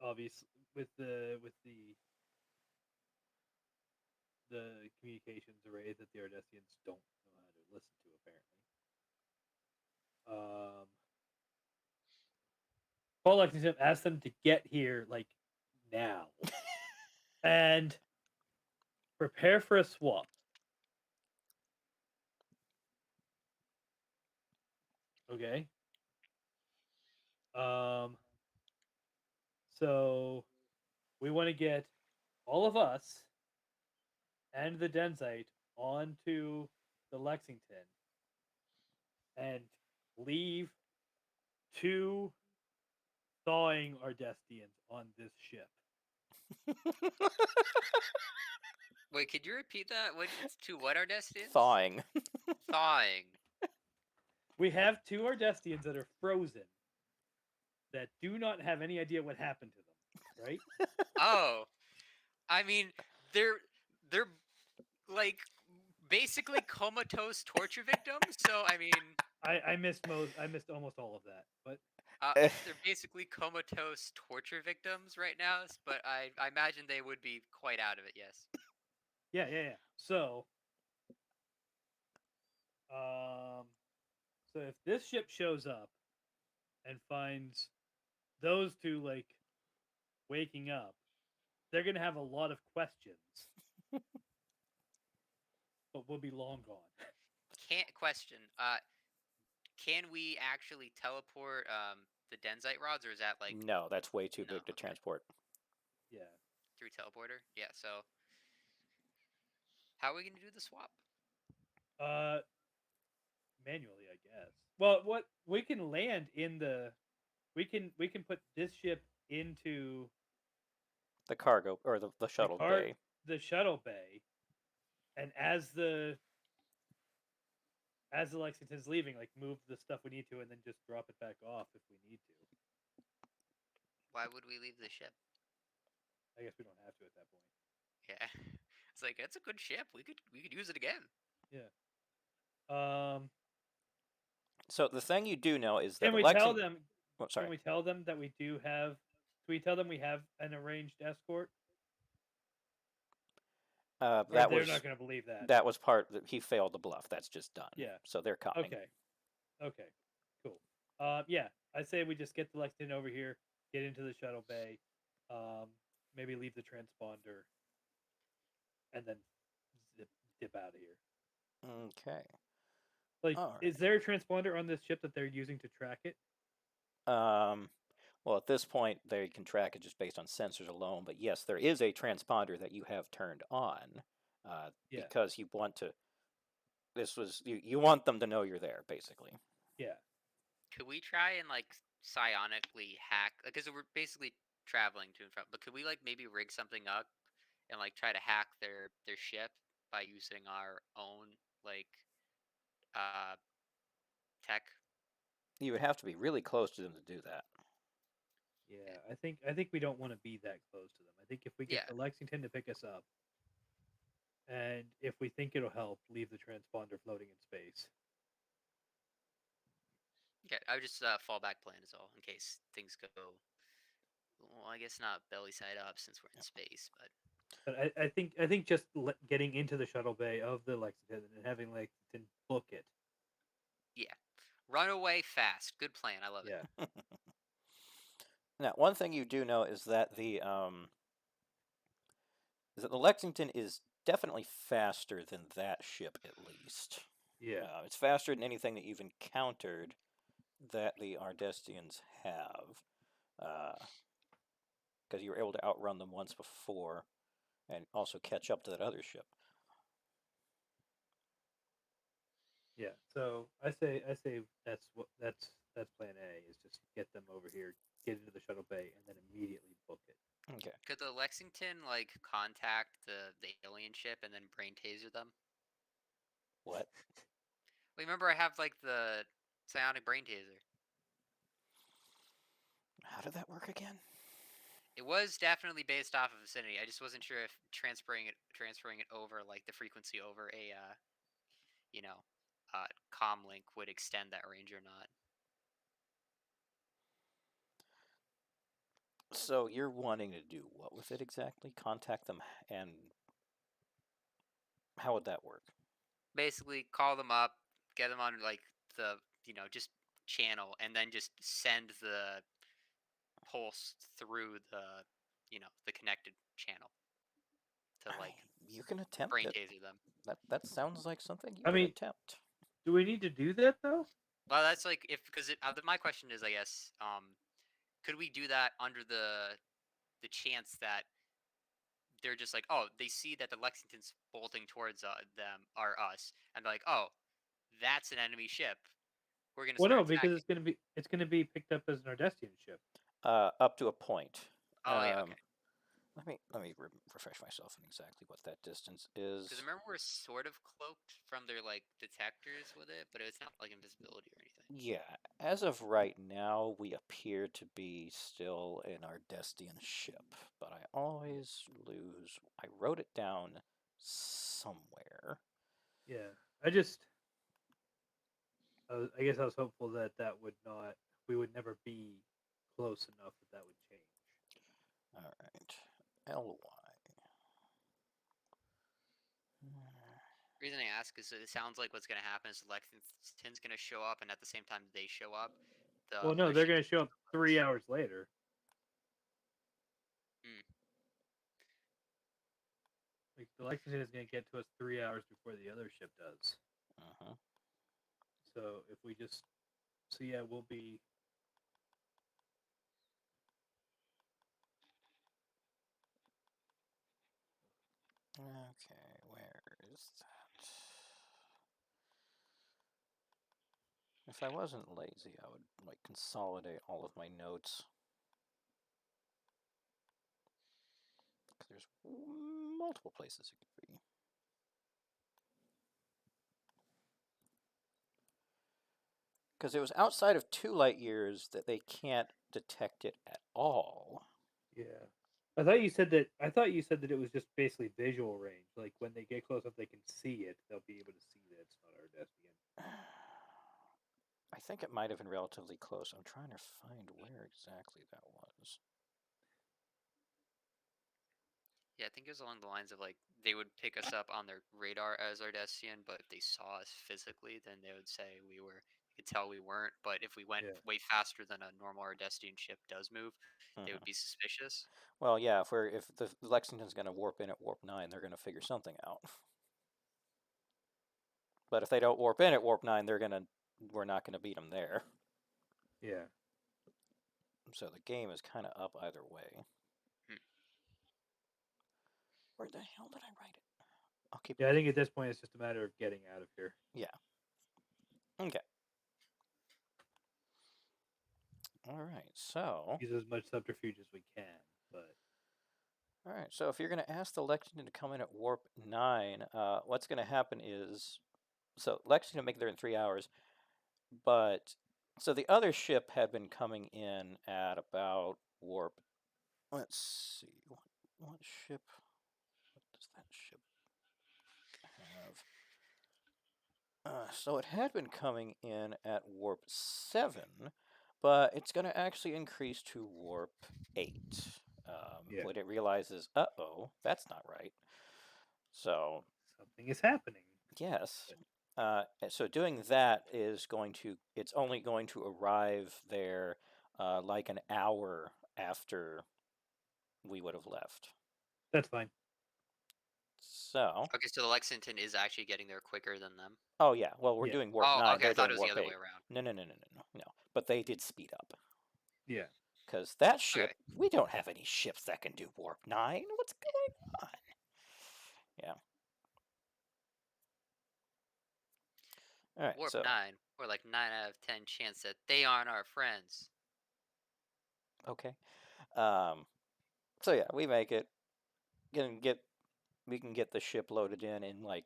[SPEAKER 4] Obviously, with the communications array that the Ardestians don't know how to listen to, apparently. Paul Lexington asked them to get here like now and prepare for a swap. Okay. So we want to get all of us and the Denzite onto the Lexington and leave 2 thawing Ardestians on this ship.
[SPEAKER 2] Wait, could you repeat that? What? It's to what Ardestians?
[SPEAKER 3] Thawing.
[SPEAKER 2] Thawing.
[SPEAKER 4] We have 2 Ardestians that are frozen that do not have any idea what happened to them, right?
[SPEAKER 2] Oh, I mean, they're like basically comatose torture victims. So I mean,
[SPEAKER 4] I missed almost all of that, but
[SPEAKER 2] they're basically comatose torture victims right now. But I imagine they would be quite out of it. Yes.
[SPEAKER 4] yeah. So, um, so if this ship shows up and finds those 2 like waking up, they're gonna have a lot of questions, but we'll be long gone.
[SPEAKER 2] Can't question. Can we actually teleport the Denzite rods, or is that like
[SPEAKER 3] No, that's way too
[SPEAKER 2] no?
[SPEAKER 3] big to
[SPEAKER 2] Okay.
[SPEAKER 3] transport.
[SPEAKER 4] Yeah.
[SPEAKER 2] Through teleporter? Yeah. So how are we gonna do the swap?
[SPEAKER 4] Manually, I guess. Well, what we can land in the we can put this ship into
[SPEAKER 3] The cargo or the shuttle bay.
[SPEAKER 4] the shuttle bay, and as the Lexington's leaving, like move the stuff we need to, and then just drop it back off if we need to.
[SPEAKER 2] Why would we leave the ship?
[SPEAKER 4] I guess we don't have to at that point.
[SPEAKER 2] Yeah. It's like it's a good ship. We could use it again.
[SPEAKER 4] Yeah.
[SPEAKER 3] So the thing you do know is that
[SPEAKER 4] Can
[SPEAKER 3] the
[SPEAKER 4] we tell
[SPEAKER 3] Lexington.
[SPEAKER 4] them?
[SPEAKER 3] Oh, sorry.
[SPEAKER 4] Can we tell them that we do have? Can we tell them we have an arranged escort? Or
[SPEAKER 3] That
[SPEAKER 4] they're
[SPEAKER 3] was
[SPEAKER 4] not going to believe that.
[SPEAKER 3] that was part that he failed the bluff. That's just done.
[SPEAKER 4] Yeah.
[SPEAKER 3] So they're coming.
[SPEAKER 4] Okay. Okay. Cool. Yeah. I say we just get the Lexington over here, get into the shuttle bay, maybe leave the transponder, and then dip out of here.
[SPEAKER 3] Okay.
[SPEAKER 4] Like,
[SPEAKER 3] All
[SPEAKER 4] is there a transponder on this ship that they're using to track it?
[SPEAKER 3] Well, at this point, they can track it just based on sensors alone. But yes, there is a transponder that you have turned on
[SPEAKER 4] Yeah.
[SPEAKER 3] because you want to. This was you want them to know you're there, basically.
[SPEAKER 4] Yeah.
[SPEAKER 2] Could we try and like psionically hack? Because we're basically traveling to and from. But could we like maybe rig something up and like try to hack their ship by using our own like tech?
[SPEAKER 3] You would have to be really close to them to do that.
[SPEAKER 4] Yeah. I think we don't want to be that close to them. I think if we get
[SPEAKER 2] Yeah.
[SPEAKER 4] the Lexington to pick us up, and if we think it'll help, leave the transponder floating in space.
[SPEAKER 2] Okay, I would just fallback plan is all in case things go. Well, I guess not belly side up since we're in space, but
[SPEAKER 4] But I think just getting into the shuttle bay of the Lexington and having Lexington book it.
[SPEAKER 2] yeah, run away fast. Good plan. I love it.
[SPEAKER 4] Yeah.
[SPEAKER 3] Now, one thing you do know is that the Lexington is definitely faster than that ship, at least.
[SPEAKER 4] Yeah.
[SPEAKER 3] It's faster than anything that you've encountered that the Ardestians have, because you were able to outrun them once before, and also catch up to that other ship.
[SPEAKER 4] Yeah. So I say that's plan A is just get them over here, get into the shuttle bay, and then immediately book it.
[SPEAKER 3] Okay.
[SPEAKER 2] Could the Lexington like contact the alien ship and then brain taser them?
[SPEAKER 3] What?
[SPEAKER 2] Well, remember I have like the psionic brain taser.
[SPEAKER 3] How did that work again?
[SPEAKER 2] It was definitely based off of vicinity. I just wasn't sure if transferring it over like the frequency over a comm link would extend that range or not.
[SPEAKER 3] So you're wanting to do what with it exactly? Contact them, and how would that work?
[SPEAKER 2] Basically, call them up, get them on like the just channel, and then just send the pulse through the the connected channel to like
[SPEAKER 3] You can attempt
[SPEAKER 2] brain
[SPEAKER 3] it.
[SPEAKER 2] taser them.
[SPEAKER 3] That sounds like something you
[SPEAKER 4] I
[SPEAKER 3] can
[SPEAKER 4] mean-
[SPEAKER 3] attempt.
[SPEAKER 4] Do we need to do that though?
[SPEAKER 2] Well, that's like because my question is, I guess, could we do that under the chance that they're just like, oh, they see that the Lexington's bolting towards them or us, and they're like, oh, that's an enemy ship. We're gonna
[SPEAKER 4] Well,
[SPEAKER 2] start
[SPEAKER 4] no, because
[SPEAKER 2] attacking.
[SPEAKER 4] it's gonna be picked up as an Ardestian ship.
[SPEAKER 3] Up to a point.
[SPEAKER 2] Oh yeah, okay.
[SPEAKER 3] Let me refresh myself on exactly what that distance is.
[SPEAKER 2] Because remember we're sort of cloaked from their like detectors with it, but it's not like invisibility or anything.
[SPEAKER 3] Yeah, as of right now, we appear to be still in our Ardestian ship, but I always lose. I wrote it down somewhere.
[SPEAKER 4] Yeah. I guess I was hopeful that we would never be close enough that would change.
[SPEAKER 3] All right, LY.
[SPEAKER 2] The reason I ask is it sounds like what's gonna happen is Lexington's gonna show up, and at the same time they show up.
[SPEAKER 4] Well, no,
[SPEAKER 2] other
[SPEAKER 4] they're gonna
[SPEAKER 2] ship's
[SPEAKER 4] show up
[SPEAKER 2] gonna
[SPEAKER 4] 3 hours later. Like the Lexington is going to get to us 3 hours before the other ship does.
[SPEAKER 3] Uh-huh.
[SPEAKER 4] So if we just, so yeah, we'll be.
[SPEAKER 3] Okay, where is that? If I wasn't lazy, I would like consolidate all of my notes. 'Cause there's multiple places it could be. Because it was outside of 2 light years that they can't detect it at all.
[SPEAKER 4] Yeah. I thought you said that. I thought you said that it was just basically visual range. Like when they get close up, they can see it. They'll be able to see that it's not our Despian.
[SPEAKER 3] I think it might have been relatively close. I'm trying to find where exactly that was.
[SPEAKER 2] Yeah, I think it was along the lines of like they would pick us up on their radar as Ardestian, but if they saw us physically, then they would say we were. You could tell we weren't. But if we went
[SPEAKER 4] Yeah.
[SPEAKER 2] way faster than a normal Ardestian ship does move, they
[SPEAKER 3] Mhm.
[SPEAKER 2] would be suspicious.
[SPEAKER 3] Well, yeah, if the Lexington's going to warp in at warp 9, they're going to figure something out. But if they don't warp in at warp 9, we're not going to beat them there.
[SPEAKER 4] Yeah.
[SPEAKER 3] So the game is kind of up either way. Where the hell did I write it? I'll keep.
[SPEAKER 4] Yeah, I think at this point it's just a matter of getting out of here.
[SPEAKER 3] Yeah. Okay. All right. So.
[SPEAKER 4] Use as much subterfuge as we can, but.
[SPEAKER 3] All right. So if you're going to ask the Lexington to come in at warp 9, what's going to happen is, so Lexington make it there in 3 hours, but so the other ship had been coming in at about warp. Let's see. What ship? What does that ship have? So it had been coming in at warp 7, but it's going to actually increase to warp 8
[SPEAKER 4] Yeah.
[SPEAKER 3] when it realizes, uh-oh, that's not right. So
[SPEAKER 4] Something is happening.
[SPEAKER 3] yes. So doing that is it's only going to arrive there like an hour after we would have left.
[SPEAKER 4] That's fine.
[SPEAKER 3] So.
[SPEAKER 2] Okay, so the Lexington is actually getting there quicker than them.
[SPEAKER 3] Oh yeah. Well, we're
[SPEAKER 4] Yeah.
[SPEAKER 3] doing warp 9.
[SPEAKER 2] Oh, okay.
[SPEAKER 3] They're
[SPEAKER 2] I thought
[SPEAKER 3] doing
[SPEAKER 2] it was the
[SPEAKER 3] warp
[SPEAKER 2] other
[SPEAKER 3] 8.
[SPEAKER 2] way around.
[SPEAKER 3] No. But they did speed up.
[SPEAKER 4] Yeah.
[SPEAKER 3] Because that ship,
[SPEAKER 2] Okay.
[SPEAKER 3] we don't have any ships that can do warp 9. What's going on? Yeah. All right.
[SPEAKER 2] Warp
[SPEAKER 3] So
[SPEAKER 2] 9, or like 9 out of 10 chance that they aren't our friends.
[SPEAKER 3] okay. So yeah, we make it. We can get the ship loaded in like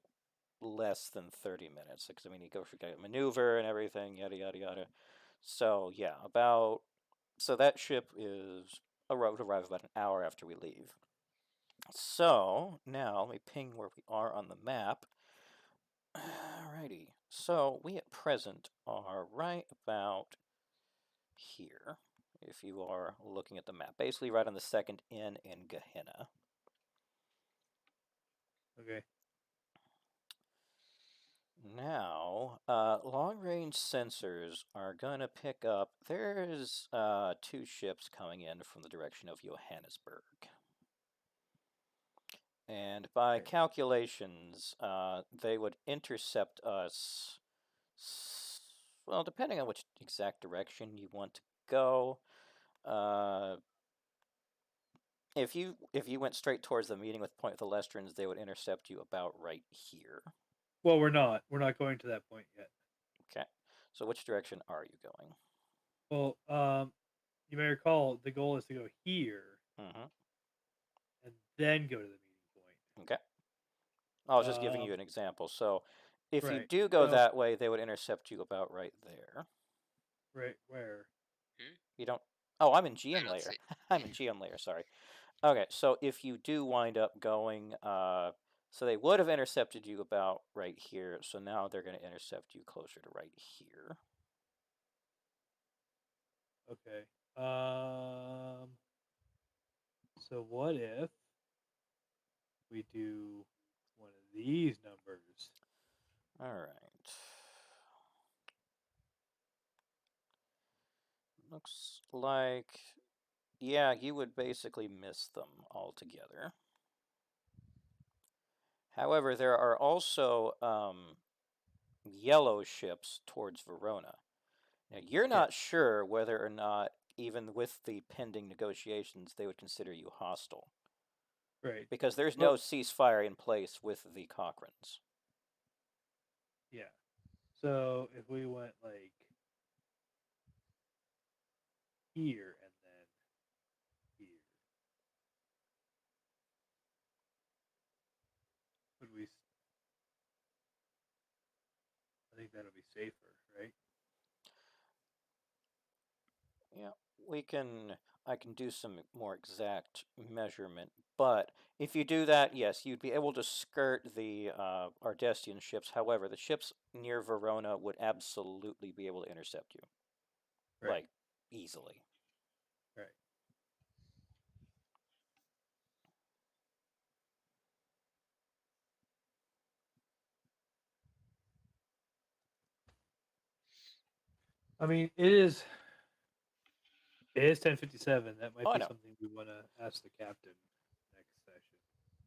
[SPEAKER 3] less than 30 minutes. Because I mean, you go for maneuver and everything, yada yada yada. So yeah, so that ship is arrive about an hour after we leave. So now let me ping where we are on the map. Alrighty. So we at present are right about here. If you are looking at the map, basically right on the second inn in Gehenna.
[SPEAKER 4] Okay.
[SPEAKER 3] Now, long-range sensors are going to pick up. There's 2 ships coming in from the direction of Johannesburg. And by
[SPEAKER 4] Okay.
[SPEAKER 3] calculations, they would intercept us, well, depending on which exact direction you want to go. If you went straight towards the meeting with Point of the Lestrans, they would intercept you about right here.
[SPEAKER 4] Well, we're not. We're not going to that point yet.
[SPEAKER 3] Okay. So which direction are you going?
[SPEAKER 4] Well, you may recall the goal is to go here
[SPEAKER 3] Mm-hmm.
[SPEAKER 4] and then go to the meeting point.
[SPEAKER 3] Okay. I was just giving you an example. So if you
[SPEAKER 4] Right.
[SPEAKER 3] do go
[SPEAKER 4] So-
[SPEAKER 3] that way, they would intercept you about right there.
[SPEAKER 4] Right where?
[SPEAKER 3] You don't. Oh, I'm in GM
[SPEAKER 2] don't
[SPEAKER 3] layer.
[SPEAKER 2] see.
[SPEAKER 3] I'm in GM layer. Sorry. Okay, so if you do wind up going, so they would have intercepted you about right here. So now they're going to intercept you closer to right here.
[SPEAKER 4] Okay. So what if we do one of these numbers?
[SPEAKER 3] All right. Looks like, yeah, you would basically miss them altogether. However, there are also yellow ships towards Verona. Now, you're not sure whether or not, even with the pending negotiations, they would consider you hostile.
[SPEAKER 4] Right.
[SPEAKER 3] Because there's
[SPEAKER 4] Well-
[SPEAKER 3] no ceasefire in place with the Cochrans.
[SPEAKER 4] Yeah. So if we went like here and then here, would we? I think that'll be safer, right?
[SPEAKER 3] Yeah, I can do some more exact measurement, but if you do that, yes, you'd be able to skirt the Ardestian ships. However, the ships near Verona would absolutely be able to intercept you,
[SPEAKER 4] Right.
[SPEAKER 3] like, easily.
[SPEAKER 4] Right. I mean, it is 10:57. That might
[SPEAKER 3] Oh, I
[SPEAKER 4] be
[SPEAKER 3] know.
[SPEAKER 4] something we want to ask the captain next session.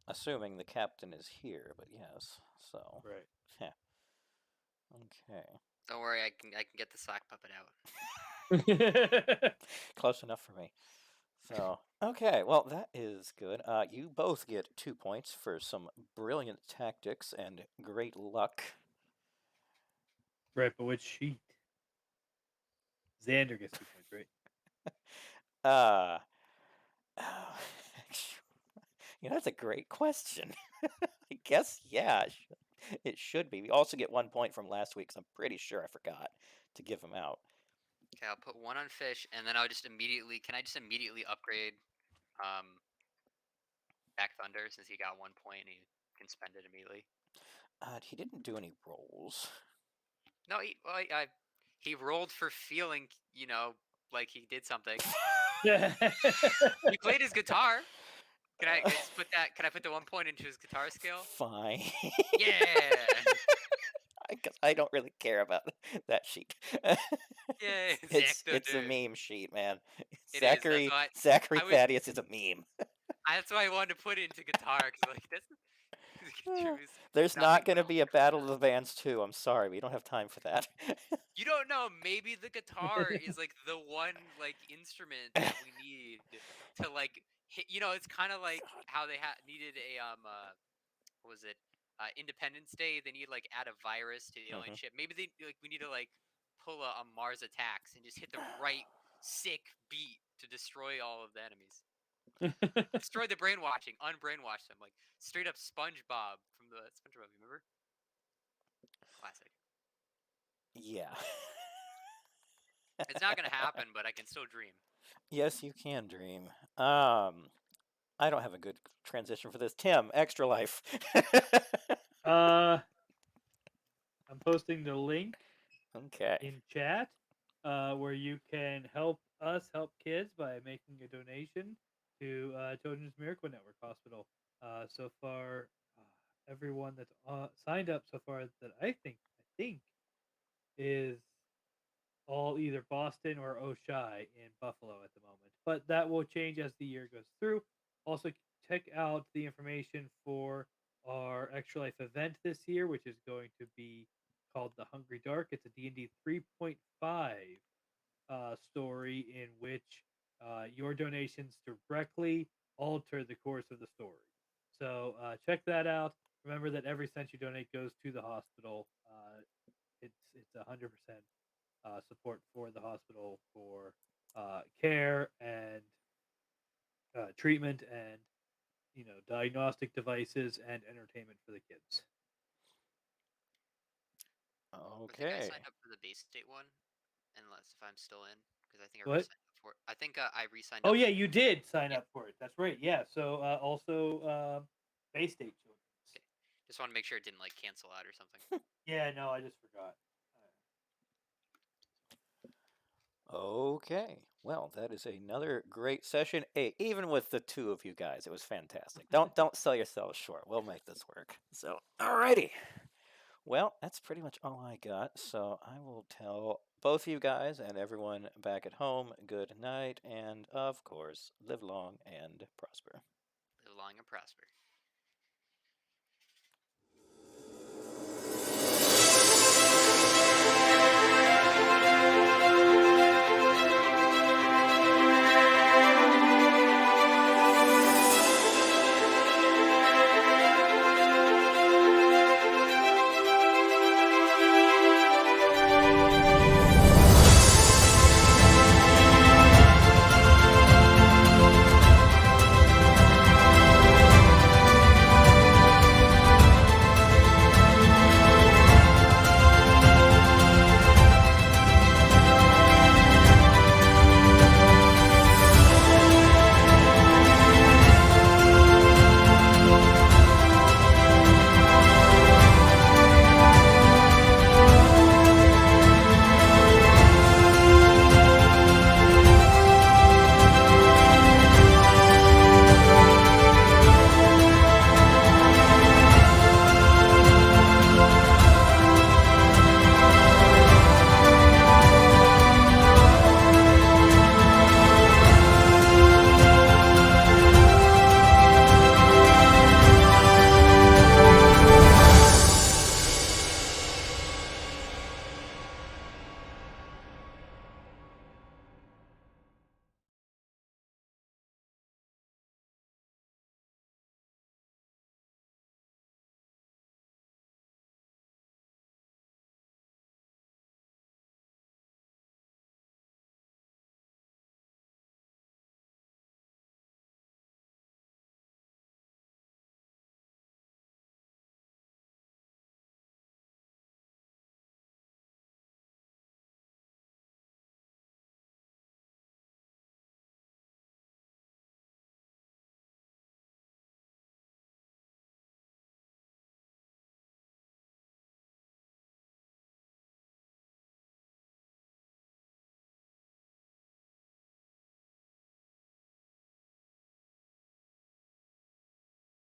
[SPEAKER 3] Assuming the captain is here, but yes, so.
[SPEAKER 4] Right.
[SPEAKER 3] Yeah. Okay.
[SPEAKER 2] Don't worry, I can get the sock puppet out.
[SPEAKER 3] Close enough for me. So, okay, well, that is good. You both get 2 points for some brilliant tactics and great luck.
[SPEAKER 4] Right, but which sheet? Xander gets 2 points, right?
[SPEAKER 3] Uh, that's a great question. I guess, yeah, it should be. We also get 1 point from last week, because I'm pretty sure I forgot to give them out.
[SPEAKER 2] Okay, I'll put 1 on fish, and then I'll just immediately. Can I just immediately upgrade, Back Thunder, since he got 1 point and he can spend it immediately?
[SPEAKER 3] He didn't do any rolls.
[SPEAKER 2] No, he rolled for feeling, like he did something.
[SPEAKER 4] Yeah.
[SPEAKER 2] He played his guitar. Can I just put that? Can I put the 1 point into his guitar scale?
[SPEAKER 3] Fine.
[SPEAKER 2] Yeah.
[SPEAKER 3] Because I don't really care about that sheet.
[SPEAKER 2] Yeah.
[SPEAKER 3] It's a meme sheet, man.
[SPEAKER 2] It is,
[SPEAKER 3] Zachary
[SPEAKER 2] that's
[SPEAKER 3] Zachary
[SPEAKER 2] I was-
[SPEAKER 3] Thaddeus is a meme.
[SPEAKER 2] That's why I wanted to put it into guitar, because like this.
[SPEAKER 3] There's
[SPEAKER 2] Not
[SPEAKER 3] not
[SPEAKER 2] making
[SPEAKER 3] going to
[SPEAKER 2] my
[SPEAKER 3] be a Battle of the Bands 2. I'm sorry, we don't have time for that.
[SPEAKER 2] You don't know. Maybe the guitar is like the one like instrument that we need to like hit. It's kind of like how they needed a what was it? Independence Day. They need like add a virus to the alien ship. Maybe we need to like pull a Mars Attacks and just hit the right sick beat to destroy all of the enemies. Destroy the brainwashing, unbrainwash them, like straight up SpongeBob from the SpongeBob. You remember? Classic.
[SPEAKER 3] Yeah.
[SPEAKER 2] It's not gonna happen, but I can still dream.
[SPEAKER 3] Yes, you can dream. I don't have a good transition for this. Tim, Extra Life.
[SPEAKER 4] I'm posting the link
[SPEAKER 3] Okay.
[SPEAKER 4] in chat where you can help us help kids by making a donation to Children's Miracle Network Hospital. So far, everyone that's signed up so far that I think is all either Boston or Oshai in Buffalo at the moment. But that will change as the year goes through. Also, check out the information for our Extra Life event this year, which is going to be called The Hungry Dark. It's a D&D 3.5 story in which your donations directly alter the course of the story. So check that out. Remember that every cent you donate goes to the hospital. It's 100% support for the hospital for care and treatment and diagnostic devices and entertainment for the kids.
[SPEAKER 2] I think I
[SPEAKER 3] Okay.
[SPEAKER 2] signed up for the Bay State one, unless if I'm still in, because I think I
[SPEAKER 4] What?
[SPEAKER 2] re-signed up for it. I think I re-signed
[SPEAKER 4] Oh
[SPEAKER 2] up.
[SPEAKER 4] yeah, you did sign up for it. That's right. Yeah. So also Bay State children.
[SPEAKER 2] Okay. Just want to make sure it didn't like cancel out or something.
[SPEAKER 4] Yeah. No, I just forgot.
[SPEAKER 3] Okay. Well, that is another great session. Hey, even with the two of you guys, it was fantastic. Don't sell yourselves short. We'll make this work. So, alrighty. Well, that's pretty much all I got. So I will tell both you guys and everyone back at home good night, and of course, live long and prosper.
[SPEAKER 2] Live long and prosper.